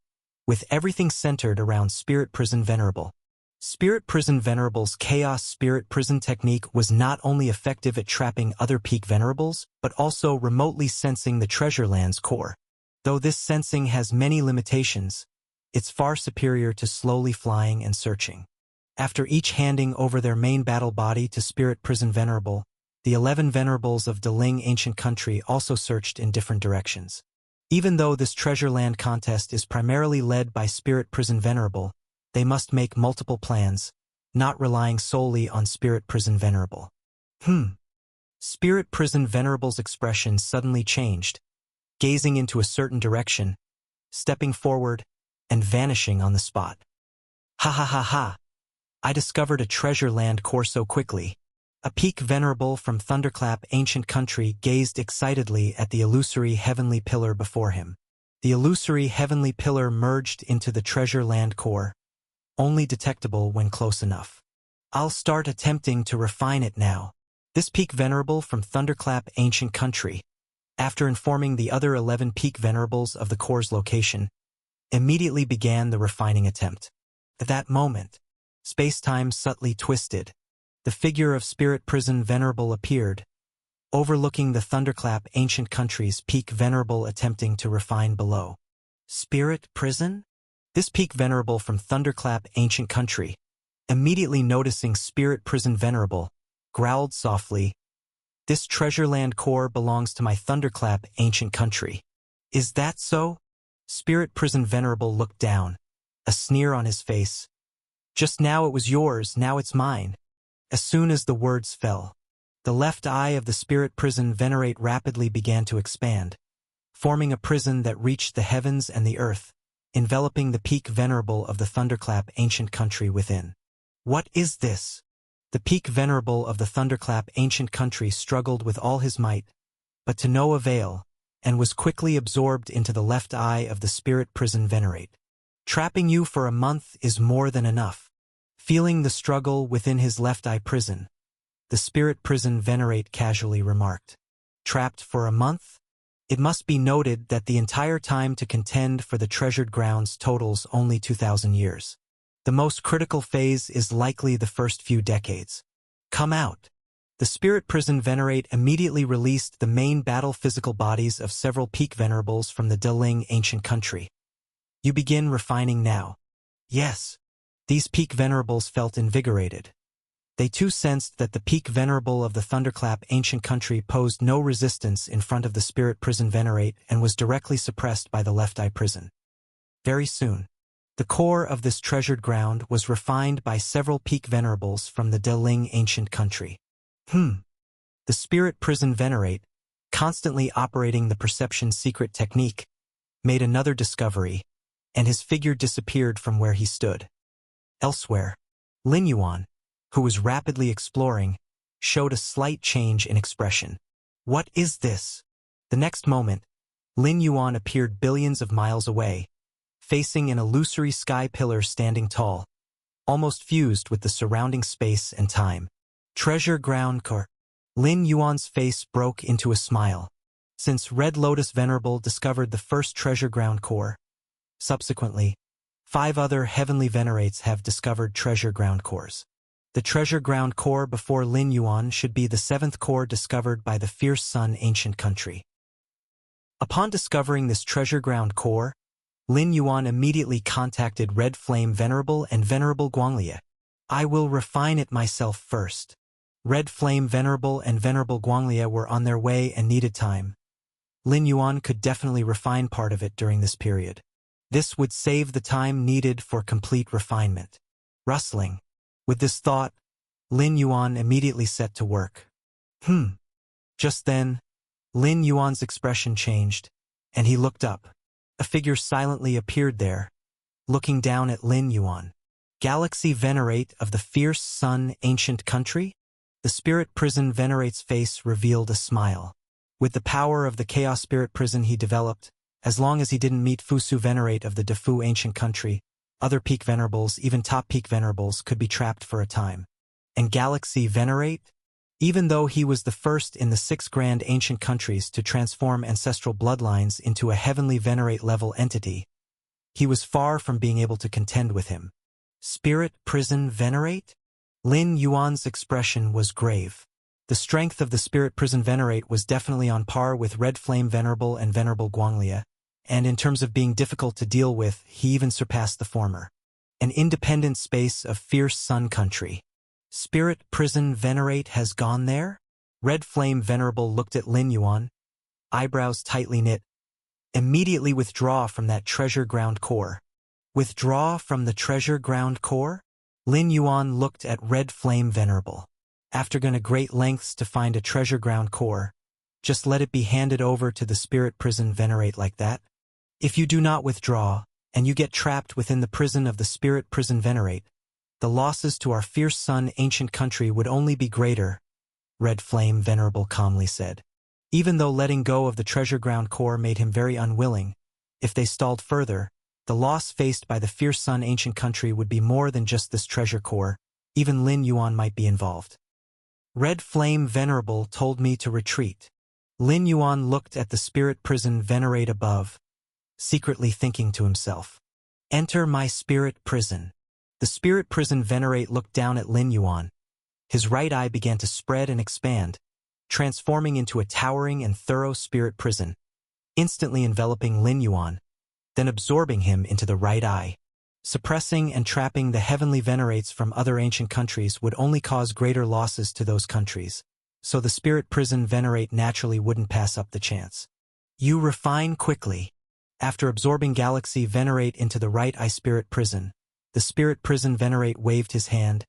with everything centered around Spirit Prison Venerable. Spirit Prison Venerable's Chaos Spirit Prison technique was not only effective at trapping other peak venerables, but also remotely sensing the treasure land's core. Though this sensing has many limitations, it's far superior to slowly flying and searching. After each handing over their main battle body to Spirit Prison Venerable, the 11 venerables of Deling ancient country also searched in different directions. Even though this treasure land contest is primarily led by Spirit Prison Venerable, they must make multiple plans, not relying solely on Spirit Prison Venerable. Spirit Prison Venerable's expression suddenly changed, gazing into a certain direction, stepping forward, and vanishing on the spot. Ha ha ha ha! I discovered a treasure land core so quickly. A peak venerable from Thunderclap ancient country gazed excitedly at the illusory heavenly pillar before him. The illusory heavenly pillar merged into the treasure land core, only detectable when close enough. I'll start attempting to refine it now. This peak venerable from Thunderclap ancient country, after informing the other 11 peak venerables of the core's location, immediately began the refining attempt. At that moment, space-time subtly twisted. The figure of Spirit Prison Venerable appeared, overlooking the Thunderclap ancient country's peak venerable attempting to refine below. Spirit Prison? This peak venerable from Thunderclap ancient country, immediately noticing Spirit Prison Venerable, growled softly, "This treasure land core belongs to my Thunderclap ancient country. Is that so?" Spirit Prison Venerable looked down, a sneer on his face. "Just now it was yours, now it's mine." As soon as the words fell, the left eye of the Spirit Prison Venerate rapidly began to expand, forming a prison that reached the heavens and the earth, enveloping the peak venerable of the Thunderclap ancient country within. What is this? The peak venerable of the Thunderclap ancient country struggled with all his might, but to no avail, and was quickly absorbed into the left eye of the Spirit Prison Venerate. Trapping you for a month is more than enough. Feeling the struggle within his left eye prison, the Spirit Prison Venerate casually remarked. Trapped for a month? It must be noted that the entire time to contend for the treasured grounds totals only 2,000 years. The most critical phase is likely the first few decades. Come out. The Spirit Prison Venerate immediately released the main battle physical bodies of several peak venerables from the Deling ancient country. You begin refining now. Yes. These peak venerables felt invigorated. They too sensed that the peak venerable of the Thunderclap ancient country posed no resistance in front of the Spirit Prison Venerate and was directly suppressed by the left eye prison. Very soon, the core of this treasured ground was refined by several peak venerables from the Deling ancient country. The Spirit Prison Venerate, constantly operating the perception secret technique, made another discovery, and his figure disappeared from where he stood. Elsewhere, Lin Yuan, who was rapidly exploring, showed a slight change in expression. What is this? The next moment, Lin Yuan appeared billions of miles away, facing an illusory sky pillar standing tall, almost fused with the surrounding space and time. Treasure Ground Core. Lin Yuan's face broke into a smile. Since Red Lotus Venerable discovered the first treasure ground core, subsequently, 5 other heavenly venerates have discovered treasure ground cores. The treasure ground core before Lin Yuan should be the seventh core discovered by the fierce sun ancient country. Upon discovering this treasure ground core, Lin Yuan immediately contacted Red Flame Venerable and Venerable Guanglia. I will refine it myself first. Red Flame Venerable and Venerable Guanglia were on their way and needed time. Lin Yuan could definitely refine part of it during this period. This would save the time needed for complete refinement. Rustling. With this thought, Lin Yuan immediately set to work. Just then, Lin Yuan's expression changed, and he looked up. A figure silently appeared there, looking down at Lin Yuan. Galaxy Venerate of the fierce sun ancient country? The spirit prison Venerate's face revealed a smile. With the power of the chaos spirit prison he developed, as long as he didn't meet Fusu Venerate of the Defu ancient country, other peak venerables, even top peak venerables, could be trapped for a time. And Galaxy Venerate? Even though he was the first in the 6 grand ancient countries to transform ancestral bloodlines into a heavenly Venerate level entity, he was far from being able to contend with him. Spirit prison Venerate? Lin Yuan's expression was grave. The strength of the spirit prison Venerate was definitely on par with Red Flame Venerable and Venerable Guanglia, and in terms of being difficult to deal with, he even surpassed the former. An independent space of fierce sun country. Spirit prison Venerate has gone there? Red Flame Venerable looked at Lin Yuan, eyebrows tightly knit. Immediately withdraw from that treasure ground core. Withdraw from the treasure ground core? Lin Yuan looked at Red Flame Venerable. After going to great lengths to find a treasure ground core, just let it be handed over to the spirit prison Venerate like that? If you do not withdraw, and you get trapped within the prison of the spirit prison Venerate, the losses to our fierce sun ancient country would only be greater, Red Flame Venerable calmly said. Even though letting go of the treasure ground core made him very unwilling, if they stalled further, the loss faced by the fierce sun ancient country would be more than just this treasure core. Even Lin Yuan might be involved. Red Flame Venerable told me to retreat. Lin Yuan looked at the spirit prison Venerate above, secretly thinking to himself, enter my spirit prison. The spirit prison Venerate looked down at Lin Yuan. His right eye began to spread and expand, transforming into a towering and thorough spirit prison, instantly enveloping Lin Yuan, then absorbing him into the right eye. Suppressing and trapping the heavenly Venerates from other ancient countries would only cause greater losses to those countries, so the spirit prison Venerate naturally wouldn't pass up the chance. You refine quickly. After absorbing Galaxy Venerate into the right eye spirit prison, the spirit prison Venerate waved his hand,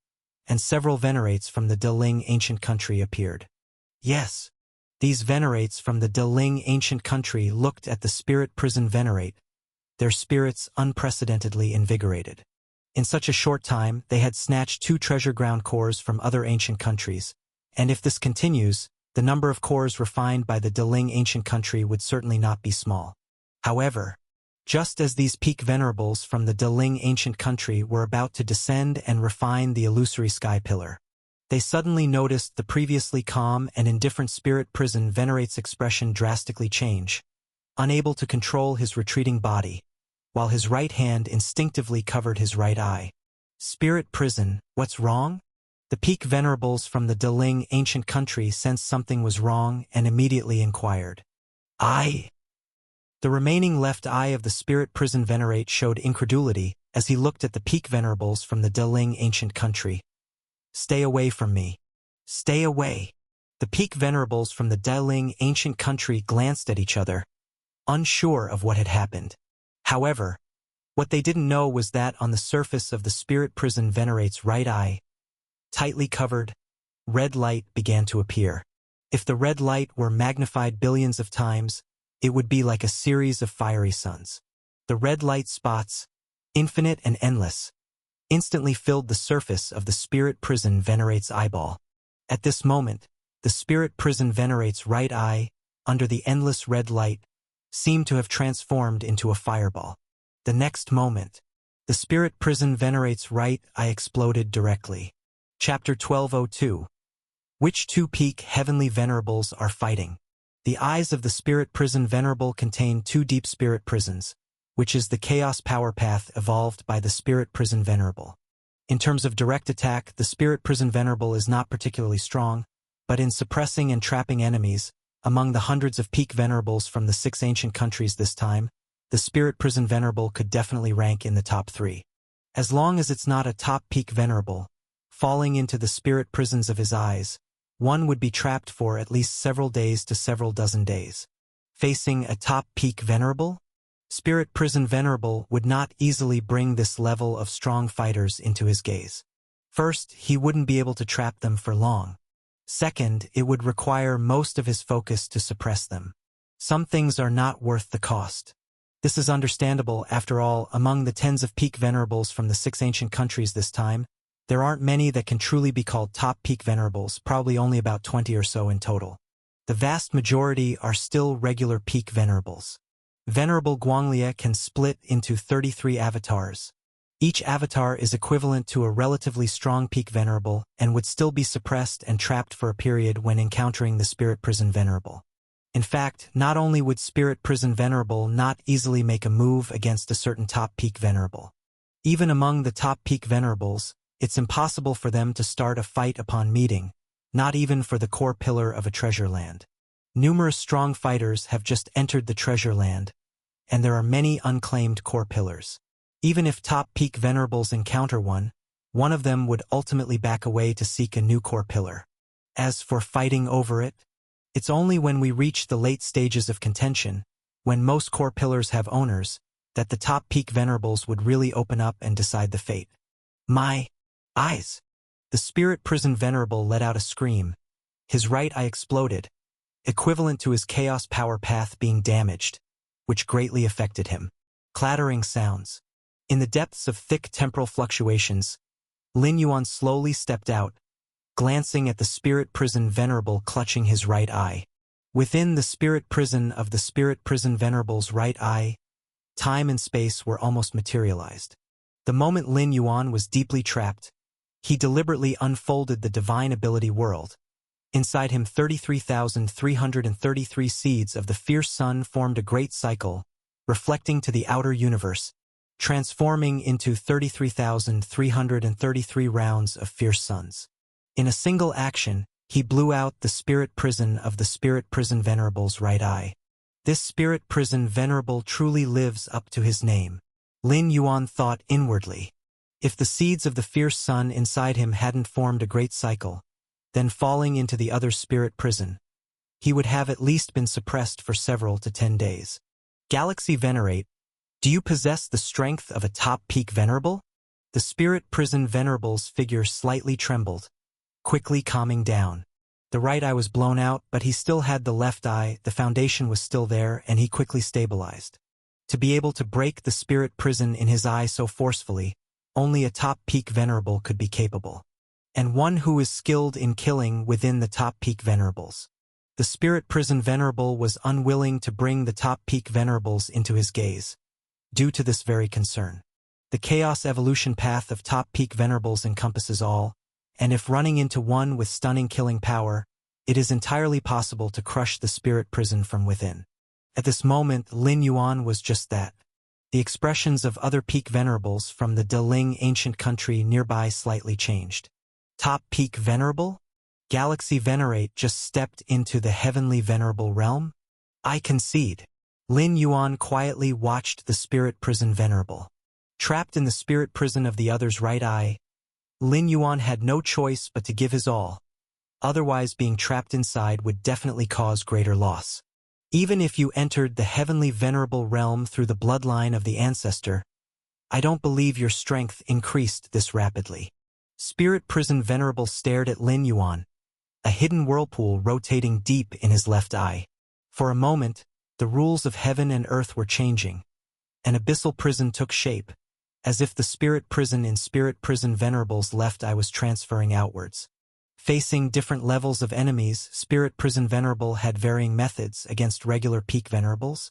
and several Venerates from the Deling ancient country appeared. Yes, these Venerates from the Deling ancient country looked at the spirit prison Venerate, their spirits unprecedentedly invigorated. In such a short time, they had snatched 2 treasure ground cores from other ancient countries, and if this continues, the number of cores refined by the Deling ancient country would certainly not be small. However, just as these peak venerables from the Deling ancient country were about to descend and refine the illusory sky pillar, they suddenly noticed the previously calm and indifferent spirit prison Venerate's expression drastically change, unable to control his retreating body, while his right hand instinctively covered his right eye. Spirit prison, what's wrong? The peak venerables from the Deling ancient country sensed something was wrong and immediately inquired. I. The remaining left eye of the spirit prison Venerate showed incredulity as he looked at the peak venerables from the Deling ancient country. Stay away from me. Stay away. The peak venerables from the Deling ancient country glanced at each other, unsure of what had happened. However, what they didn't know was that on the surface of the spirit prison Venerate's right eye, tightly covered, red light began to appear. If the red light were magnified billions of times, it would be like a series of fiery suns. The red light spots, infinite and endless, instantly filled the surface of the spirit prison Venerate's eyeball. At this moment, the spirit prison Venerate's right eye, under the endless red light, seemed to have transformed into a fireball. The next moment, the spirit prison Venerate's right eye exploded directly. Chapter 1202. Which 2 peak heavenly venerables are fighting? The eyes of the spirit prison venerable contain 2 deep spirit prisons, which is the chaos power path evolved by the spirit prison venerable. In terms of direct attack, the Spirit Prison Venerable is not particularly strong, but in suppressing and trapping enemies, among the hundreds of peak venerables from the 6 ancient countries this time, the Spirit Prison Venerable could definitely rank in the top 3. As long as it's not a top peak venerable, falling into the spirit prisons of his eyes, one would be trapped for at least several days to several dozen days. Facing a top peak venerable? Spirit Prison Venerable would not easily bring this level of strong fighters into his gaze. First, he wouldn't be able to trap them for long. Second, it would require most of his focus to suppress them. Some things are not worth the cost. This is understandable. After all, among the tens of peak venerables from the 6 ancient countries this time, there aren't many that can truly be called top peak venerables, probably only about 20 or so in total. The vast majority are still regular peak venerables. Venerable Guanglia can split into 33 avatars. Each avatar is equivalent to a relatively strong peak venerable and would still be suppressed and trapped for a period when encountering the Spirit Prison Venerable. In fact, not only would Spirit Prison Venerable not easily make a move against a certain top peak venerable. Even among the top peak venerables, it's impossible for them to start a fight upon meeting, not even for the core pillar of a treasure land. Numerous strong fighters have just entered the treasure land, and there are many unclaimed core pillars. Even if top peak venerables encounter one of them would ultimately back away to seek a new core pillar. As for fighting over it, it's only when we reach the late stages of contention, when most core pillars have owners, that the top peak venerables would really open up and decide the fate. My eyes! The Spirit Prison Venerable let out a scream. His right eye exploded, equivalent to his chaos power path being damaged, which greatly affected him. Clattering sounds. In the depths of thick temporal fluctuations, Lin Yuan slowly stepped out, glancing at the Spirit Prison Venerable clutching his right eye. Within the Spirit Prison of the Spirit Prison Venerable's right eye, time and space were almost materialized. The moment Lin Yuan was deeply trapped, he deliberately unfolded the divine ability world. Inside him 33,333 seeds of the fierce sun formed a great cycle, reflecting to the outer universe, transforming into 33,333 rounds of fierce suns. In a single action, he blew out the Spirit Prison of the Spirit Prison Venerable's right eye. This Spirit Prison Venerable truly lives up to his name. Lin Yuan thought inwardly. If the seeds of the fierce sun inside him hadn't formed a great cycle, then falling into the other Spirit Prison, he would have at least been suppressed for several to 10 days. Galaxy Venerate, do you possess the strength of a top peak venerable? The Spirit Prison Venerable's figure slightly trembled, quickly calming down. The right eye was blown out, but he still had the left eye, the foundation was still there, and he quickly stabilized. To be able to break the Spirit Prison in his eye so forcefully, only a top peak venerable could be capable. And one who is skilled in killing within the top peak venerables. The Spirit Prison Venerable was unwilling to bring the top peak venerables into his gaze, due to this very concern. The chaos evolution path of top peak venerables encompasses all, and if running into one with stunning killing power, it is entirely possible to crush the Spirit Prison from within. At this moment, Lin Yuan was just that. The expressions of other peak venerables from the Deling ancient country nearby slightly changed. Top peak venerable? Galaxy Venerate just stepped into the heavenly venerable realm? I concede. Lin Yuan quietly watched the Spirit Prison Venerable. Trapped in the Spirit Prison of the other's right eye, Lin Yuan had no choice but to give his all. Otherwise, being trapped inside would definitely cause greater loss. Even if you entered the heavenly venerable realm through the bloodline of the ancestor, I don't believe your strength increased this rapidly. Spirit Prison Venerable stared at Lin Yuan, a hidden whirlpool rotating deep in his left eye. For a moment, the rules of heaven and earth were changing. An abyssal prison took shape, as if the Spirit Prison in Spirit Prison Venerable's left eye was transferring outwards. Facing different levels of enemies, Spirit Prison Venerable had varying methods against regular peak venerables.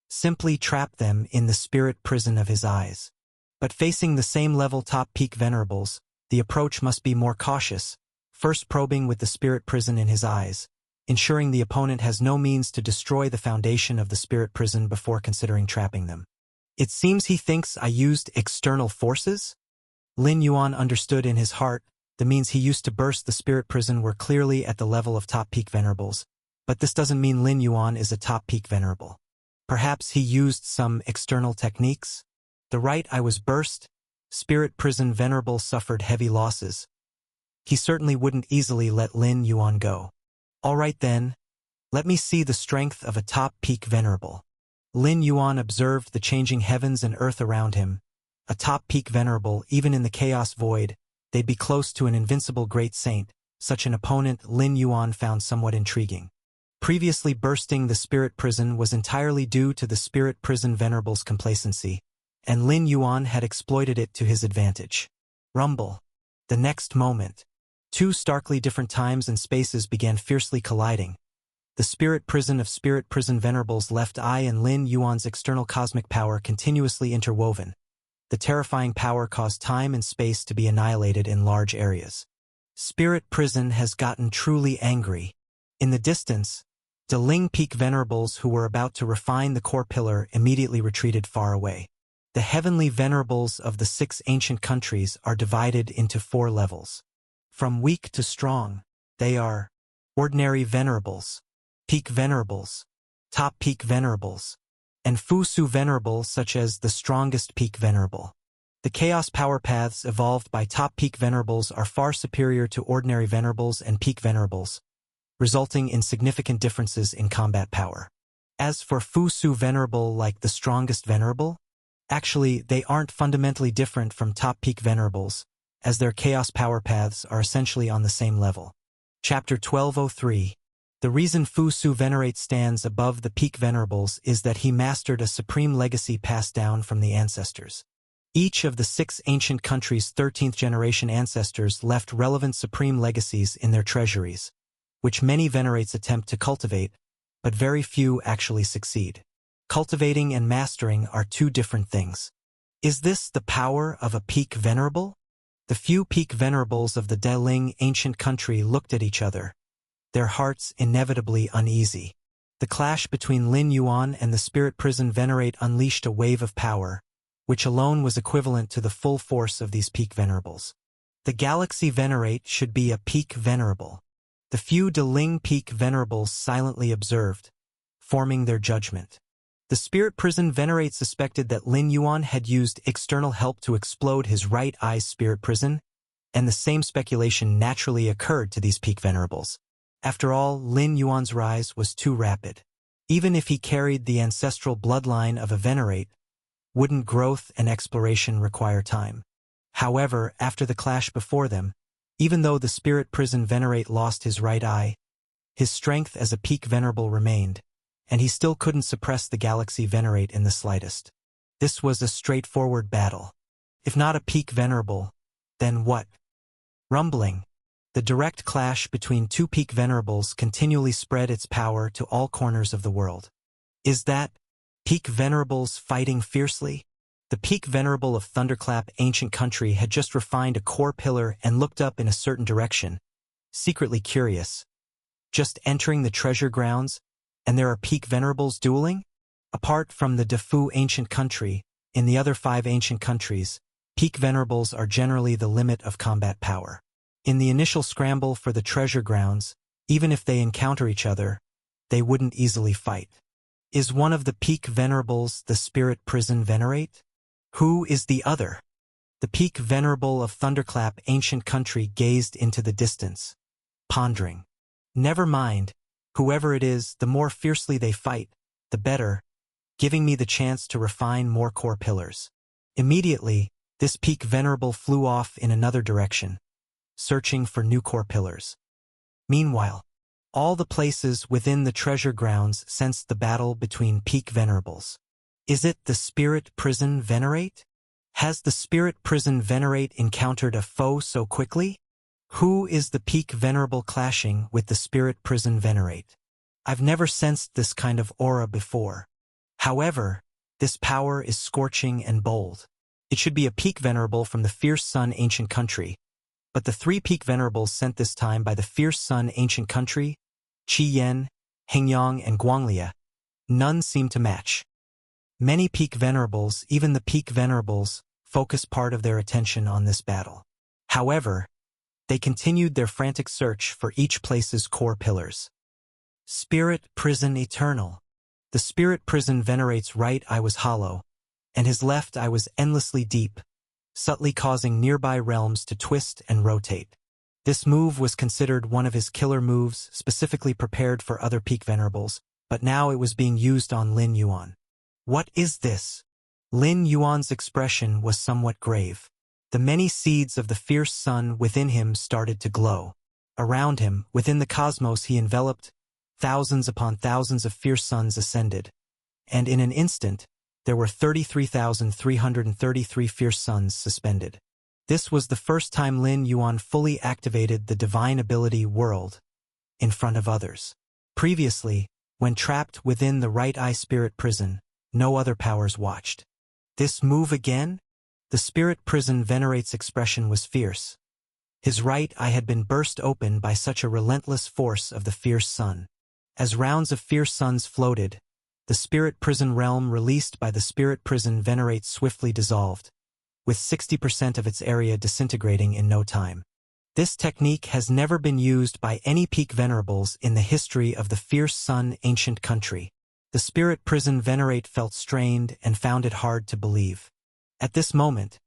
Simply trap them in the Spirit Prison of his eyes. But facing the same level top peak venerables, the approach must be more cautious, first probing with the Spirit Prison in his eyes, ensuring the opponent has no means to destroy the foundation of the Spirit Prison before considering trapping them. It seems he thinks I used external forces? Lin Yuan understood in his heart the means he used to burst the spirit prison were clearly at the level of top peak venerables, but this doesn't mean Lin Yuan is a top peak venerable. Perhaps he used some external techniques? The right eye was burst, spirit prison venerable suffered heavy losses. He certainly wouldn't easily let Lin Yuan go. All right then, let me see the strength of a top peak venerable. Lin Yuan observed the changing heavens and earth around him. A top peak venerable, even in the chaos void, they'd be close to an invincible great saint. Such an opponent Lin Yuan found somewhat intriguing. Previously bursting the spirit prison was entirely due to the spirit prison venerable's complacency, and Lin Yuan had exploited it to his advantage. Rumble. The next moment, two starkly different times and spaces began fiercely colliding. The spirit prison of spirit prison venerable's left eye and Lin Yuan's external cosmic power continuously interwoven. The terrifying power caused time and space to be annihilated in large areas. Spirit prison has gotten truly angry. In the distance, the Ling Peak venerables who were about to refine the core pillar immediately retreated far away. The heavenly venerables of the 6 ancient countries are divided into 4 levels. From weak to strong, they are ordinary venerables, peak venerables, top peak venerables, and Fusu venerable such as the strongest peak venerable. The chaos power paths evolved by top peak venerables are far superior to ordinary venerables and peak venerables, resulting in significant differences in combat power. As for Fusu venerable like the strongest venerable, actually they aren't fundamentally different from top peak venerables, as their chaos power paths are essentially on the same level. Chapter 1203. The reason Fusu Venerate stands above the peak venerables is that he mastered a supreme legacy passed down from the ancestors. Each of the 6 ancient countries' 13th generation ancestors left relevant supreme legacies in their treasuries, which many venerates attempt to cultivate, but very few actually succeed. Cultivating and mastering are 2 different things. Is this the power of a peak venerable? The few peak venerables of the Deling ancient country looked at each other, their hearts inevitably uneasy. The clash between Lin Yuan and the spirit prison venerate unleashed a wave of power, which alone was equivalent to the full force of these peak venerables. The galaxy venerate should be a peak venerable. The few Deling peak venerables silently observed, forming their judgment. The spirit prison venerate suspected that Lin Yuan had used external help to explode his right eye's spirit prison, and the same speculation naturally occurred to these peak venerables. After all, Lin Yuan's rise was too rapid. Even if he carried the ancestral bloodline of a venerate, wouldn't growth and exploration require time? However, after the clash before them, even though the spirit prison venerate lost his right eye, his strength as a peak venerable remained, and he still couldn't suppress the galaxy venerate in the slightest. This was a straightforward battle. If not a peak venerable, then what? Rumbling. The direct clash between 2 peak venerables continually spread its power to all corners of the world. Is that peak venerables fighting fiercely? The peak venerable of Thunderclap ancient country had just refined a core pillar and looked up in a certain direction, secretly curious. Just entering the treasure grounds, and there are peak venerables dueling? Apart from the Defu ancient country, in the other 5 ancient countries, peak venerables are generally the limit of combat power. In the initial scramble for the treasure grounds, even if they encounter each other, they wouldn't easily fight. Is one of the peak venerables the spirit prison venerate? Who is the other? The peak venerable of Thunderclap ancient country gazed into the distance, pondering. Never mind, whoever it is, the more fiercely they fight, the better, giving me the chance to refine more core pillars. Immediately, this peak venerable flew off in another direction, searching for new core pillars. Meanwhile, all the places within the treasure grounds sensed the battle between peak venerables. Is it the spirit prison venerate? Has the spirit prison venerate encountered a foe so quickly? Who is the peak venerable clashing with the spirit prison venerate? I've never sensed this kind of aura before. However, this power is scorching and bold. It should be a peak venerable from the fierce sun ancient country, but the 3 peak venerables sent this time by the fierce sun ancient country, Qi Yen, Hengyang and Guanglia, none seem to match. Many peak venerables, even the peak venerables, focus part of their attention on this battle. However, they continued their frantic search for each place's core pillars. Spirit Prison Eternal. The spirit prison venerates right eye was hollow, and his left eye was endlessly deep, subtly causing nearby realms to twist and rotate. This move was considered one of his killer moves, specifically prepared for other peak venerables, but now it was being used on Lin Yuan. What is this? Lin Yuan's expression was somewhat grave. The many seeds of the fierce sun within him started to glow. Around him, within the cosmos he enveloped, thousands upon thousands of fierce suns ascended, and in an instant, there were 33,333 fierce suns suspended. This was the first time Lin Yuan fully activated the divine ability world in front of others. Previously, when trapped within the right eye spirit prison, no other powers watched. This move again? The spirit prison venerate's expression was fierce. His right eye had been burst open by such a relentless force of the fierce sun. As rounds of fierce suns floated, the spirit prison realm released by the spirit prison venerate swiftly dissolved, with 60% of its area disintegrating in no time. This technique has never been used by any peak venerables in the history of the fierce sun ancient country. The spirit prison venerate felt strained and found it hard to believe. At this moment,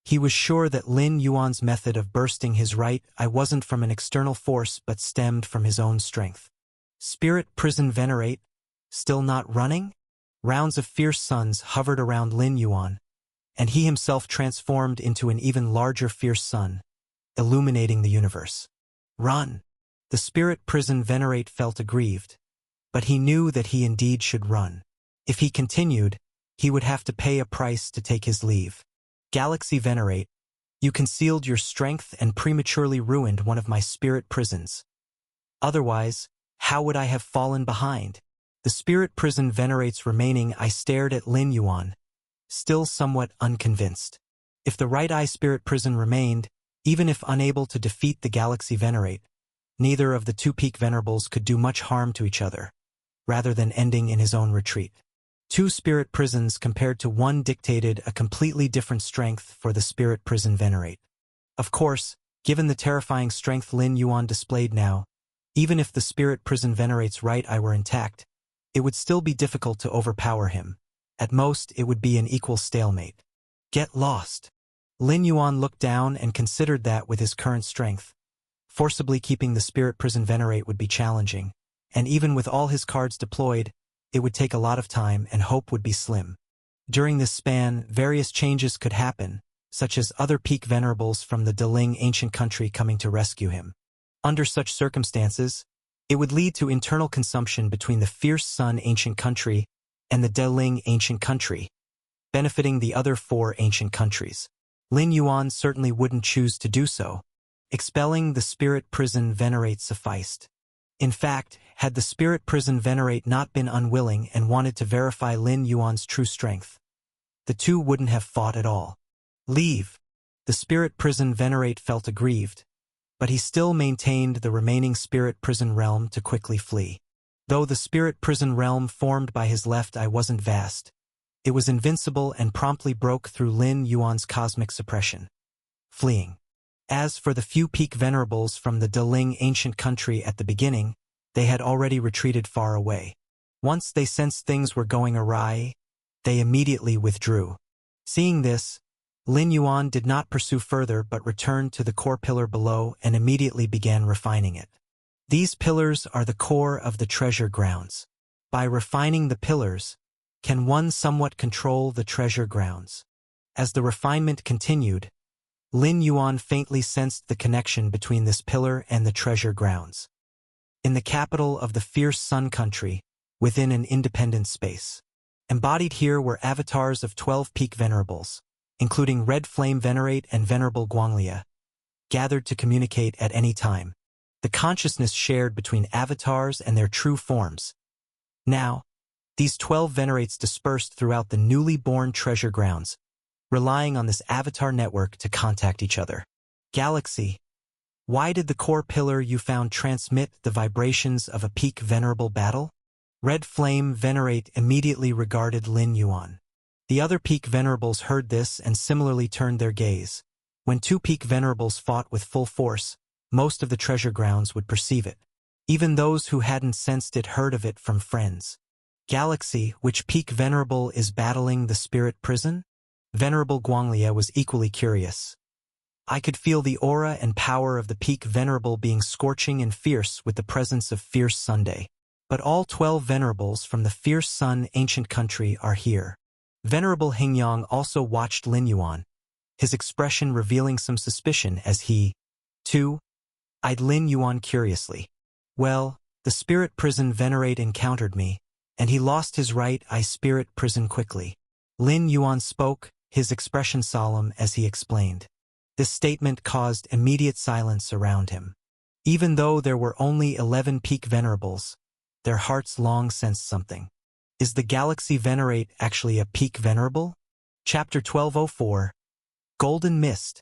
he was sure that Lin Yuan's method of bursting his right eye wasn't from an external force but stemmed from his own strength. Spirit prison venerate? Still not running? Rounds of fierce suns hovered around Lin Yuan, and he himself transformed into an even larger fierce sun, illuminating the universe. Run! The spirit prison venerate felt aggrieved, but he knew that he indeed should run. If he continued, he would have to pay a price to take his leave. Galaxy Venerate, you concealed your strength and prematurely ruined one of my spirit prisons. Otherwise, how would I have fallen behind? The spirit prison venerates remaining I stared at Lin Yuan, still somewhat unconvinced. If the right eye spirit prison remained, even if unable to defeat the Galaxy Venerate, neither of the two peak venerables could do much harm to each other, rather than ending in his own retreat. Two spirit prisons compared to one dictated a completely different strength for the spirit prison venerate. Of course, given the terrifying strength Lin Yuan displayed now, even if the spirit prison venerate's right eye were intact, it would still be difficult to overpower him. At most, it would be an equal stalemate. Get lost. Lin Yuan looked down and considered that with his current strength, forcibly keeping the spirit prison venerate would be challenging, and even with all his cards deployed, it would take a lot of time and hope would be slim. During this span, various changes could happen, such as other peak venerables from the Deling ancient country coming to rescue him. Under such circumstances, it would lead to internal consumption between the fierce sun ancient country and the Deling ancient country, benefiting the other four ancient countries. Lin Yuan certainly wouldn't choose to do so. Expelling the spirit prison venerate sufficed. In fact, had the spirit prison venerate not been unwilling and wanted to verify Lin Yuan's true strength, the two wouldn't have fought at all. Leave. The spirit prison venerate felt aggrieved, but he still maintained the remaining spirit prison realm to quickly flee. Though the spirit prison realm formed by his left eye wasn't vast, it was invincible and promptly broke through Lin Yuan's cosmic suppression. Fleeing. As for the few peak venerables from the Deling ancient country at the beginning, they had already retreated far away. Once they sensed things were going awry, they immediately withdrew. Seeing this, Lin Yuan did not pursue further but returned to the core pillar below and immediately began refining it. These pillars are the core of the treasure grounds. By refining the pillars, can one somewhat control the treasure grounds? As the refinement continued, Lin Yuan faintly sensed the connection between this pillar and the treasure grounds. In the capital of the fierce sun country, within an independent space. Embodied here were avatars of 12 peak venerables, including Red Flame Venerate and Venerable Guanglia, gathered to communicate at any time. The consciousness shared between avatars and their true forms. Now, these 12 venerates dispersed throughout the newly born treasure grounds, relying on this avatar network to contact each other. Galaxy, why did the core pillar you found transmit the vibrations of a peak venerable battle? Red Flame Venerate immediately regarded Lin Yuan. The other peak venerables heard this and similarly turned their gaze. When two peak venerables fought with full force, most of the treasure grounds would perceive it. Even those who hadn't sensed it heard of it from friends. Galaxy, which peak venerable is battling the spirit prison? Venerable Guanglia was equally curious. I could feel the aura and power of the peak venerable being scorching and fierce with the presence of fierce Sunday. But all 12 venerables from the fierce sun ancient country are here. Venerable Hingyang also watched Lin Yuan, his expression revealing some suspicion as he, too, eyed Lin Yuan curiously. Well, the spirit prison venerate encountered me, and he lost his right eye spirit prison quickly. Lin Yuan spoke, his expression solemn as he explained. This statement caused immediate silence around him. Even though there were only 11 peak venerables, their hearts long sensed something. Is the galaxy venerate actually a peak venerable? Chapter 1204. Golden Mist.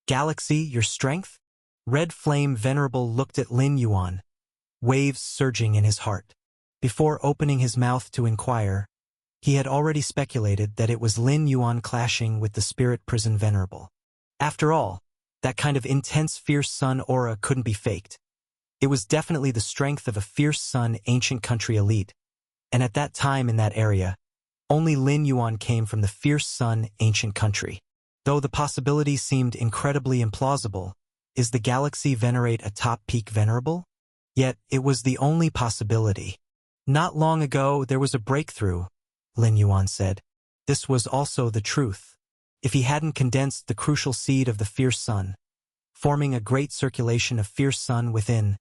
Galaxy, your strength? Red Flame Venerable looked at Lin Yuan, waves surging in his heart. Before opening his mouth to inquire, he had already speculated that it was Lin Yuan clashing with the spirit prison venerable. After all, that kind of intense fierce sun aura couldn't be faked. It was definitely the strength of a fierce sun ancient country elite, and at that time in that area, only Lin Yuan came from the fierce sun ancient country. Though the possibility seemed incredibly implausible, is the galaxy venerate a top peak venerable? Yet, it was the only possibility. Not long ago there was a breakthrough, Lin Yuan said. This was also the truth. If he hadn't condensed the crucial seed of the fierce sun, forming a great circulation of fierce sun within,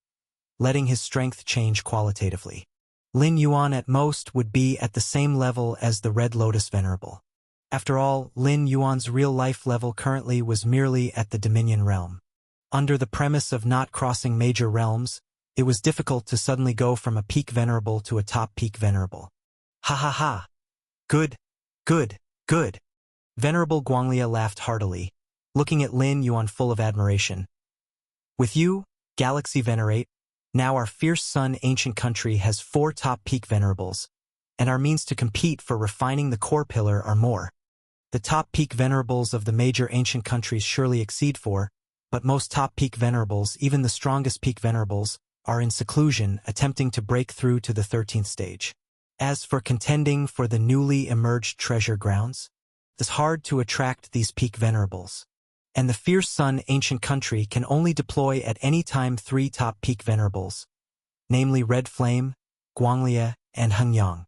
letting his strength change qualitatively, Lin Yuan at most would be at the same level as the Red Lotus Venerable. After all, Lin Yuan's real-life level currently was merely at the Dominion realm. Under the premise of not crossing major realms, it was difficult to suddenly go from a peak venerable to a top peak venerable. Ha ha ha. Good, good, good. Venerable Guanglia laughed heartily, looking at Lin Yuan full of admiration. With you, Galaxy Venerate, now our fierce sun ancient country has 4 top peak venerables, and our means to compete for refining the core pillar are more. The top peak venerables of the major ancient countries surely exceed 4, but most top peak venerables, even the strongest peak venerables, are in seclusion attempting to break through to the 13th stage. As for contending for the newly emerged treasure grounds, it's hard to attract these peak venerables. And the fierce sun ancient country can only deploy at any time 3 top peak venerables, namely Red Flame, Guanglia, and Hengyang.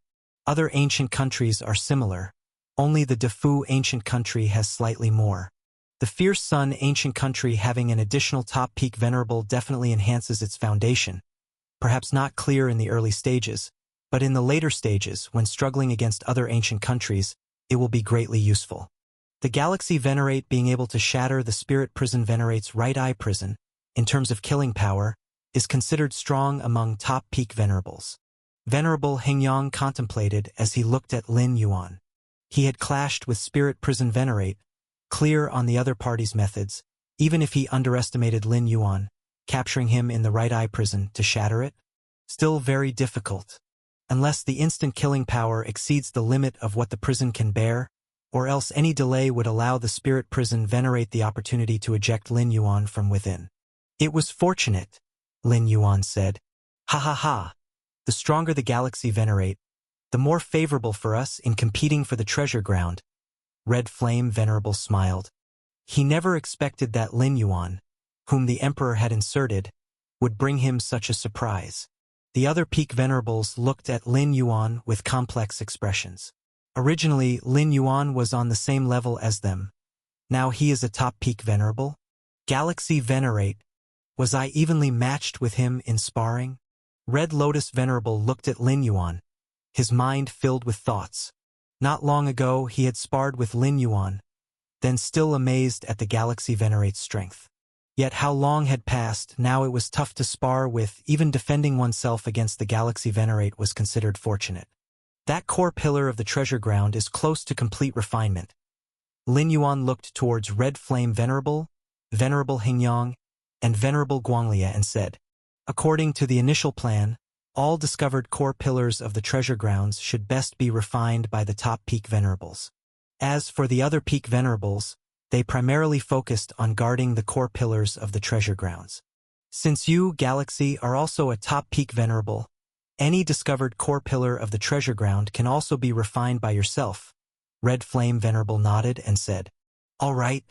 Other ancient countries are similar, only the Defu ancient country has slightly more. The fierce sun ancient country having an additional top peak venerable definitely enhances its foundation, perhaps not clear in the early stages, but in the later stages, when struggling against other ancient countries, it will be greatly useful. The Galaxy Venerate being able to shatter the Spirit Prison Venerate's right eye prison, in terms of killing power, is considered strong among top peak venerables. Venerable Hengyang contemplated as he looked at Lin Yuan. He had clashed with Spirit Prison Venerate, clear on the other party's methods, even if he underestimated Lin Yuan, capturing him in the right eye prison to shatter it? Still very difficult. Unless the instant killing power exceeds the limit of what the prison can bear, or else any delay would allow the spirit prison venerate the opportunity to eject Lin Yuan from within. It was fortunate, Lin Yuan said. Ha ha ha. The stronger the galaxy venerate, the more favorable for us in competing for the treasure ground. Red Flame Venerable smiled. He never expected that Lin Yuan, whom the emperor had inserted, would bring him such a surprise. The other peak venerables looked at Lin Yuan with complex expressions. Originally, Lin Yuan was on the same level as them. Now he is a top peak venerable? Galaxy Venerate. Was I evenly matched with him in sparring? Red Lotus Venerable looked at Lin Yuan, his mind filled with thoughts. Not long ago he had sparred with Lin Yuan, then still amazed at the Galaxy Venerate's strength. Yet how long had passed, now it was tough to spar with, even defending oneself against the Galaxy Venerate was considered fortunate. That core pillar of the treasure ground is close to complete refinement. Lin Yuan looked towards Red Flame Venerable, Venerable Hengyang, and Venerable Guanglia and said, according to the initial plan, all discovered core pillars of the treasure grounds should best be refined by the top peak venerables. As for the other peak venerables, they primarily focused on guarding the core pillars of the treasure grounds. Since you, Galaxy, are also a top peak venerable, any discovered core pillar of the treasure ground can also be refined by yourself. Red Flame Venerable nodded and said, "All right."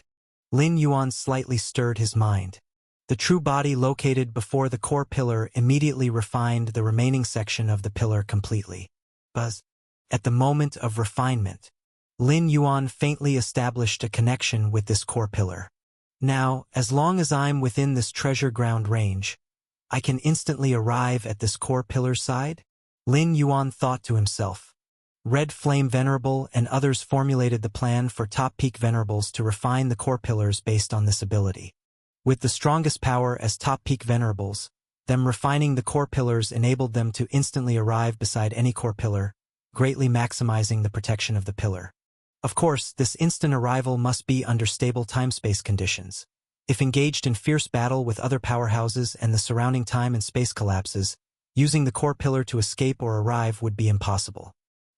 Lin Yuan slightly stirred his mind. The true body located before the core pillar immediately refined the remaining section of the pillar completely. Buzz. At the moment of refinement, Lin Yuan faintly established a connection with this core pillar. Now, as long as I'm within this treasure ground range, I can instantly arrive at this core pillar's side? Lin Yuan thought to himself. Red Flame Venerable and others formulated the plan for top peak venerables to refine the core pillars based on this ability. With the strongest power as top peak venerables, them refining the core pillars enabled them to instantly arrive beside any core pillar, greatly maximizing the protection of the pillar. Of course, this instant arrival must be under stable time-space conditions. If engaged in fierce battle with other powerhouses and the surrounding time and space collapses, using the core pillar to escape or arrive would be impossible.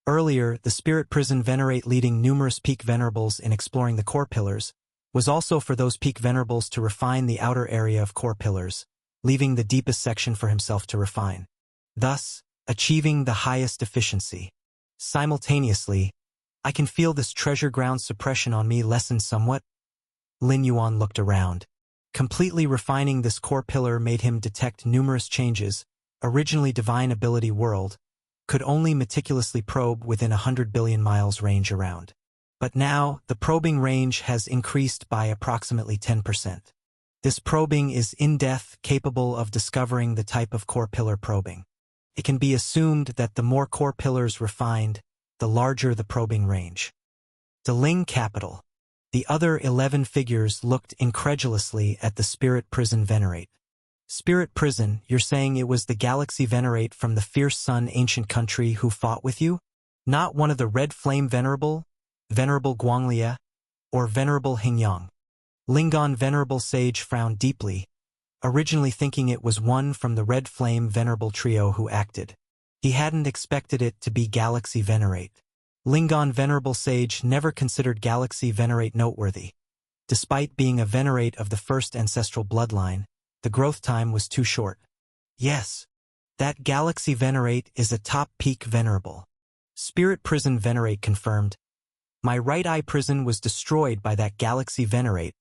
Earlier, the Spirit Prison Venerate leading numerous peak venerables in exploring the core pillars was also for those peak venerables to refine the outer area of core pillars, leaving the deepest section for himself to refine, thus achieving the highest efficiency. Simultaneously, I can feel this treasure ground suppression on me lessen somewhat. Lin Yuan looked around. Completely refining this core pillar made him detect numerous changes. Originally divine ability world could only meticulously probe within 100 billion miles range around. But now, the probing range has increased by approximately 10%. This probing is in-depth, capable of discovering the type of core pillar probing. It can be assumed that the more core pillars refined, the larger the probing range. Deling Capital. The other 11 figures looked incredulously at the Spirit Prison Venerate. Spirit Prison, you're saying it was the Galaxy Venerate from the Fierce Sun ancient country who fought with you? Not one of the Red Flame Venerable, Venerable Guanglia, or Venerable Hingyang? Lingon Venerable Sage frowned deeply, originally thinking it was one from the Red Flame Venerable trio who acted. He hadn't expected it to be Galaxy Venerate. Lingon Venerable Sage never considered Galaxy Venerate noteworthy. Despite being a Venerate of the first ancestral bloodline, the growth time was too short. Yes, that Galaxy Venerate is a top peak venerable. Spirit Prison Venerate confirmed. My right eye prison was destroyed by that Galaxy Venerate,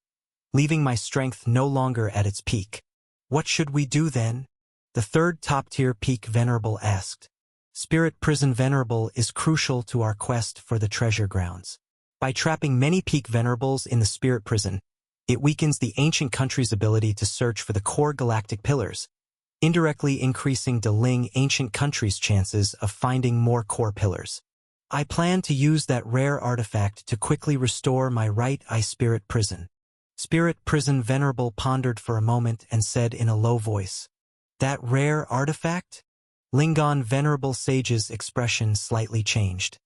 leaving my strength no longer at its peak. What should we do then? The third top-tier peak venerable asked. Spirit Prison Venerable is crucial to our quest for the treasure grounds. By trapping many peak venerables in the Spirit Prison, it weakens the ancient country's ability to search for the core galactic pillars, indirectly increasing Deling ancient country's chances of finding more core pillars. I plan to use that rare artifact to quickly restore my right eye Spirit Prison. Spirit Prison Venerable pondered for a moment and said in a low voice, "That rare artifact?" Lingon Venerable Sage's expression slightly changed.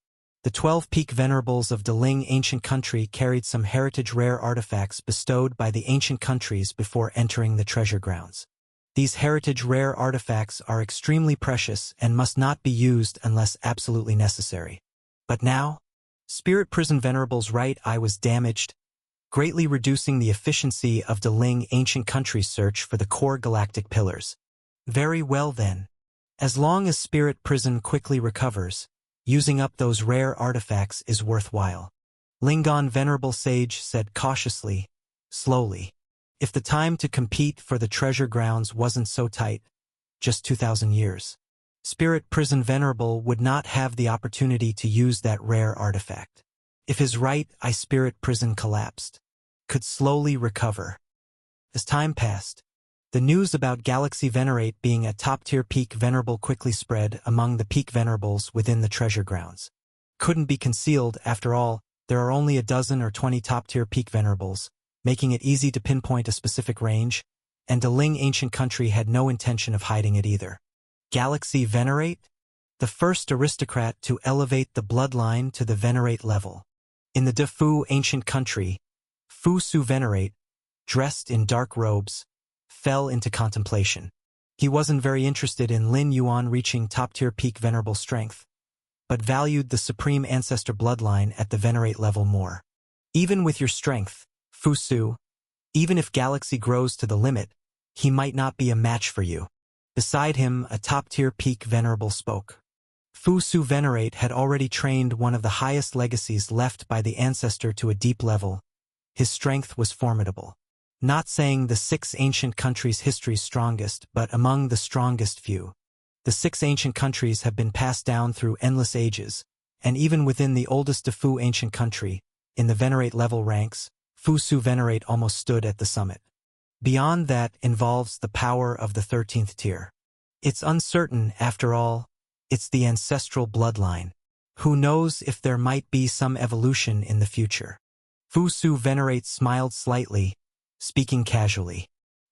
The 12 peak venerables of Deling ancient country carried some heritage rare artifacts bestowed by the ancient countries before entering the treasure grounds. These heritage rare artifacts are extremely precious and must not be used unless absolutely necessary. But now, Spirit Prison Venerable's right eye was damaged, greatly reducing the efficiency of Deling ancient country's search for the core galactic pillars. Very well then. As long as Spirit Prison quickly recovers, using up those rare artifacts is worthwhile. Lingon Venerable Sage said cautiously, slowly. If the time to compete for the treasure grounds wasn't so tight, just 2,000 years, Spirit Prison Venerable would not have the opportunity to use that rare artifact. If his right eye Spirit Prison collapsed, could slowly recover. As time passed, the news about Galaxy Venerate being a top-tier peak venerable quickly spread among the peak venerables within the treasure grounds. Couldn't be concealed, after all, there are only a dozen or 20 top-tier peak venerables, making it easy to pinpoint a specific range, and Deling ancient country had no intention of hiding it either. Galaxy Venerate? The first aristocrat to elevate the bloodline to the Venerate level. In the Defu ancient country, Fu Su Venerate, dressed in dark robes, fell into contemplation. He wasn't very interested in Lin Yuan reaching top-tier peak venerable strength, but valued the supreme ancestor bloodline at the venerate level more. Even with your strength, Fusu, even if Galaxy grows to the limit, he might not be a match for you. Beside him, a top-tier peak venerable spoke. Fusu Venerate had already trained one of the highest legacies left by the ancestor to a deep level. His strength was formidable. Not saying the 6 ancient countries' history's strongest, but among the strongest few. The 6 ancient countries have been passed down through endless ages, and even within the oldest Defu ancient country, in the Venerate level ranks, Fusu Venerate almost stood at the summit. Beyond that involves the power of the 13th tier. It's uncertain, after all. It's the ancestral bloodline. Who knows if there might be some evolution in the future? Fusu Venerate smiled slightly, speaking casually.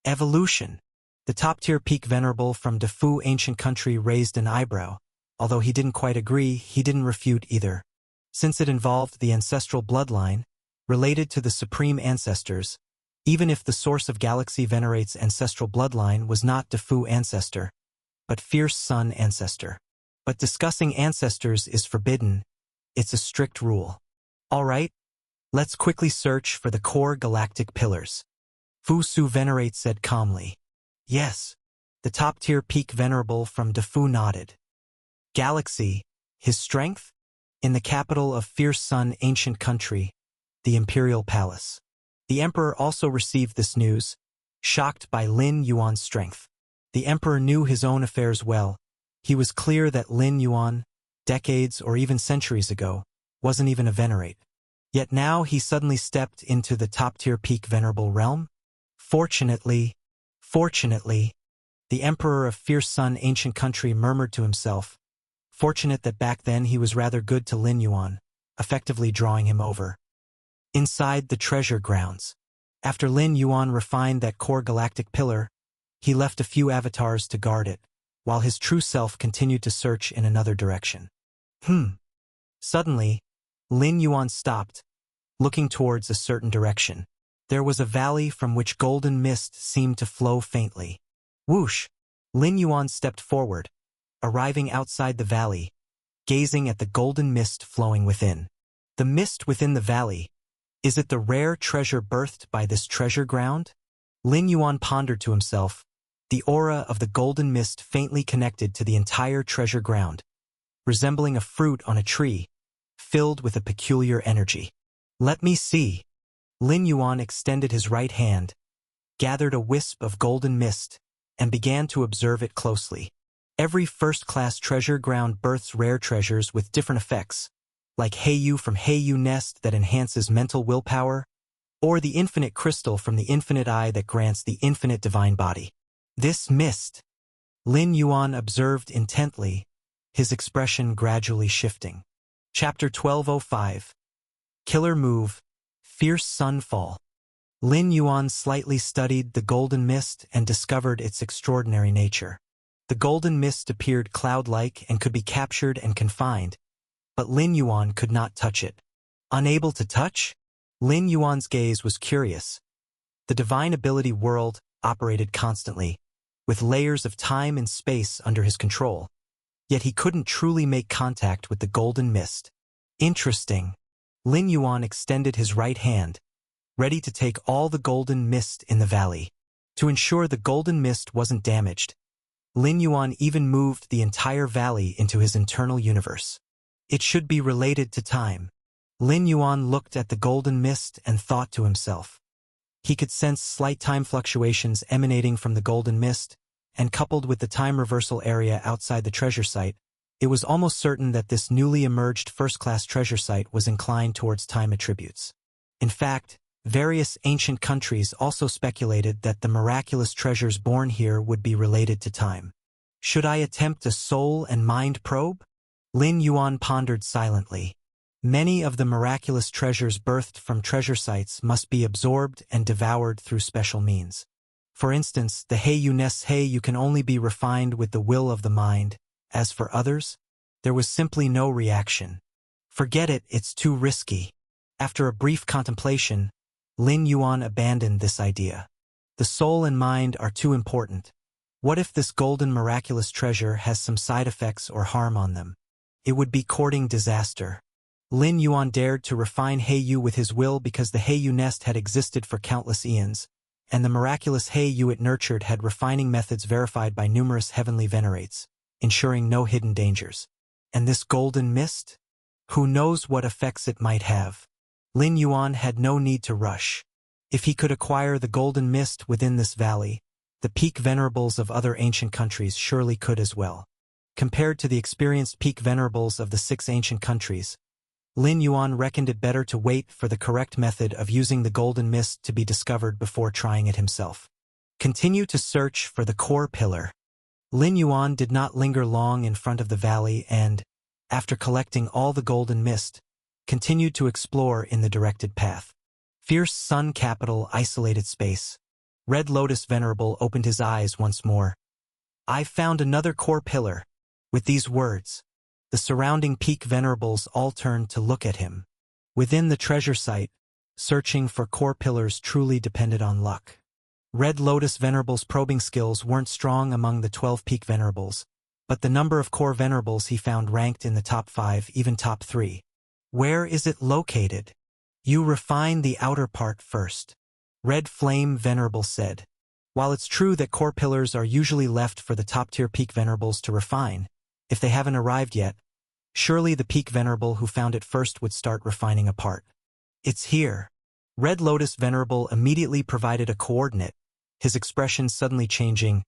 Evolution. The top-tier peak venerable from Defu ancient country raised an eyebrow. Although he didn't quite agree, he didn't refute either. Since it involved the ancestral bloodline, related to the supreme ancestors, even if the source of Galaxy Venerate's ancestral bloodline was not Defu ancestor, but Fierce Sun ancestor. But discussing ancestors is forbidden. It's a strict rule. All right, let's quickly search for the core galactic pillars. Fusu Venerate said calmly. Yes. The top-tier peak venerable from Defu nodded. Galaxy, his strength? In the capital of Fierce Sun ancient country, the Imperial Palace. The Emperor also received this news, shocked by Lin Yuan's strength. The Emperor knew his own affairs well. He was clear that Lin Yuan, decades or even centuries ago, wasn't even a venerate. Yet now he suddenly stepped into the top-tier peak venerable realm? Fortunately, the Emperor of Fierce Sun ancient country murmured to himself. Fortunate that back then he was rather good to Lin Yuan, effectively drawing him over. Inside the treasure grounds. After Lin Yuan refined that core galactic pillar, he left a few avatars to guard it, while his true self continued to search in another direction. Suddenly, Lin Yuan stopped, looking towards a certain direction. There was a valley from which golden mist seemed to flow faintly. Whoosh! Lin Yuan stepped forward, arriving outside the valley, gazing at the golden mist flowing within. The mist within the valley. Is it the rare treasure birthed by this treasure ground? Lin Yuan pondered to himself, the aura of the golden mist faintly connected to the entire treasure ground, resembling a fruit on a tree, filled with a peculiar energy. Let me see. Lin Yuan extended his right hand, gathered a wisp of golden mist, and began to observe it closely. Every first-class treasure ground births rare treasures with different effects, like Heiyu from Heiyu Nest that enhances mental willpower, or the infinite crystal from the infinite eye that grants the infinite divine body. This mist, Lin Yuan observed intently, his expression gradually shifting. Chapter 1205. Killer Move, Fierce Sunfall. Lin Yuan slightly studied the golden mist and discovered its extraordinary nature. The golden mist appeared cloud-like and could be captured and confined, but Lin Yuan could not touch it. Unable to touch? Lin Yuan's gaze was curious. The divine ability world operated constantly, with layers of time and space under his control. Yet he couldn't truly make contact with the golden mist. Interesting. Lin Yuan extended his right hand, ready to take all the golden mist in the valley. To ensure the golden mist wasn't damaged, Lin Yuan even moved the entire valley into his internal universe. It should be related to time. Lin Yuan looked at the golden mist and thought to himself. He could sense slight time fluctuations emanating from the golden mist, and coupled with the time reversal area outside the treasure site, it was almost certain that this newly emerged first-class treasure site was inclined towards time attributes. In fact, various ancient countries also speculated that the miraculous treasures born here would be related to time. Should I attempt a soul and mind probe? Lin Yuan pondered silently. Many of the miraculous treasures birthed from treasure sites must be absorbed and devoured through special means. For instance, the Heiyu Nest Heiyu can only be refined with the will of the mind. As for others, there was simply no reaction. Forget it, it's too risky. After a brief contemplation, Lin Yuan abandoned this idea. The soul and mind are too important. What if this golden miraculous treasure has some side effects or harm on them? it would be courting disaster. Lin Yuan dared to refine Heiyu with his will because the Heiyu nest had existed for countless eons, and the miraculous Heiyu it nurtured had refining methods verified by numerous heavenly venerates, ensuring no hidden dangers. And this golden mist? Who knows what effects it might have? Lin Yuan had no need to rush. If he could acquire the golden mist within this valley, the peak venerables of other ancient countries surely could as well. Compared to the experienced peak venerables of the 6 ancient countries, Lin Yuan reckoned it better to wait for the correct method of using the golden mist to be discovered before trying it himself. Continue to search for the core pillar. Lin Yuan did not linger long in front of the valley and, after collecting all the golden mist, continued to explore in the directed path. Fierce Sun Capital isolated space. Red Lotus Venerable opened his eyes once more. "I've found another core pillar." With these words, the surrounding peak venerables all turned to look at him. Within the treasure site, searching for core pillars truly depended on luck. Red Lotus Venerable's probing skills weren't strong among the 12 peak venerables, but the number of core venerables he found ranked in the top 5, even top 3. "Where is it located?" "You refine the outer part first," Red Flame Venerable said. While it's true that core pillars are usually left for the top-tier peak venerables to refine, if they haven't arrived yet, surely the peak venerable who found it first would start refining a part. "It's here." Red Lotus Venerable immediately provided a coordinate, his expression suddenly changing.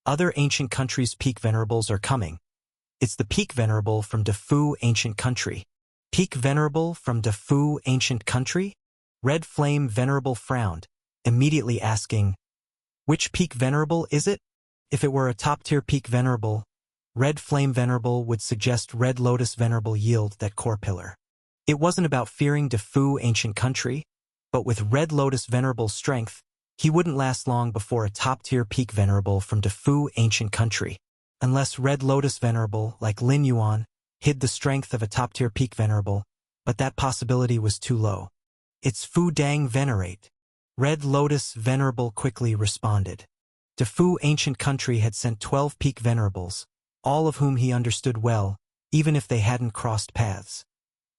"Other ancient countries' peak venerables are coming. It's the peak venerable from Defu Ancient Country." "Peak venerable from Defu Ancient Country?" Red Flame Venerable frowned, immediately asking, "Which peak venerable is it?" If it were a top-tier peak venerable, Red Flame Venerable would suggest Red Lotus Venerable yield that core pillar. It wasn't about fearing Defu Ancient Country, but with Red Lotus Venerable's strength, he wouldn't last long before a top-tier peak venerable from Defu Ancient Country. Unless Red Lotus Venerable, like Lin Yuan, hid the strength of a top-tier peak venerable, but that possibility was too low. "It's Fu Dang Venerate," Red Lotus Venerable quickly responded. Defu Ancient Country had sent 12 peak venerables, all of whom he understood well, even if they hadn't crossed paths.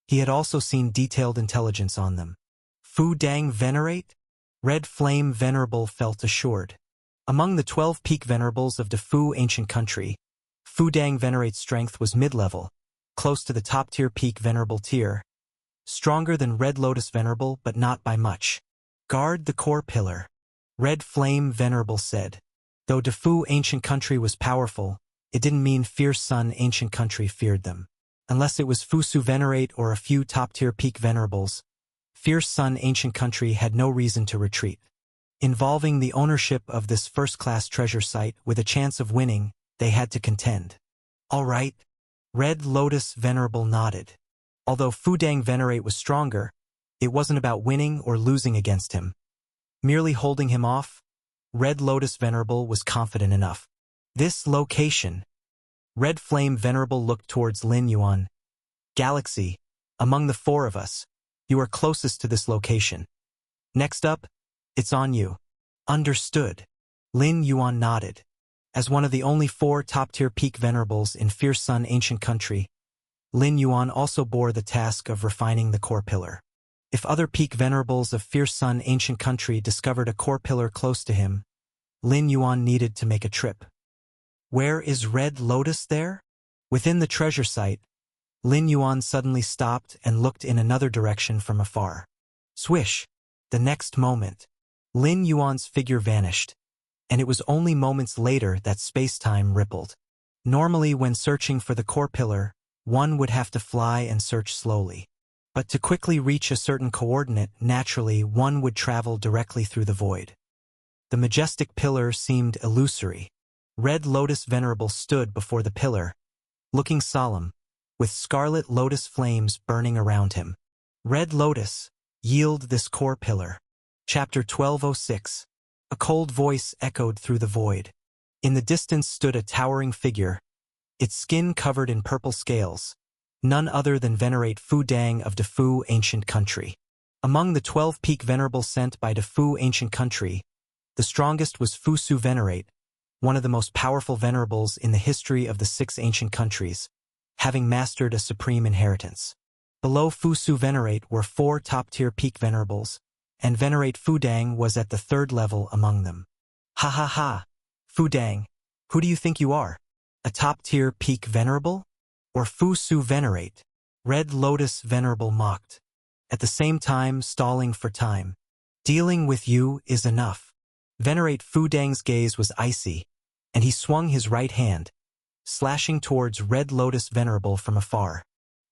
He had also seen detailed intelligence on them. "Fu Dang Venerate?" Red Flame Venerable felt assured. Among the 12 peak venerables of Defu Ancient Country, Fu Dang Venerate's strength was mid-level, close to the top-tier peak venerable tier, stronger than Red Lotus Venerable but not by much. "Guard the core pillar," Red Flame Venerable said. Though Defu Ancient Country was powerful, it didn't mean Fierce Sun Ancient Country feared them. Unless it was Fusu Venerate or a few top-tier peak venerables, Fierce Sun Ancient Country had no reason to retreat. Involving the ownership of this first-class treasure site with a chance of winning, they had to contend. "All right." Red Lotus Venerable nodded. Although Fu Dang Venerate was stronger, it wasn't about winning or losing against him. Merely holding him off, Red Lotus Venerable was confident enough. "This location." Red Flame Venerable looked towards Lin Yuan. "Galaxy, among the 4 of us, you are closest to this location. Next up, it's on you." "Understood." Lin Yuan nodded. As one of the only 4 top-tier peak venerables in Fierce Sun Ancient Country, Lin Yuan also bore the task of refining the core pillar. If other peak venerables of Fierce Sun Ancient Country discovered a core pillar close to him, Lin Yuan needed to make a trip. "Where is Red Lotus there?" Within the treasure site, Lin Yuan suddenly stopped and looked in another direction from afar. Swish! The next moment, Lin Yuan's figure vanished, and it was only moments later that space-time rippled. Normally when searching for the core pillar, one would have to fly and search slowly. But to quickly reach a certain coordinate, naturally one would travel directly through the void. The majestic pillar seemed illusory. Red Lotus Venerable stood before the pillar, looking solemn, with scarlet lotus flames burning around him. "Red Lotus, yield this core pillar." Chapter 1206. A cold voice echoed through the void. In the distance stood a towering figure, its skin covered in purple scales, none other than Venerate Fu Dang of Defu Ancient Country. Among the 12 peak venerables sent by Defu Ancient Country, the strongest was Fusu Venerate, one of the most powerful venerables in the history of the 6 ancient countries, having mastered a supreme inheritance. Below Fu Su Venerate were 4 top-tier peak venerables, and Venerate Fu Dang was at the 3rd level among them. Ha ha ha! Fu Dang, who do you think you are? A top-tier peak venerable? Or Fu Su Venerate? Red Lotus Venerable mocked, at the same time stalling for time. Dealing with you is enough. Venerate Fu Dang's gaze was icy, and he swung his right hand, slashing towards Red Lotus Venerable from afar.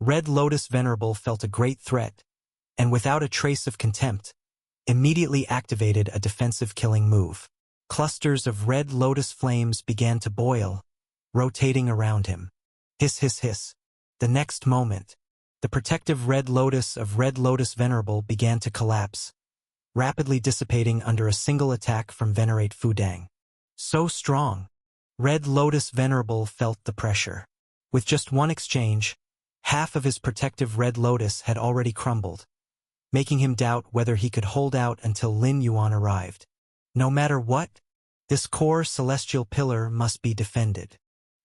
Red Lotus Venerable felt a great threat, and without a trace of contempt, immediately activated a defensive killing move. Clusters of Red Lotus flames began to boil, rotating around him. Hiss hiss hiss. The next moment, the protective Red Lotus of Red Lotus Venerable began to collapse, rapidly dissipating under a single attack from Venerate Fu Dang. So strong. Red Lotus Venerable felt the pressure. With just one exchange, half of his protective Red Lotus had already crumbled, making him doubt whether he could hold out until Lin Yuan arrived. No matter what, this core celestial pillar must be defended.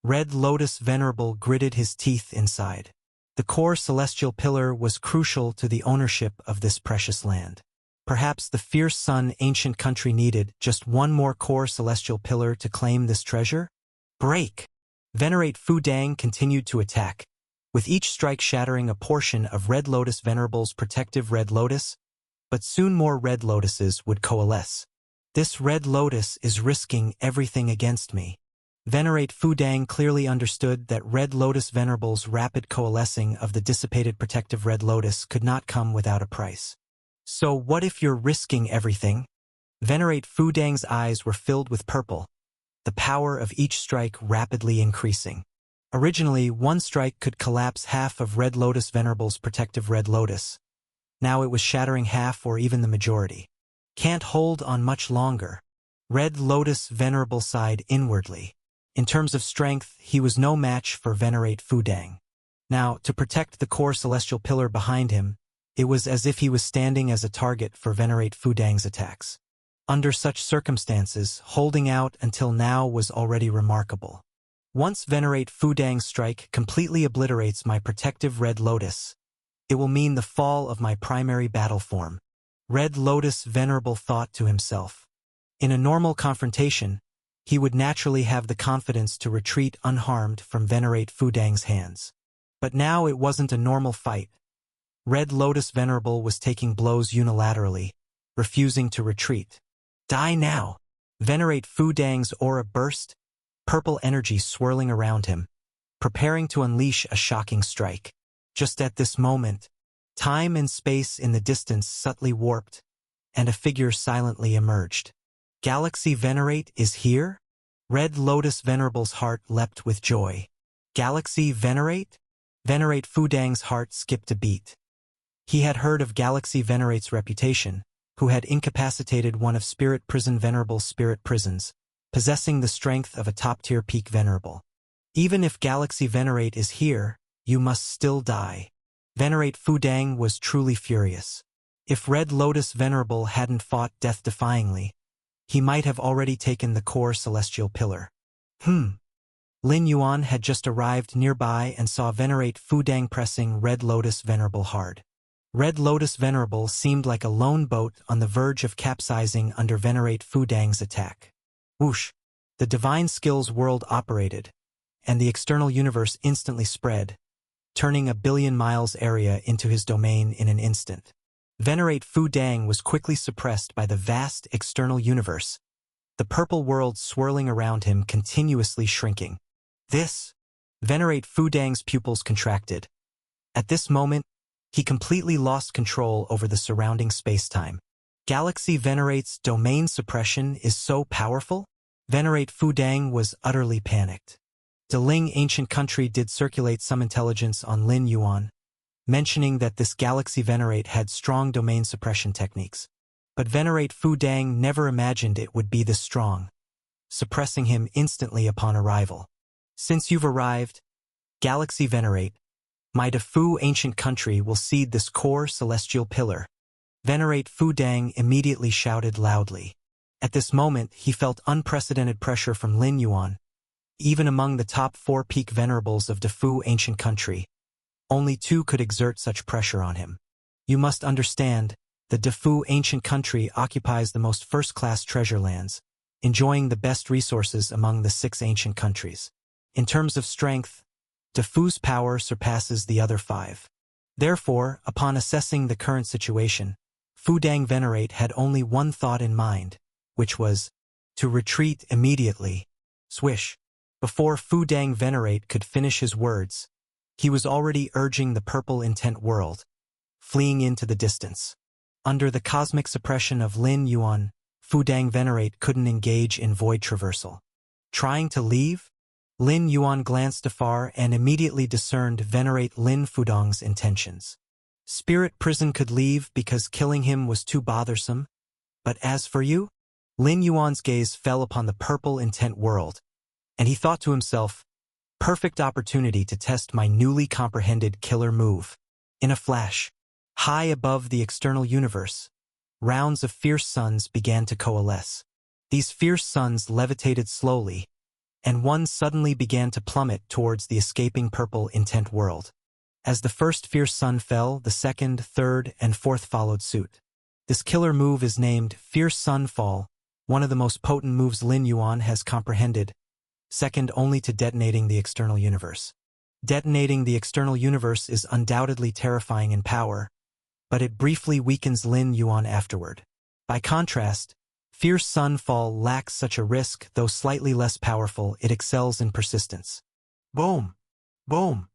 Red Lotus Venerable gritted his teeth inside. The core celestial pillar was crucial to the ownership of this precious land. Perhaps the fierce sun ancient country needed just one more core celestial pillar to claim this treasure? Break! Venerate Fu Dang continued to attack, with each strike shattering a portion of Red Lotus Venerable's protective Red Lotus, but soon more Red Lotuses would coalesce. This Red Lotus is risking everything against me. Venerate Fu Dang clearly understood that Red Lotus Venerable's rapid coalescing of the dissipated protective Red Lotus could not come without a price. So what if you're risking everything? Venerate Fu Dang's eyes were filled with purple, the power of each strike rapidly increasing. Originally, one strike could collapse half of Red Lotus Venerable's protective Red Lotus. Now it was shattering half or even the majority. Can't hold on much longer. Red Lotus Venerable sighed inwardly. In terms of strength, he was no match for Venerate Fu Dang. Now, to protect the core celestial pillar behind him, it was as if he was standing as a target for Venerate Fu Dang's attacks. Under such circumstances, holding out until now was already remarkable. Once Venerate Fu Dang's strike completely obliterates my protective Red Lotus, it will mean the fall of my primary battle form. Red Lotus Venerable thought to himself. In a normal confrontation, he would naturally have the confidence to retreat unharmed from Venerate Fu Dang's hands. But now it wasn't a normal fight. Red Lotus Venerable was taking blows unilaterally, refusing to retreat. Die now! Venerate Fu Dang's aura burst, purple energy swirling around him, preparing to unleash a shocking strike. Just at this moment, time and space in the distance subtly warped, and a figure silently emerged. Galaxy Venerate is here? Red Lotus Venerable's heart leapt with joy. Galaxy Venerate? Venerate Fu Dang's heart skipped a beat. He had heard of Galaxy Venerate's reputation, who had incapacitated one of Spirit Prison Venerable's spirit prisons, possessing the strength of a top-tier peak venerable. Even if Galaxy Venerate is here, you must still die. Venerate Fu Dang was truly furious. If Red Lotus Venerable hadn't fought death-defyingly, he might have already taken the core celestial pillar. Lin Yuan had just arrived nearby and saw Venerate Fu Dang pressing Red Lotus Venerable hard. Red Lotus Venerable seemed like a lone boat on the verge of capsizing under Venerate Fu Dang's attack. Whoosh! The divine skills world operated, and the external universe instantly spread, turning a billion miles area into his domain in an instant. Venerate Fu Dang was quickly suppressed by the vast external universe, the purple world swirling around him continuously shrinking. Venerate Fu Dang's pupils contracted. At this moment, he completely lost control over the surrounding space-time. Galaxy Venerate's domain suppression is so powerful? Venerate Fu Dang was utterly panicked. Deling ancient country did circulate some intelligence on Lin Yuan, mentioning that this Galaxy Venerate had strong domain suppression techniques. But Venerate Fu Dang never imagined it would be this strong, suppressing him instantly upon arrival. Since you've arrived, Galaxy Venerate, my Defu ancient country will cede this core celestial pillar. Venerate Fu Dang immediately shouted loudly. At this moment, he felt unprecedented pressure from Lin Yuan. even among the top 4 peak venerables of Defu ancient country, only 2 could exert such pressure on him. You must understand, the Defu ancient country occupies the most first-class treasure lands, enjoying the best resources among the 6 ancient countries. In terms of strength, Defu's power surpasses the other 5. Therefore, upon assessing the current situation, Fudang Venerate had only one thought in mind, which was to retreat immediately. Swish. Before Fudang Venerate could finish his words, he was already urging the purple intent world, fleeing into the distance. Under the cosmic suppression of Lin Yuan, Fudang Venerate couldn't engage in void traversal. Trying to leave? Lin Yuan glanced afar and immediately discerned Venerate Lin Fudang's intentions. Spirit prison could leave because killing him was too bothersome, but as for you? Lin Yuan's gaze fell upon the purple intent world, and he thought to himself, perfect opportunity to test my newly comprehended killer move. In a flash, high above the external universe, rounds of fierce suns began to coalesce. These fierce suns levitated slowly, and one suddenly began to plummet towards the escaping purple intent world. As the first fierce sun fell, the second, third, and fourth followed suit. This killer move is named Fierce Sun Fall, one of the most potent moves Lin Yuan has comprehended, second only to detonating the external universe. Detonating the external universe is undoubtedly terrifying in power, but it briefly weakens Lin Yuan afterward. By contrast, Fierce Sun Fall lacks such a risk, though slightly less powerful, it excels in persistence. Boom! Boom!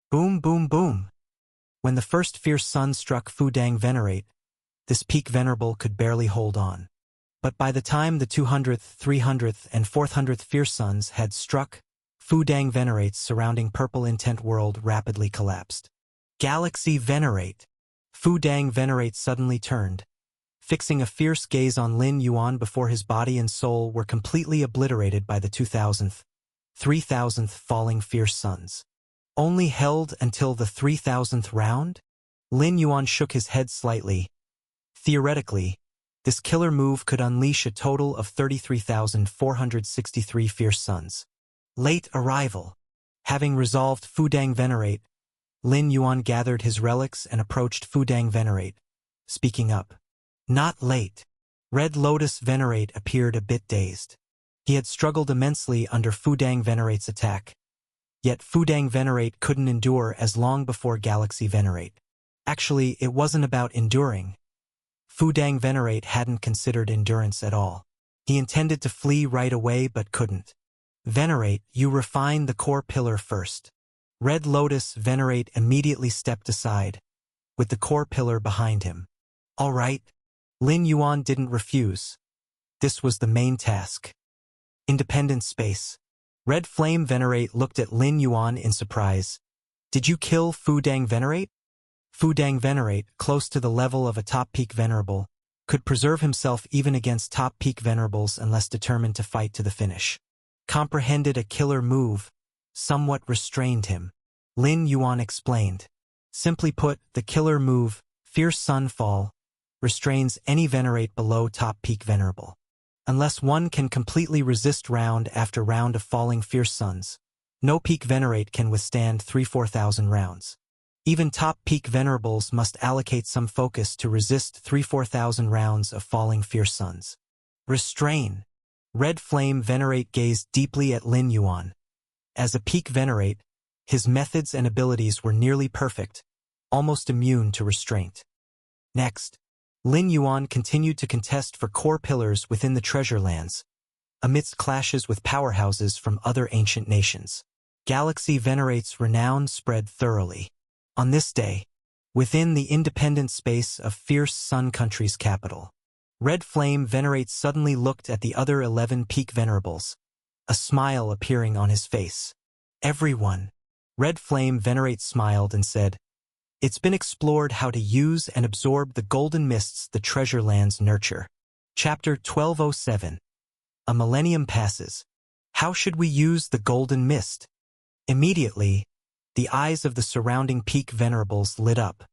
Boom, boom, boom! When the first fierce sun struck Fudang Venerate, this peak venerable could barely hold on. But by the time the 200th, 300th, and 400th fierce suns had struck, Fudang Venerate's surrounding purple intent world rapidly collapsed. Galaxy Venerate! Fudang Venerate suddenly turned, fixing a fierce gaze on Lin Yuan before his body and soul were completely obliterated by the 2000th, 3000th falling fierce suns. Only held until the 3000th round? Lin Yuan shook his head slightly. Theoretically, this killer move could unleash a total of 33,463 fierce suns. Late arrival. Having resolved Fudang Venerate, Lin Yuan gathered his relics and approached Fudang Venerate, speaking up. Not late. Red Lotus Venerate appeared a bit dazed. He had struggled immensely under Fudang Venerate's attack. Yet Fudang Venerate couldn't endure as long before Galaxy Venerate. Actually, it wasn't about enduring. Fudang Venerate hadn't considered endurance at all. He intended to flee right away but couldn't. Venerate, you refine the core pillar first. Red Lotus Venerate immediately stepped aside, with the core pillar behind him. All right. Lin Yuan didn't refuse. This was the main task. Independent space. Red Flame Venerate looked at Lin Yuan in surprise. Did you kill Fudang Venerate? Fudang Venerate, close to the level of a top peak venerable, could preserve himself even against top peak venerables unless determined to fight to the finish. Comprehended a killer move, somewhat restrained him. Lin Yuan explained. Simply put, the killer move, Fierce Sun Fall, restrains any venerate below top peak venerable. Unless one can completely resist round after round of falling fierce suns, no peak venerate can withstand 3,000–4,000 rounds. Even top peak venerables must allocate some focus to resist 3,000–4,000 rounds of falling fierce suns. Restrain. Red Flame Venerate gazed deeply at Lin Yuan. As a peak venerate, his methods and abilities were nearly perfect, almost immune to restraint. Next, Lin Yuan continued to contest for core pillars within the treasure lands, amidst clashes with powerhouses from other ancient nations. Galaxy Venerate's renown spread thoroughly. On this day, within the independent space of Fierce Sun Country's capital, Red Flame Venerate suddenly looked at the other 11 peak venerables, a smile appearing on his face. Everyone. Red Flame Venerate smiled and said, It's been explored how to use and absorb the golden mists the treasure lands nurture. Chapter 1207. A millennium passes. How should we use the golden mist? Immediately, the eyes of the surrounding peak venerables lit up.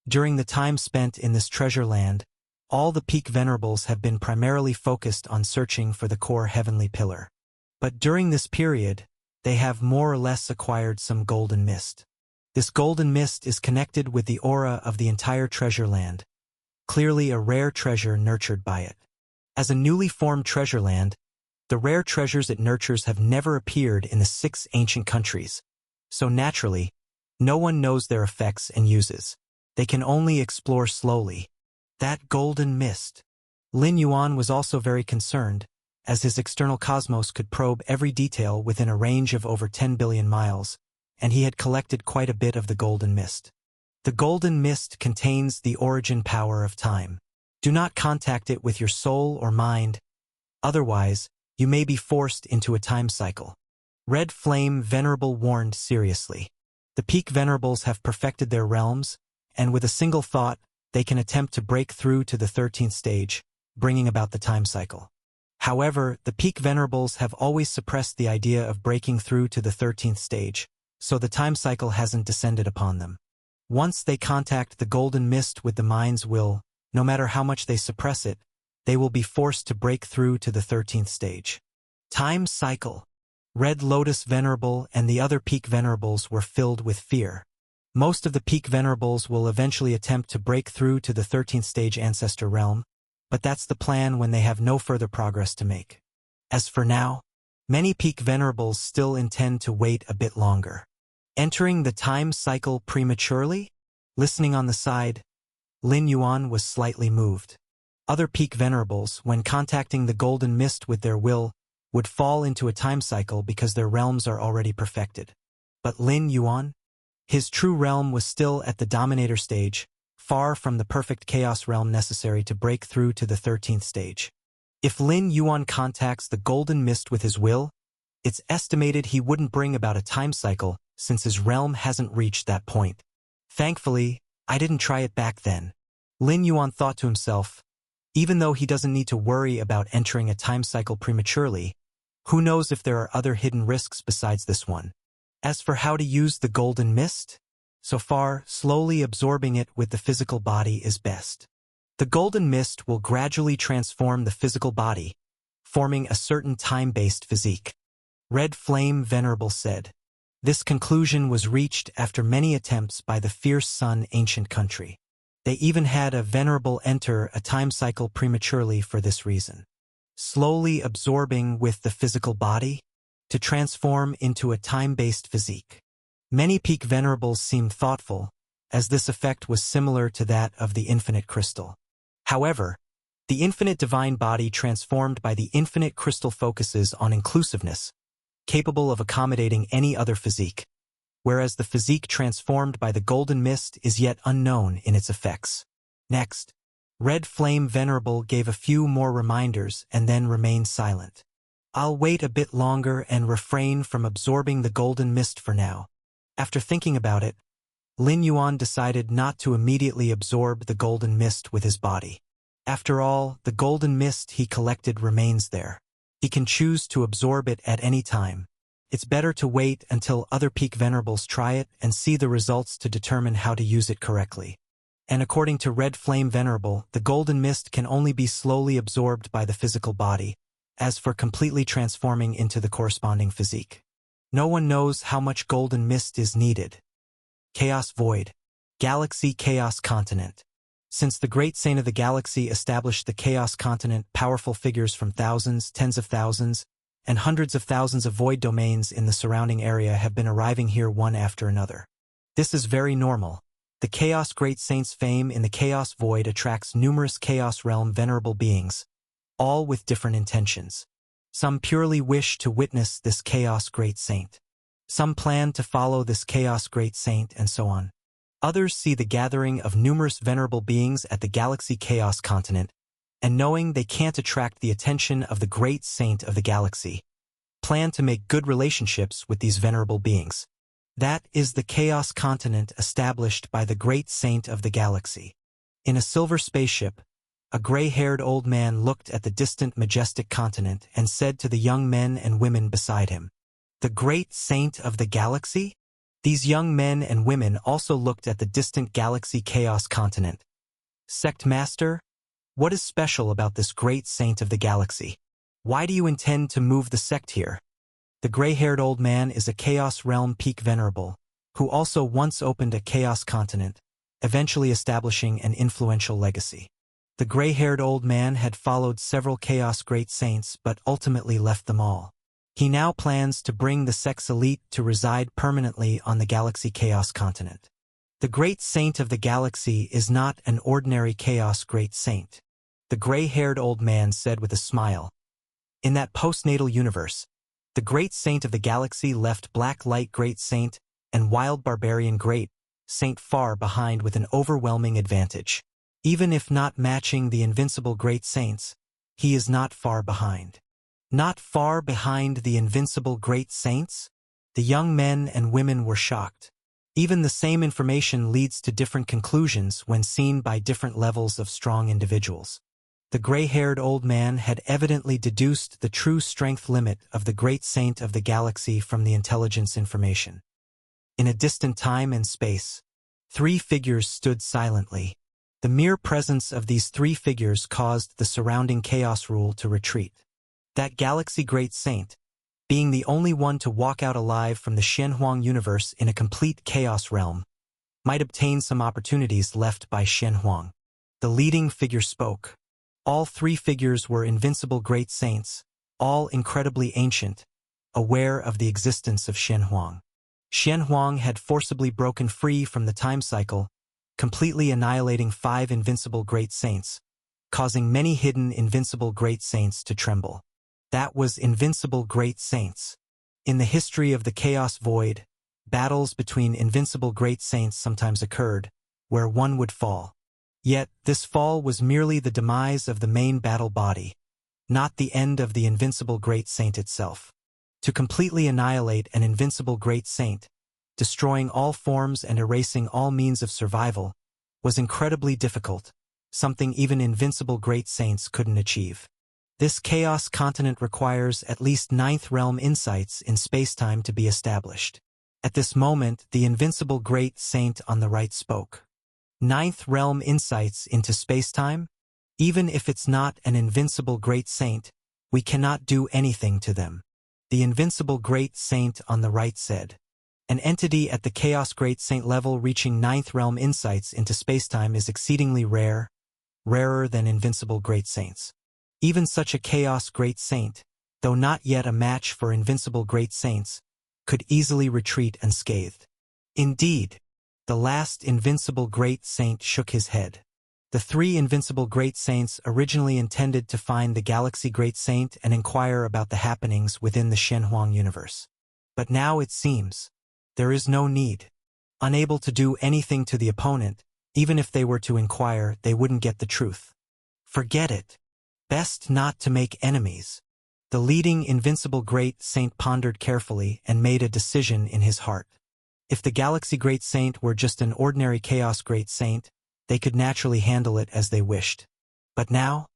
During the time spent in this treasure land, all the peak venerables have been primarily focused on searching for the core heavenly pillar. But during this period, they have more or less acquired some golden mist. This golden mist is connected with the aura of the entire treasure land, clearly a rare treasure nurtured by it. As a newly formed treasure land, the rare treasures it nurtures have never appeared in the 6 ancient countries, so naturally, no one knows their effects and uses. They can only explore slowly. That golden mist. Lin Yuan was also very concerned, as his external cosmos could probe every detail within a range of over 10 billion miles, and he had collected quite a bit of the golden mist. The golden mist contains the origin power of time. Do not contact it with your soul or mind, otherwise, you may be forced into a time cycle. Red Flame Venerable warned seriously. The peak venerables have perfected their realms, and with a single thought, they can attempt to break through to the 13th stage, bringing about the time cycle. However, the peak venerables have always suppressed the idea of breaking through to the 13th stage, so the time cycle hasn't descended upon them. Once they contact the golden mist with the mind's will, no matter how much they suppress it, they will be forced to break through to the 13th stage. Time cycle. Red Lotus Venerable and the other peak venerables were filled with fear. Most of the peak venerables will eventually attempt to break through to the 13th stage ancestor realm, but that's the plan when they have no further progress to make. As for now, many peak venerables still intend to wait a bit longer. Entering the time cycle prematurely? Listening on the side, Lin Yuan was slightly moved. Other peak venerables, when contacting the golden mist with their will, would fall into a time cycle because their realms are already perfected. But Lin Yuan? His true realm was still at the dominator stage, far from the perfect chaos realm necessary to break through to the 13th stage. If Lin Yuan contacts the golden mist with his will, it's estimated he wouldn't bring about a time cycle since his realm hasn't reached that point. Thankfully, I didn't try it back then. Lin Yuan thought to himself, even though he doesn't need to worry about entering a time cycle prematurely, who knows if there are other hidden risks besides this one. As for how to use the golden mist, so far, slowly absorbing it with the physical body is best. The golden mist will gradually transform the physical body, forming a certain time-based physique. Red Flame Venerable said. This conclusion was reached after many attempts by the Fierce Sun ancient country. They even had a venerable enter a time cycle prematurely for this reason. Slowly absorbing with the physical body to transform into a time-based physique. Many peak venerables seemed thoughtful, as this effect was similar to that of the infinite crystal. However, the infinite divine body transformed by the infinite crystal focuses on inclusiveness, capable of accommodating any other physique, whereas the physique transformed by the golden mist is yet unknown in its effects. Next, Red Flame Venerable gave a few more reminders and then remained silent. I'll wait a bit longer and refrain from absorbing the golden mist for now. After thinking about it, Lin Yuan decided not to immediately absorb the golden mist with his body. After all, the golden mist he collected remains there. He can choose to absorb it at any time. It's better to wait until other peak venerables try it and see the results to determine how to use it correctly. And according to Red Flame Venerable, the golden mist can only be slowly absorbed by the physical body, as for completely transforming into the corresponding physique. No one knows how much golden mist is needed. Chaos Void. Galaxy Chaos Continent. Since the great saint of the galaxy established the Chaos Continent, powerful figures from thousands, tens of thousands, and hundreds of thousands of void domains in the surrounding area have been arriving here one after another. This is very normal. The Chaos Great Saint's fame in the Chaos Void attracts numerous Chaos Realm venerable beings, all with different intentions. Some purely wish to witness this Chaos Great Saint. Some plan to follow this Chaos Great Saint, and so on. Others see the gathering of numerous venerable beings at the Galaxy Chaos Continent, and knowing they can't attract the attention of the Great Saint of the Galaxy, plan to make good relationships with these venerable beings. That is the Chaos Continent established by the Great Saint of the Galaxy. In a silver spaceship, a gray-haired old man looked at the distant majestic continent and said to the young men and women beside him, "The Great Saint of the Galaxy?" These young men and women also looked at the distant Galaxy Chaos Continent. Sect Master, what is special about this Great Saint of the Galaxy? Why do you intend to move the sect here? The gray-haired old man is a Chaos Realm Peak Venerable, who also once opened a Chaos Continent, eventually establishing an influential legacy. The gray-haired old man had followed several Chaos Great Saints but ultimately left them all. He now plans to bring the Sex Elite to reside permanently on the Galaxy Chaos Continent. The Great Saint of the Galaxy is not an ordinary Chaos Great Saint, the gray-haired old man said with a smile. In that postnatal universe, the Great Saint of the Galaxy left Black Light Great Saint and Wild Barbarian Great Saint far behind with an overwhelming advantage. Even if not matching the invincible Great Saints, he is not far behind. Not far behind the invincible Great Saints? The young men and women were shocked. Even the same information leads to different conclusions when seen by different levels of strong individuals. The gray-haired old man had evidently deduced the true strength limit of the Great Saint of the Galaxy from the intelligence information. In a distant time and space, three figures stood silently. The mere presence of these three figures caused the surrounding chaos rule to retreat. That Galaxy Great Saint, being the only one to walk out alive from the Shenhuang universe in a complete chaos realm, might obtain some opportunities left by Shenhuang. The leading figure spoke. All three figures were invincible Great Saints, all incredibly ancient, aware of the existence of Shenhuang. Shenhuang had forcibly broken free from the time cycle, completely annihilating 5 invincible Great Saints, causing many hidden invincible Great Saints to tremble. That was invincible Great Saints. In the history of the Chaos Void, battles between invincible Great Saints sometimes occurred, where one would fall. Yet, this fall was merely the demise of the main battle body, not the end of the invincible Great Saint itself. To completely annihilate an invincible Great Saint, destroying all forms and erasing all means of survival, was incredibly difficult, something even invincible Great Saints couldn't achieve. This Chaos Continent requires at least 9th Realm insights in spacetime to be established. At this moment, the invincible Great Saint on the right spoke. 9th Realm insights into spacetime? Even if it's not an invincible Great Saint, we cannot do anything to them. The invincible Great Saint on the right said. An entity at the Chaos Great Saint level reaching 9th Realm insights into spacetime is exceedingly rare, rarer than invincible Great Saints. Even such a Chaos Great Saint, though not yet a match for invincible Great Saints, could easily retreat unscathed. Indeed, the last invincible Great Saint shook his head. The 3 invincible Great Saints originally intended to find the Galaxy Great Saint and inquire about the happenings within the Shenhuang universe. But now it seems, there is no need. Unable to do anything to the opponent, even if they were to inquire, they wouldn't get the truth. Forget it. Best not to make enemies. The leading invincible Great Saint pondered carefully and made a decision in his heart. If the Galaxy Great Saint were just an ordinary Chaos Great Saint, they could naturally handle it as they wished. But now,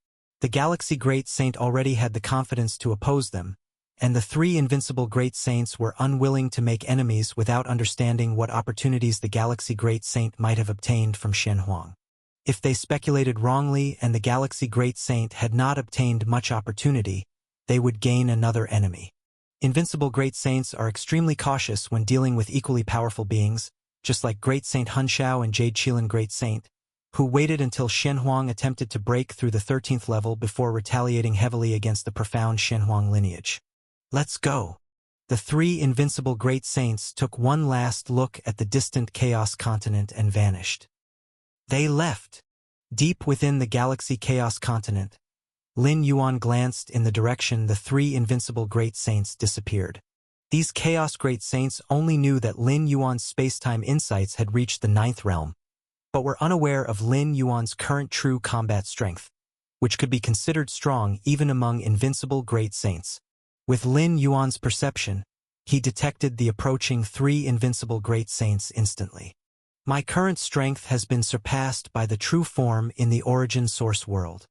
the Galaxy Great Saint already had the confidence to oppose them, and the 3 invincible Great Saints were unwilling to make enemies without understanding what opportunities the Galaxy Great Saint might have obtained from Shenhuang. If they speculated wrongly and the Galaxy Great Saint had not obtained much opportunity, they would gain another enemy. Invincible Great Saints are extremely cautious when dealing with equally powerful beings, just like Great Saint Hunshao and Jade Qilin Great Saint, who waited until Shenhuang attempted to break through the 13th level before retaliating heavily against the profound Shenhuang lineage. Let's go. The 3 invincible Great Saints took one last look at the distant Chaos Continent and vanished. They left. Deep within the Galaxy Chaos Continent, Lin Yuan glanced in the direction the 3 invincible Great Saints disappeared. These Chaos Great Saints only knew that Lin Yuan's spacetime insights had reached the 9th realm, but were unaware of Lin Yuan's current true combat strength, which could be considered strong even among invincible Great Saints. With Lin Yuan's perception, he detected the approaching 3 invincible Great Saints instantly. My current strength has been surpassed by the true form in the origin source world.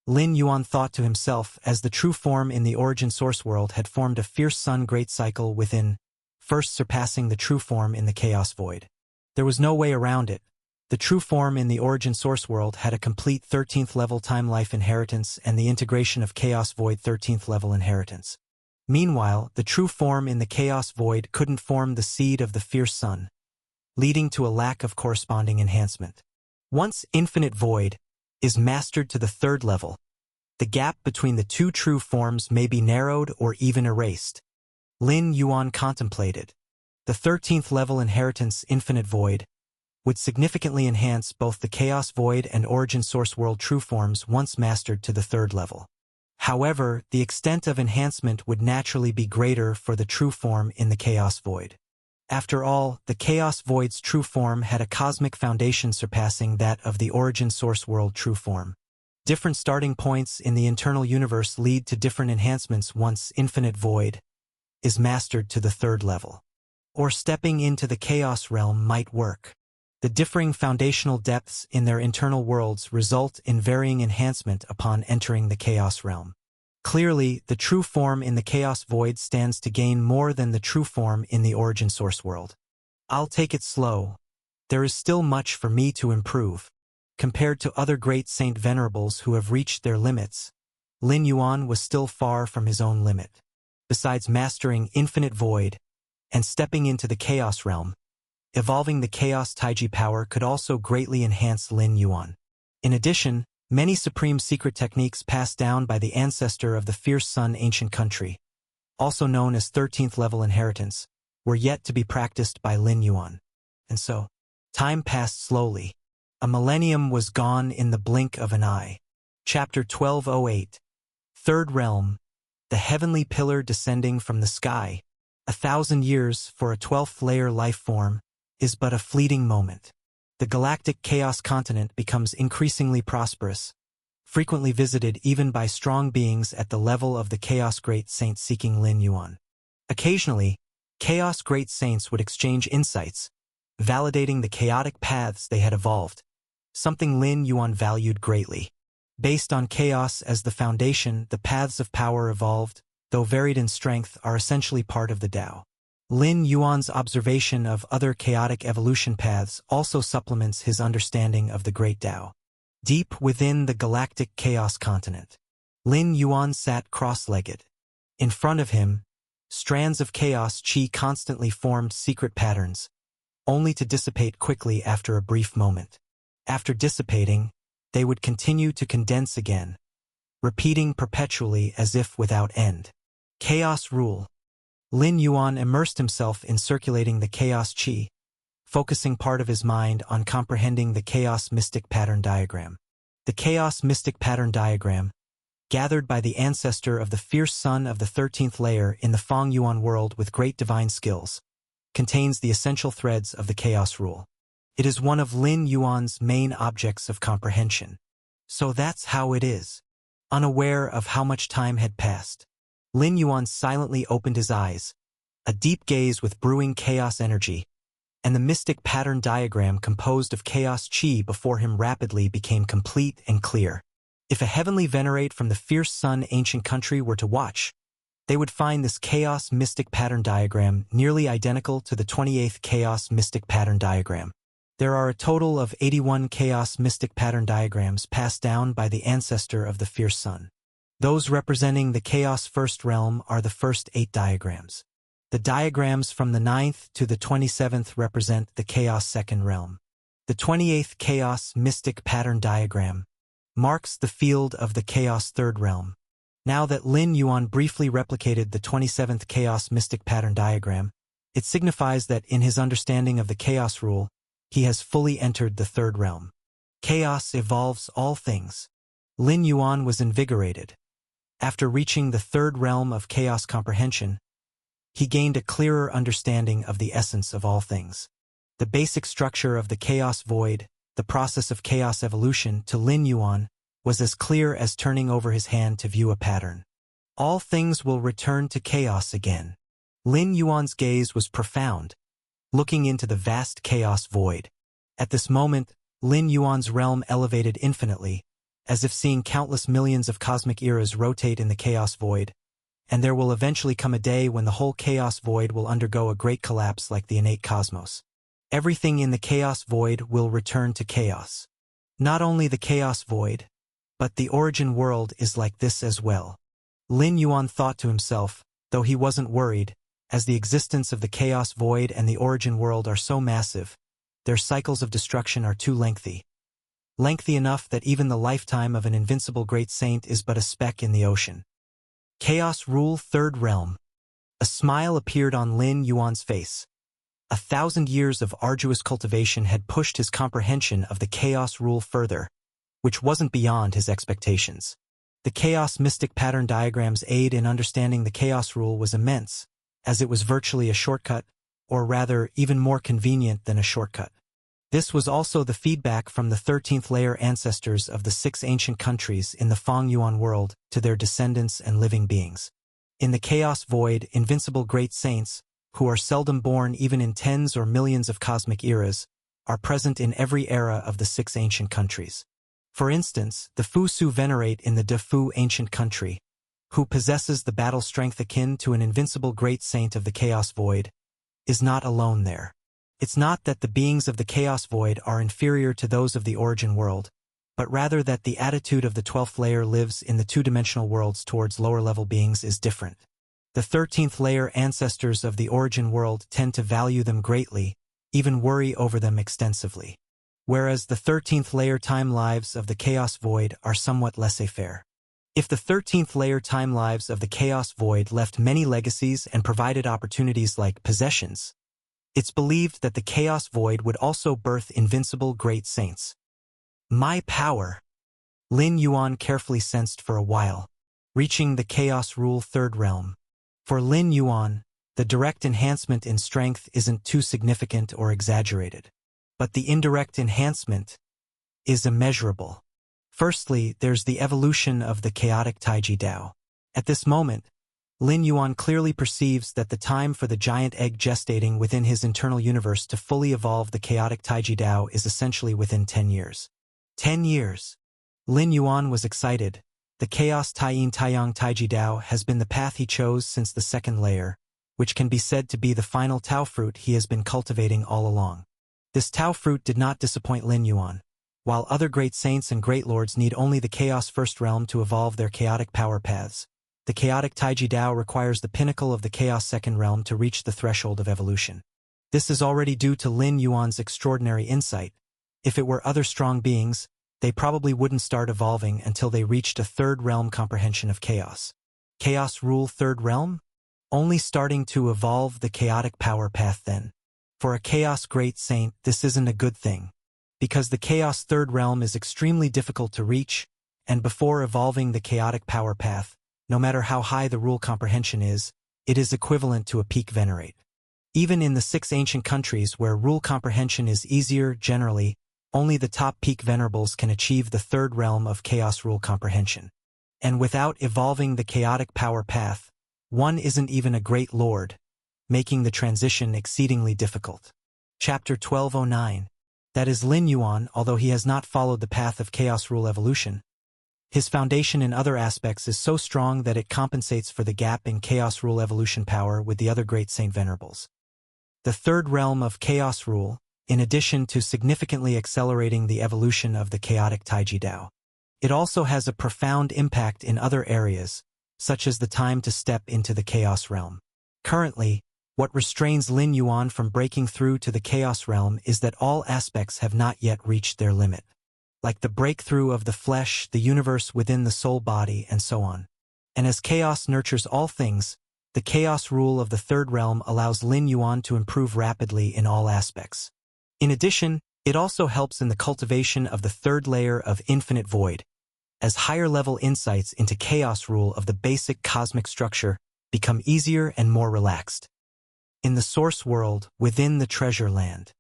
Lin Yuan thought to himself as the true form in the origin source world had formed a fierce sun great cycle within, first surpassing the true form in the chaos void. There was no way around it. The true form in the origin source world had a complete 13th level time life inheritance and the integration of chaos void 13th level inheritance. Meanwhile, the true form in the chaos void couldn't form the seed of the fierce sun, leading to a lack of corresponding enhancement. Once infinite void is mastered to the third level, the gap between the two true forms may be narrowed or even erased. Lin Yuan contemplated. The 13th level inheritance infinite void would significantly enhance both the chaos void and origin source world true forms once mastered to the third level. However, the extent of enhancement would naturally be greater for the true form in the chaos void. After all, the chaos void's true form had a cosmic foundation surpassing that of the origin source world true form. Different starting points in the internal universe lead to different enhancements once infinite void is mastered to the third level. Or stepping into the chaos realm might work. The differing foundational depths in their internal worlds result in varying enhancement upon entering the chaos realm. Clearly, the true form in the chaos void stands to gain more than the true form in the origin source world. I'll take it slow. There is still much for me to improve. Compared to other great saint venerables who have reached their limits, Lin Yuan was still far from his own limit. Besides mastering infinite void and stepping into the chaos realm, evolving the chaos taiji power could also greatly enhance Lin Yuan. In addition, many supreme secret techniques passed down by the ancestor of the fierce sun ancient country, also known as 13th level inheritance, were yet to be practiced by Lin Yuan. And so, time passed slowly. A millennium was gone in the blink of an eye. Chapter 1208. Third Realm. The heavenly pillar descending from the sky. 1,000 years for a 12th layer life form is but a fleeting moment. The galactic chaos continent becomes increasingly prosperous, frequently visited even by strong beings at the level of the chaos great saints seeking Lin Yuan. Occasionally, chaos great saints would exchange insights, validating the chaotic paths they had evolved, something Lin Yuan valued greatly. Based on chaos as the foundation, the paths of power evolved, though varied in strength, are essentially part of the Tao. Lin Yuan's observation of other chaotic evolution paths also supplements his understanding of the Great Tao. Deep within the galactic chaos continent, Lin Yuan sat cross-legged. In front of him, strands of chaos chi constantly formed secret patterns, only to dissipate quickly after a brief moment. After dissipating, they would continue to condense again, repeating perpetually as if without end. Chaos rule. Lin Yuan immersed himself in circulating the chaos chi, focusing part of his mind on comprehending the chaos mystic pattern diagram. The chaos mystic pattern diagram, gathered by the ancestor of the fierce sun of the 13th layer in the Feng Yuan world with great divine skills, contains the essential threads of the chaos rule. It is one of Lin Yuan's main objects of comprehension. So that's how it is. Unaware of how much time had passed, Lin Yuan silently opened his eyes, a deep gaze with brewing chaos energy, and the mystic pattern diagram composed of chaos chi before him rapidly became complete and clear. If a heavenly venerate from the fierce sun ancient country were to watch, they would find this chaos mystic pattern diagram nearly identical to the 28th chaos mystic pattern diagram. There are a total of 81 chaos mystic pattern diagrams passed down by the ancestor of the fierce sun. Those representing the chaos first realm are the first 8 diagrams. The diagrams from the 9th to the 27th represent the chaos second realm. The 28th chaos mystic pattern diagram marks the field of the chaos third realm. Now that Lin Yuan briefly replicated the 27th chaos mystic pattern diagram, it signifies that in his understanding of the chaos rule, he has fully entered the third realm. Chaos evolves all things. Lin Yuan was invigorated. After reaching the third realm of chaos comprehension, he gained a clearer understanding of the essence of all things. The basic structure of the chaos void, the process of chaos evolution, to Lin Yuan, was as clear as turning over his hand to view a pattern. All things will return to chaos again. Lin Yuan's gaze was profound, looking into the vast chaos void. At this moment, Lin Yuan's realm elevated infinitely, as if seeing countless millions of cosmic eras rotate in the chaos void, and there will eventually come a day when the whole chaos void will undergo a great collapse like the innate cosmos. Everything in the chaos void will return to chaos. Not only the chaos void, but the origin world is like this as well. Lin Yuan thought to himself, though he wasn't worried, as the existence of the chaos void and the origin world are so massive, their cycles of destruction are too lengthy. Lengthy enough that even the lifetime of an invincible great saint is but a speck in the ocean. Chaos rule third realm. A smile appeared on Lin Yuan's face. 1,000 years of arduous cultivation had pushed his comprehension of the chaos rule further, which wasn't beyond his expectations. The chaos mystic pattern diagram's aid in understanding the chaos rule was immense, as it was virtually a shortcut, or rather, even more convenient than a shortcut. This was also the feedback from the 13th layer ancestors of the 6 ancient countries in the Feng Yuan world to their descendants and living beings. In the chaos void, invincible great saints, who are seldom born even in tens or millions of cosmic eras, are present in every era of the 6 ancient countries. For instance, the Fu Su venerate in the De Fu ancient country, who possesses the battle strength akin to an invincible great saint of the chaos void, is not alone there. It's not that the beings of the chaos void are inferior to those of the origin world, but rather that the attitude of the 12th layer lives in the two-dimensional worlds towards lower-level beings is different. The 13th layer ancestors of the origin world tend to value them greatly, even worry over them extensively, whereas the 13th layer time lives of the chaos void are somewhat laissez-faire. If the 13th layer time lives of the chaos void left many legacies and provided opportunities like possessions, it's believed that the chaos void would also birth invincible great saints. My power, Lin Yuan carefully sensed for a while, reaching the chaos rule third realm. For Lin Yuan, the direct enhancement in strength isn't too significant or exaggerated, but the indirect enhancement is immeasurable. Firstly, there's the evolution of the chaotic Taiji Dao. At this moment, Lin Yuan clearly perceives that the time for the giant egg gestating within his internal universe to fully evolve the chaotic Taiji Dao is essentially within 10 years. 10 years. Lin Yuan was excited. The Chaos Taiyin Taiyang Taiji Dao has been the path he chose since the second layer, which can be said to be the final Tao fruit he has been cultivating all along. This Tao fruit did not disappoint Lin Yuan. While other great saints and great lords need only the Chaos First Realm to evolve their chaotic power paths, the chaotic Taiji Dao requires the pinnacle of the Chaos Second Realm to reach the threshold of evolution. This is already due to Lin Yuan's extraordinary insight. If it were other strong beings, they probably wouldn't start evolving until they reached a third realm comprehension of chaos. Chaos rule third realm? Only starting to evolve the chaotic power path then. For a chaos great saint, this isn't a good thing, because the chaos third realm is extremely difficult to reach, and before evolving the chaotic power path, no matter how high the rule comprehension is, it is equivalent to a peak venerate. Even in the 6 ancient countries where rule comprehension is easier generally, only the top peak venerables can achieve the third realm of chaos rule comprehension. And without evolving the chaotic power path, one isn't even a great lord, making the transition exceedingly difficult. Chapter 1209. That is Lin Yuan, although he has not followed the path of chaos rule evolution, his foundation in other aspects is so strong that it compensates for the gap in chaos rule evolution power with the other great saint venerables. The third realm of chaos rule, in addition to significantly accelerating the evolution of the chaotic Taiji Dao, it also has a profound impact in other areas, such as the time to step into the chaos realm. Currently, what restrains Lin Yuan from breaking through to the chaos realm is that all aspects have not yet reached their limit. Like the breakthrough of the flesh, the universe within the soul body, and so on. And as chaos nurtures all things, the chaos rule of the third realm allows Lin Yuan to improve rapidly in all aspects. In addition, it also helps in the cultivation of the third layer of infinite void, as higher-level insights into chaos rule of the basic cosmic structure become easier and more relaxed. In the source world, within the treasure land,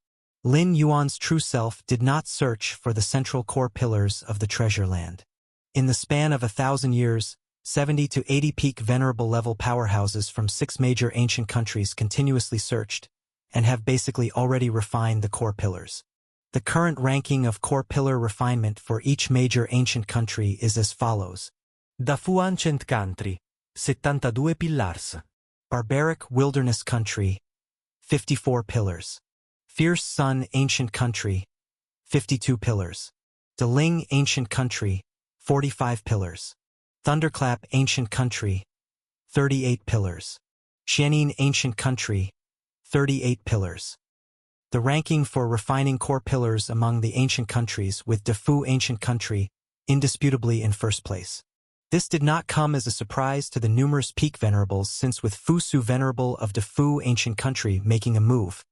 Lin Yuan's true self did not search for the central core pillars of the treasure land. In the span of 1,000 years, 70 to 80 peak venerable level powerhouses from 6 major ancient countries continuously searched, and have basically already refined the core pillars. The current ranking of core pillar refinement for each major ancient country is as follows. Da Fu Ancient Country, 72 pillars. Barbaric Wilderness Country, 54 pillars. Fierce Sun Ancient Country, 52 pillars. Deling Ancient Country, 45 pillars. Thunderclap Ancient Country, 38 pillars. Xianin Ancient Country, 38 pillars. The ranking for refining core pillars among the ancient countries, with Defu Ancient Country indisputably in first place. This did not come as a surprise to the numerous peak venerables, since with Fusu Venerable of Defu Ancient Country making a move,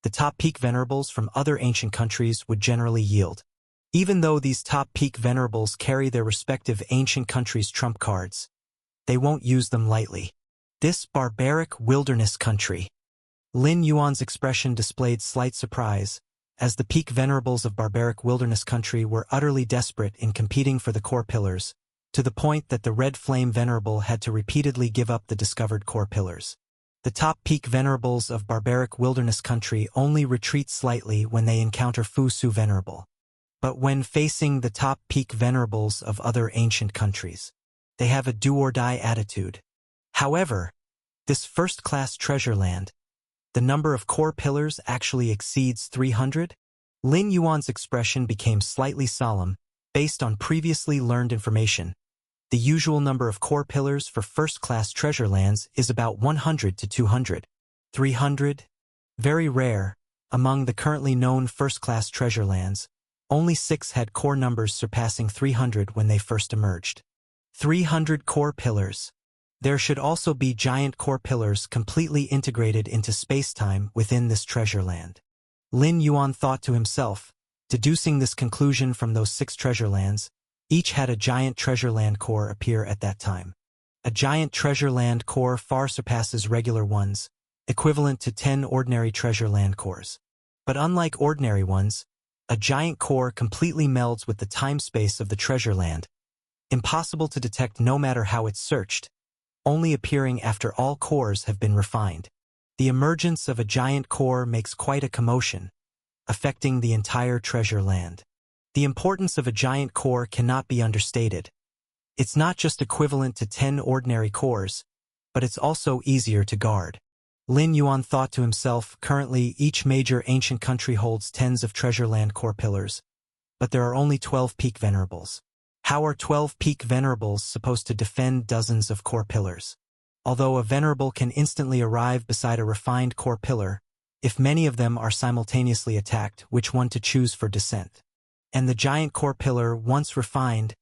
the top peak venerables from other ancient countries would generally yield. Even though these top peak venerables carry their respective ancient countries' trump cards, they won't use them lightly. This barbaric wilderness country. Lin Yuan's expression displayed slight surprise, as the peak venerables of barbaric wilderness country were utterly desperate in competing for the core pillars, to the point that the red flame venerable had to repeatedly give up the discovered core pillars. The top peak venerables of barbaric wilderness country only retreat slightly when they encounter Fusu Venerable. But when facing the top peak venerables of other ancient countries, they have a do-or-die attitude. However, this first-class treasure land, the number of core pillars actually exceeds 300? Lin Yuan's expression became slightly solemn, based on previously learned information. The usual number of core pillars for first-class treasure lands is about 100 to 200. 300? Very rare. Among the currently known first-class treasure lands, only 6 had core numbers surpassing 300 when they first emerged. 300 core pillars. There should also be giant core pillars completely integrated into space-time within this treasure land. Lin Yuan thought to himself, deducing this conclusion from those 6 treasure lands, each had a giant treasure land core appear at that time. A giant treasure land core far surpasses regular ones, equivalent to 10 ordinary treasure land cores. But unlike ordinary ones, a giant core completely melds with the time-space of the treasure land, impossible to detect no matter how it's searched, only appearing after all cores have been refined. The emergence of a giant core makes quite a commotion, affecting the entire treasure land. The importance of a giant core cannot be understated. It's not just equivalent to 10 ordinary cores, but it's also easier to guard. Lin Yuan thought to himself, currently each major ancient country holds tens of treasure land core pillars, but there are only 12 peak venerables. How are 12 peak venerables supposed to defend dozens of core pillars? Although a venerable can instantly arrive beside a refined core pillar, if many of them are simultaneously attacked, which one to choose for descent? And the giant core pillar, once refined,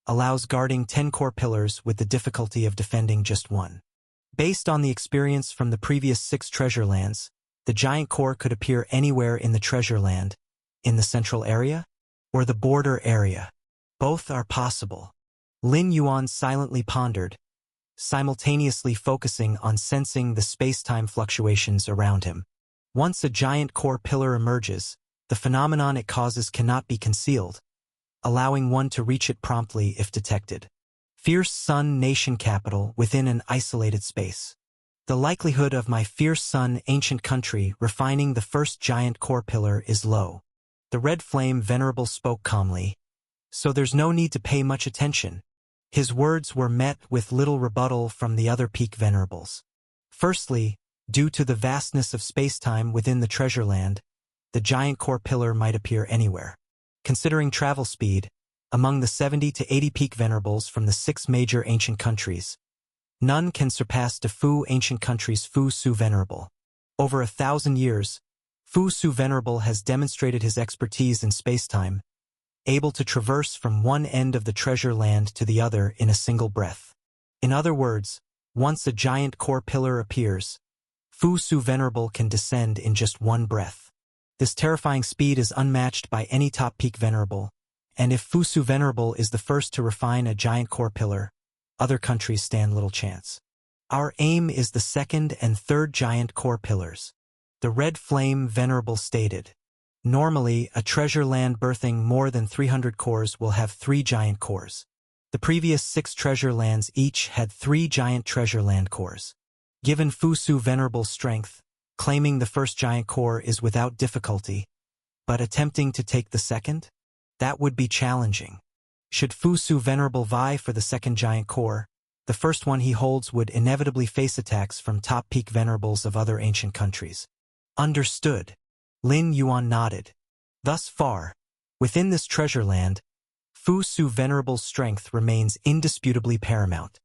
allows guarding 10 core pillars with the difficulty of defending just one. Based on the experience from the previous 6 treasure lands, the giant core could appear anywhere in the treasure land, in the central area, or the border area. Both are possible. Lin Yuan silently pondered, simultaneously focusing on sensing the space-time fluctuations around him. Once a giant core pillar emerges, the phenomenon it causes cannot be concealed, allowing one to reach it promptly if detected. Fierce Sun Nation Capital within an isolated space. The likelihood of my Fierce Sun Ancient Country refining the first giant core pillar is low. The Red Flame Venerable spoke calmly, so there's no need to pay much attention. His words were met with little rebuttal from the other peak venerables. Firstly, due to the vastness of space-time within the treasure land, the giant core pillar might appear anywhere. Considering travel speed, among the 70 to 80 peak venerables from the 6 major ancient countries, none can surpass Defu Ancient Country's Fusu Venerable. Over 1,000 years, Fusu Venerable has demonstrated his expertise in space-time, able to traverse from one end of the treasure land to the other in a single breath. In other words, once a giant core pillar appears, Fusu Venerable can descend in just one breath. This terrifying speed is unmatched by any top peak venerable, and if Fusu Venerable is the first to refine a giant core pillar, other countries stand little chance. Our aim is the second and third giant core pillars. The Red Flame Venerable stated. Normally, a treasure land birthing more than 300 cores will have 3 giant cores. The previous 6 treasure lands each had 3 giant treasure land cores. Given Fusu Venerable's strength, claiming the first giant core is without difficulty, but attempting to take the second? That would be challenging. Should Fusu Venerable vie for the second giant core, the first one he holds would inevitably face attacks from top peak venerables of other ancient countries. Understood. Lin Yuan nodded. Thus far, within this treasure land, Fusu Venerable's strength remains indisputably paramount.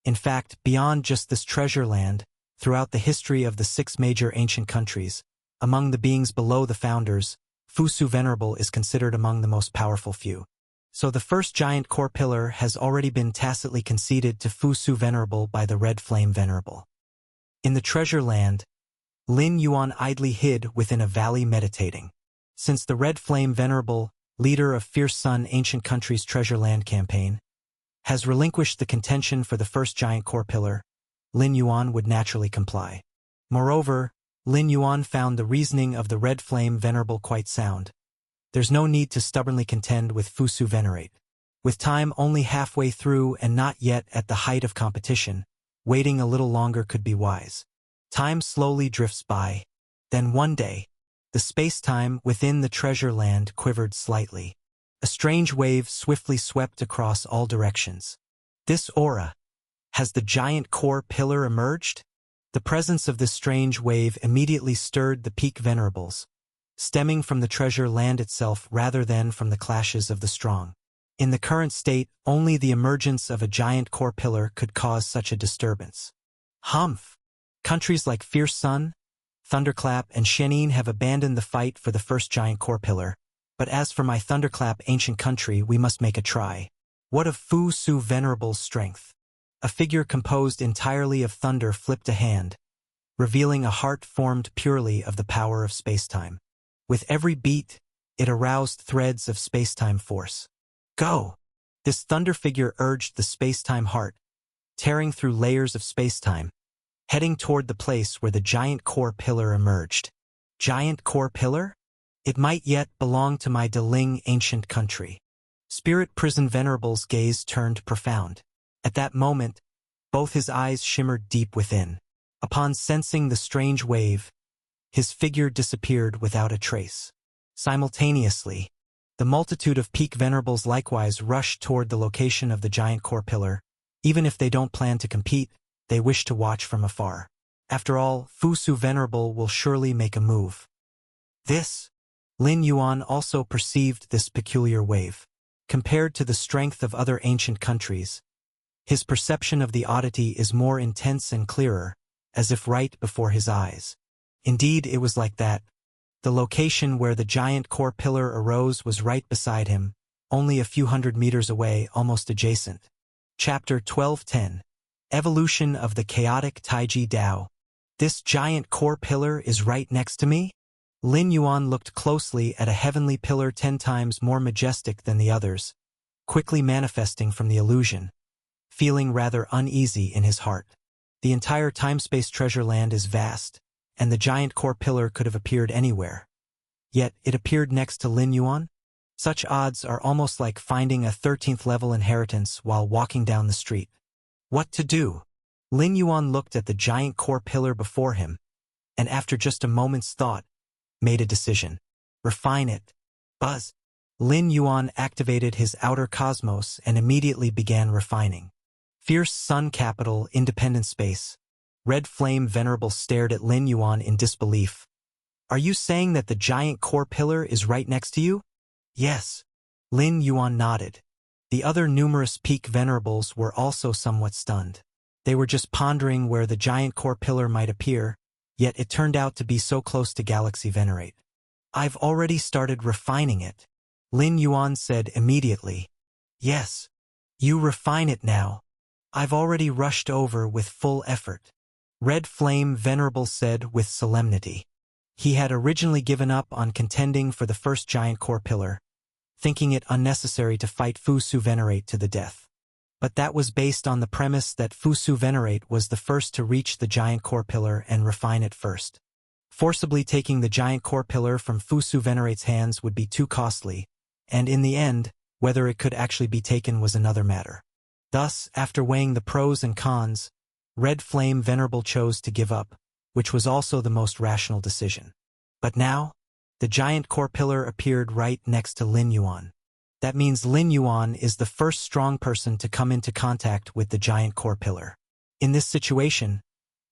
In fact, beyond just this treasure land, throughout the history of the 6 major ancient countries, among the beings below the founders, Fusu Venerable is considered among the most powerful few. So the first giant core pillar has already been tacitly conceded to Fusu Venerable by the Red Flame Venerable. In the treasure land, Lin Yuan idly hid within a valley meditating. Since the Red Flame Venerable, leader of Fierce Sun Ancient Country's Treasure Land campaign, has relinquished the contention for the first giant core pillar, Lin Yuan would naturally comply. Moreover, Lin Yuan found the reasoning of the Red Flame Venerable quite sound. There's no need to stubbornly contend with Fusu Venerate. With time only halfway through and not yet at the height of competition, waiting a little longer could be wise. Time slowly drifts by. Then one day, the space-time within the treasure land quivered slightly. A strange wave swiftly swept across all directions. This aura. Has the giant core pillar emerged? The presence of this strange wave immediately stirred the peak venerables, stemming from the treasure land itself rather than from the clashes of the strong. In the current state, only the emergence of a giant core pillar could cause such a disturbance. Humph! Countries like Fierce Sun, Thunderclap, and Shenin have abandoned the fight for the first giant core pillar, but as for my Thunderclap ancient country, we must make a try. What of Fusu Venerable's strength? A figure composed entirely of thunder flipped a hand, revealing a heart formed purely of the power of spacetime. With every beat, it aroused threads of spacetime force. Go! This thunder figure urged the spacetime heart, tearing through layers of spacetime, heading toward the place where the giant core pillar emerged. Giant core pillar? It might yet belong to my Deling ancient country. Spirit Prison Venerable's gaze turned profound. At that moment, both his eyes shimmered deep within. Upon sensing the strange wave, his figure disappeared without a trace. Simultaneously, the multitude of peak venerables likewise rushed toward the location of the giant core pillar. Even if they don't plan to compete, they wish to watch from afar. After all, Fusu Venerable will surely make a move. Lin Yuan also perceived this peculiar wave. Compared to the strength of other ancient countries, his perception of the oddity is more intense and clearer, as if right before his eyes. Indeed, it was like that. The location where the giant core pillar arose was right beside him, only a few hundred meters away, almost adjacent. Chapter 12:10. Evolution of the Chaotic Taiji Dao. This giant core pillar is right next to me? Lin Yuan looked closely at a heavenly pillar 10 times more majestic than the others, quickly manifesting from the illusion, feeling rather uneasy in his heart. The entire time-space treasure land is vast, and the giant core pillar could have appeared anywhere. Yet it appeared next to Lin Yuan? Such odds are almost like finding a 13th level inheritance while walking down the street. What to do? Lin Yuan looked at the giant core pillar before him, and after just a moment's thought, made a decision. Refine it. Buzz. Lin Yuan activated his outer cosmos and immediately began refining. Fierce Sun Capital, Independent Space. Red Flame Venerable stared at Lin Yuan in disbelief. Are you saying that the giant core pillar is right next to you? Yes. Lin Yuan nodded. The other numerous peak venerables were also somewhat stunned. They were just pondering where the giant core pillar might appear, yet it turned out to be so close to Galaxy Venerate. I've already started refining it. Lin Yuan said immediately. Yes. You refine it now. I've already rushed over with full effort. Red Flame Venerable said with solemnity. He had originally given up on contending for the first giant core pillar, thinking it unnecessary to fight Fusu Venerate to the death. But that was based on the premise that Fusu Venerate was the first to reach the giant core pillar and refine it first. Forcibly taking the giant core pillar from Fusu Venerate's hands would be too costly, and in the end, whether it could actually be taken was another matter. Thus, after weighing the pros and cons, Red Flame Venerable chose to give up, which was also the most rational decision. But now, the giant core pillar appeared right next to Lin Yuan. That means Lin Yuan is the first strong person to come into contact with the giant core pillar. In this situation,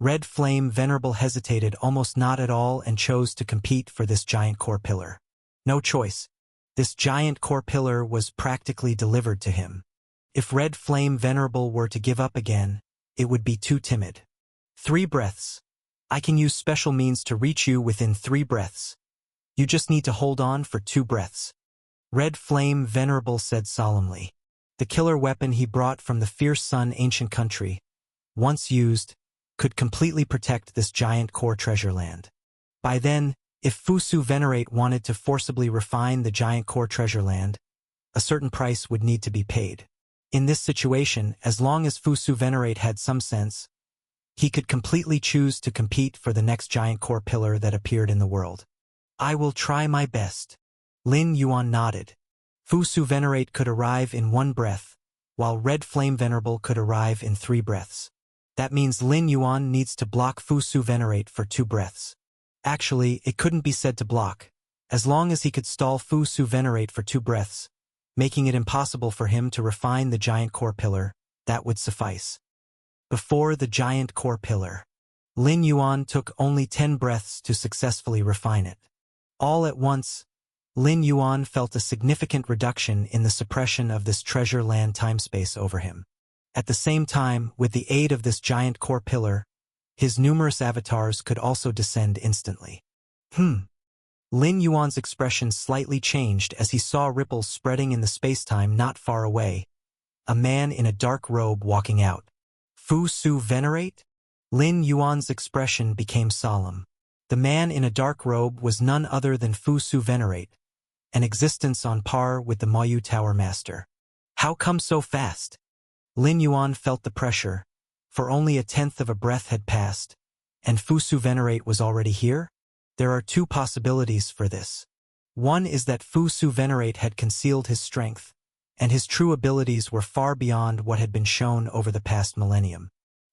Red Flame Venerable hesitated almost not at all and chose to compete for this giant core pillar. No choice. This giant core pillar was practically delivered to him. If Red Flame Venerable were to give up again, it would be too timid. 3 breaths. I can use special means to reach you within 3 breaths. You just need to hold on for 2 breaths. Red Flame Venerable said solemnly. The killer weapon he brought from the fierce sun ancient country, once used, could completely protect this giant core treasure land. By then, if Fusu Venerate wanted to forcibly refine the giant core treasure land, a certain price would need to be paid. In this situation, as long as Fusu Venerate had some sense, he could completely choose to compete for the next giant core pillar that appeared in the world. I will try my best. Lin Yuan nodded. Fusu Venerate could arrive in 1 breath, while Red Flame Venerable could arrive in 3 breaths. That means Lin Yuan needs to block Fusu Venerate for 2 breaths. Actually, it couldn't be said to block, as long as he could stall Fusu Venerate for 2 breaths, making it impossible for him to refine the giant core pillar. That would suffice. Before the giant core pillar, Lin Yuan took only 10 breaths to successfully refine it. All at once, Lin Yuan felt a significant reduction in the suppression of this treasure land timespace over him. At the same time, with the aid of this giant core pillar, his numerous avatars could also descend instantly. Lin Yuan's expression slightly changed as he saw ripples spreading in the spacetime not far away. A man in a dark robe walking out. Fusu Venerate? Lin Yuan's expression became solemn. The man in a dark robe was none other than Fusu Venerate, an existence on par with the Mayu Tower Master. How come so fast? Lin Yuan felt the pressure, for only 1/10 of a breath had passed, and Fusu Venerate was already here? There are 2 possibilities for this. One is that Fusu Venerate had concealed his strength, and his true abilities were far beyond what had been shown over the past millennium.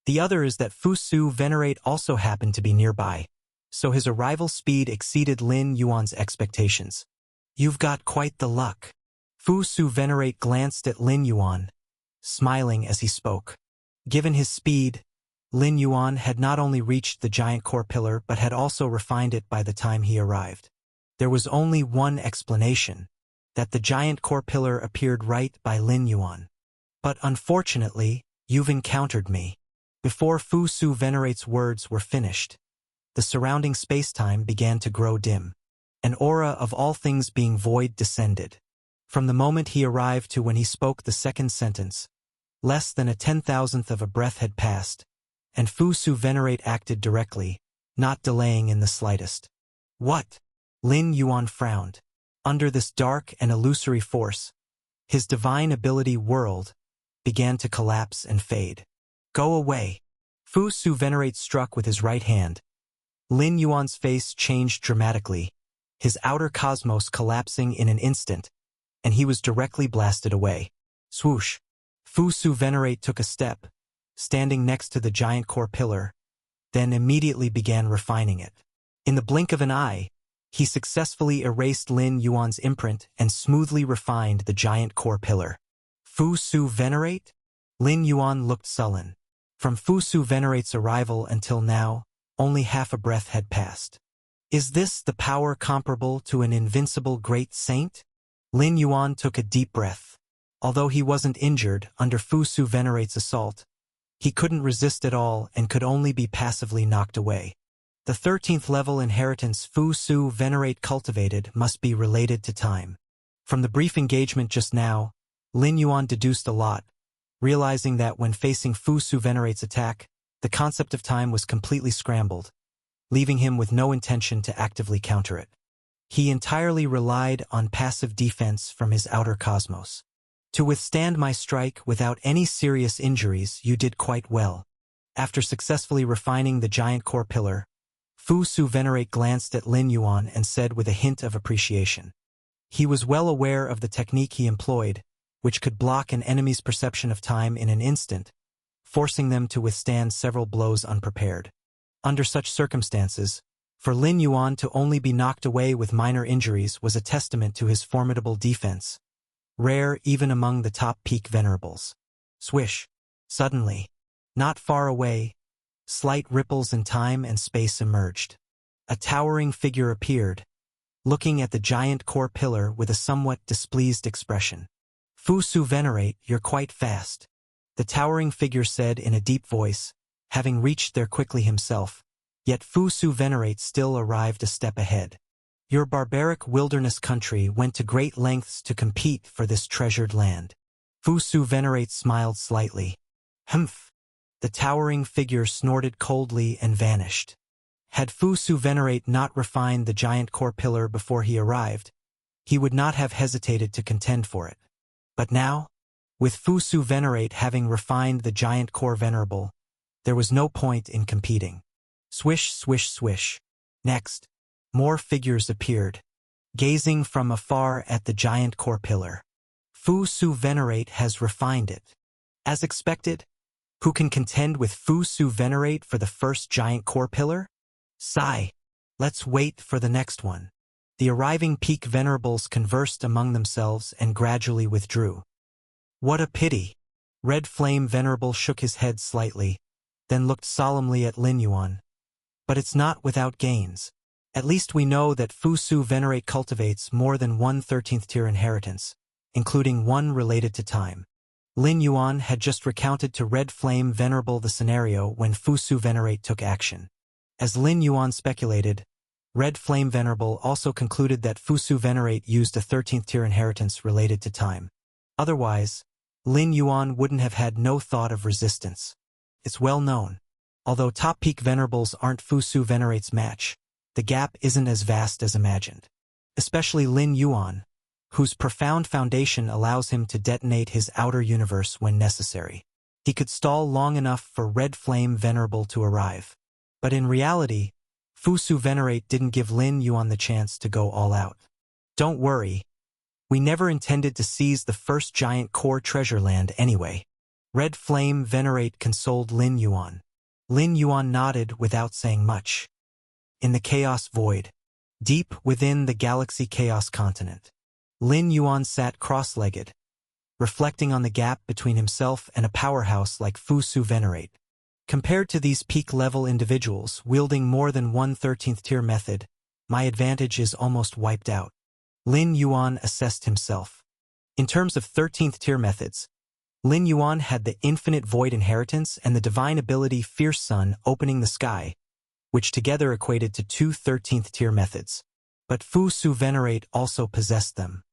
The other is that Fusu Venerate also happened to be nearby, so his arrival speed exceeded Lin Yuan's expectations. You've got quite the luck. Fusu Venerate glanced at Lin Yuan, smiling as he spoke. Given his speed, Lin Yuan had not only reached the giant core pillar but had also refined it by the time he arrived. There was only one explanation, that the giant core pillar appeared right by Lin Yuan. But unfortunately, you've encountered me. Before Fusu Venerate's words were finished, the surrounding spacetime began to grow dim. An aura of all things being void descended. From the moment he arrived to when he spoke the second sentence, less than 1/10,000th of a breath had passed, and Fusu Venerate acted directly, not delaying in the slightest. What? Lin Yuan frowned. Under this dark and illusory force, his divine ability world began to collapse and fade. Go away. Fusu Venerate struck with his right hand. Lin Yuan's face changed dramatically, his outer cosmos collapsing in an instant, and he was directly blasted away. Swoosh. Fusu Venerate took a step, standing next to the giant core pillar, then immediately began refining it. In the blink of an eye, he successfully erased Lin Yuan's imprint and smoothly refined the giant core pillar. Fusu Venerate? Lin Yuan looked sullen. From Fusu Venerate's arrival until now, only half a breath had passed. Is this the power comparable to an invincible great saint? Lin Yuan took a deep breath. Although he wasn't injured under Fusu Venerate's assault, he couldn't resist at all and could only be passively knocked away. The 13th level inheritance Fusu Venerate cultivated must be related to time. From the brief engagement just now, Lin Yuan deduced a lot, realizing that when facing Fusu Venerate's attack, the concept of time was completely scrambled, leaving him with no intention to actively counter it. He entirely relied on passive defense from his outer cosmos. To withstand my strike without any serious injuries, you did quite well. After successfully refining the giant core pillar, Fusu Venerate glanced at Lin Yuan and said with a hint of appreciation. He was well aware of the technique he employed, which could block an enemy's perception of time in an instant, forcing them to withstand several blows unprepared. Under such circumstances, for Lin Yuan to only be knocked away with minor injuries was a testament to his formidable defense, rare even among the top peak venerables. Swish. Suddenly, not far away, slight ripples in time and space emerged. A towering figure appeared, looking at the giant core pillar with a somewhat displeased expression. Fusu Venerate, you're quite fast. the towering figure said in a deep voice, having reached there quickly himself. Yet Fu Su Venerate still arrived a step ahead. Your barbaric wilderness country went to great lengths to compete for this treasured land. Fu Su Venerate smiled slightly. Humph! The towering figure snorted coldly and vanished. Had Fu Su Venerate not refined the giant core pillar before he arrived, he would not have hesitated to contend for it. But now, with Fu Su Venerate having refined the giant core venerable, there was no point in competing. Swish, swish, swish. Next, more figures appeared, gazing from afar at the giant core pillar. Fu Su Venerate has refined it. As expected, who can contend with Fu Su Venerate for the first giant core pillar? Sigh. Let's wait for the next one. The arriving peak venerables conversed among themselves and gradually withdrew. What a pity. Red Flame Venerable shook his head slightly, then looked solemnly at Lin Yuan. But it's not without gains. At least we know that Fu Su Venerate cultivates more than one 13th tier inheritance, including one related to time. Lin Yuan had just recounted to Red Flame Venerable the scenario when Fu Su Venerate took action. As Lin Yuan speculated, Red Flame Venerable also concluded that Fu Su Venerate used a 13th tier inheritance related to time. Otherwise, Lin Yuan wouldn't have had no thought of resistance. It's well known. Although top peak venerables aren't Fu Su Venerate's match, the gap isn't as vast as imagined. Especially Lin Yuan, whose profound foundation allows him to detonate his outer universe when necessary. He could stall long enough for Red Flame Venerable to arrive. But in reality, Fu Su Venerate didn't give Lin Yuan the chance to go all out. Don't worry. We never intended to seize the first giant core treasure land anyway. Red Flame Venerate consoled Lin Yuan. Lin Yuan nodded without saying much. In the chaos void, deep within the galaxy chaos continent, Lin Yuan sat cross-legged, reflecting on the gap between himself and a powerhouse like Fu Su Venerate. Compared to these peak-level individuals wielding more than one 13th tier method, my advantage is almost wiped out. Lin Yuan assessed himself. In terms of 13th tier methods, Lin Yuan had the Infinite Void Inheritance and the divine ability Fierce Sun Opening the Sky, which together equated to two 13th tier methods. But Fu Su Venerate also possessed them.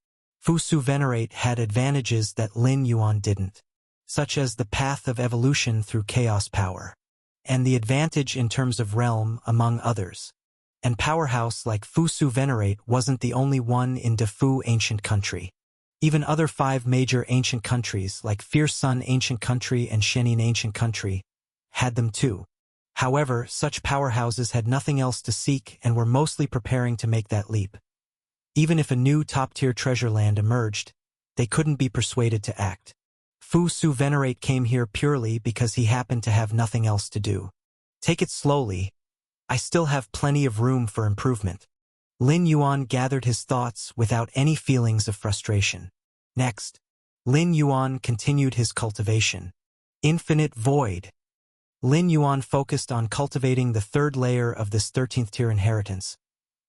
Fu Su Venerate had advantages that Lin Yuan didn't, such as the path of evolution through chaos power, and the advantage in terms of realm, among others. And powerhouse like Fu Su Venerate wasn't the only one in Defu Ancient Country. Even other 5 major ancient countries like Fierce Sun Ancient Country and Shenin Ancient Country had them too. However, such powerhouses had nothing else to seek and were mostly preparing to make that leap. Even if a new top-tier treasure land emerged, they couldn't be persuaded to act. Fu Su Venerate came here purely because he happened to have nothing else to do. Take it slowly. I still have plenty of room for improvement. Lin Yuan gathered his thoughts without any feelings of frustration. Next, Lin Yuan continued his cultivation. Infinite Void. Lin Yuan focused on cultivating the 3rd layer of this 13th tier inheritance,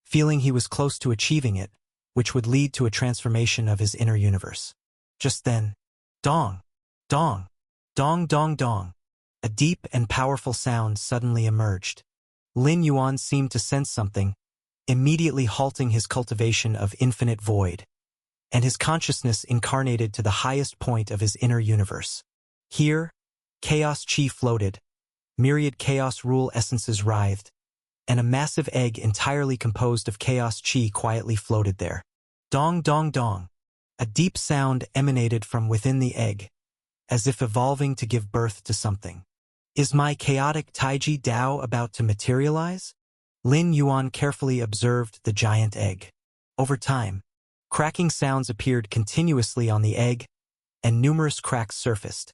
feeling he was close to achieving it, which would lead to a transformation of his inner universe. Just then, dong, dong, dong, dong, dong. A deep and powerful sound suddenly emerged. Lin Yuan seemed to sense something, immediately halting his cultivation of Infinite Void, and his consciousness incarnated to the highest point of his inner universe. Here, chaos chi floated, myriad chaos rule essences writhed, and a massive egg entirely composed of chaos chi quietly floated there. Dong dong dong. A deep sound emanated from within the egg, as if evolving to give birth to something. Is my chaotic Taiji Dao about to materialize? Lin Yuan carefully observed the giant egg. Over time, cracking sounds appeared continuously on the egg, and numerous cracks surfaced,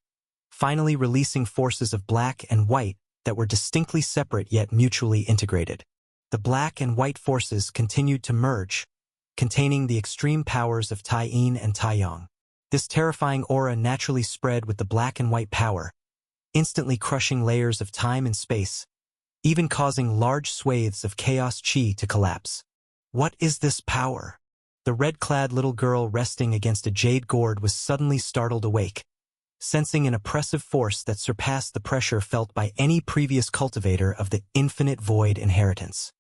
finally releasing forces of black and white that were distinctly separate yet mutually integrated. The black and white forces continued to merge, containing the extreme powers of Tai Yin and Tai Yang. This terrifying aura naturally spread with the black and white power, instantly crushing layers of time and space, even causing large swathes of chaos chi to collapse. What is this power? The red-clad little girl resting against a jade gourd was suddenly startled awake, sensing an oppressive force that surpassed the pressure felt by any previous cultivator of the infinite void inheritance.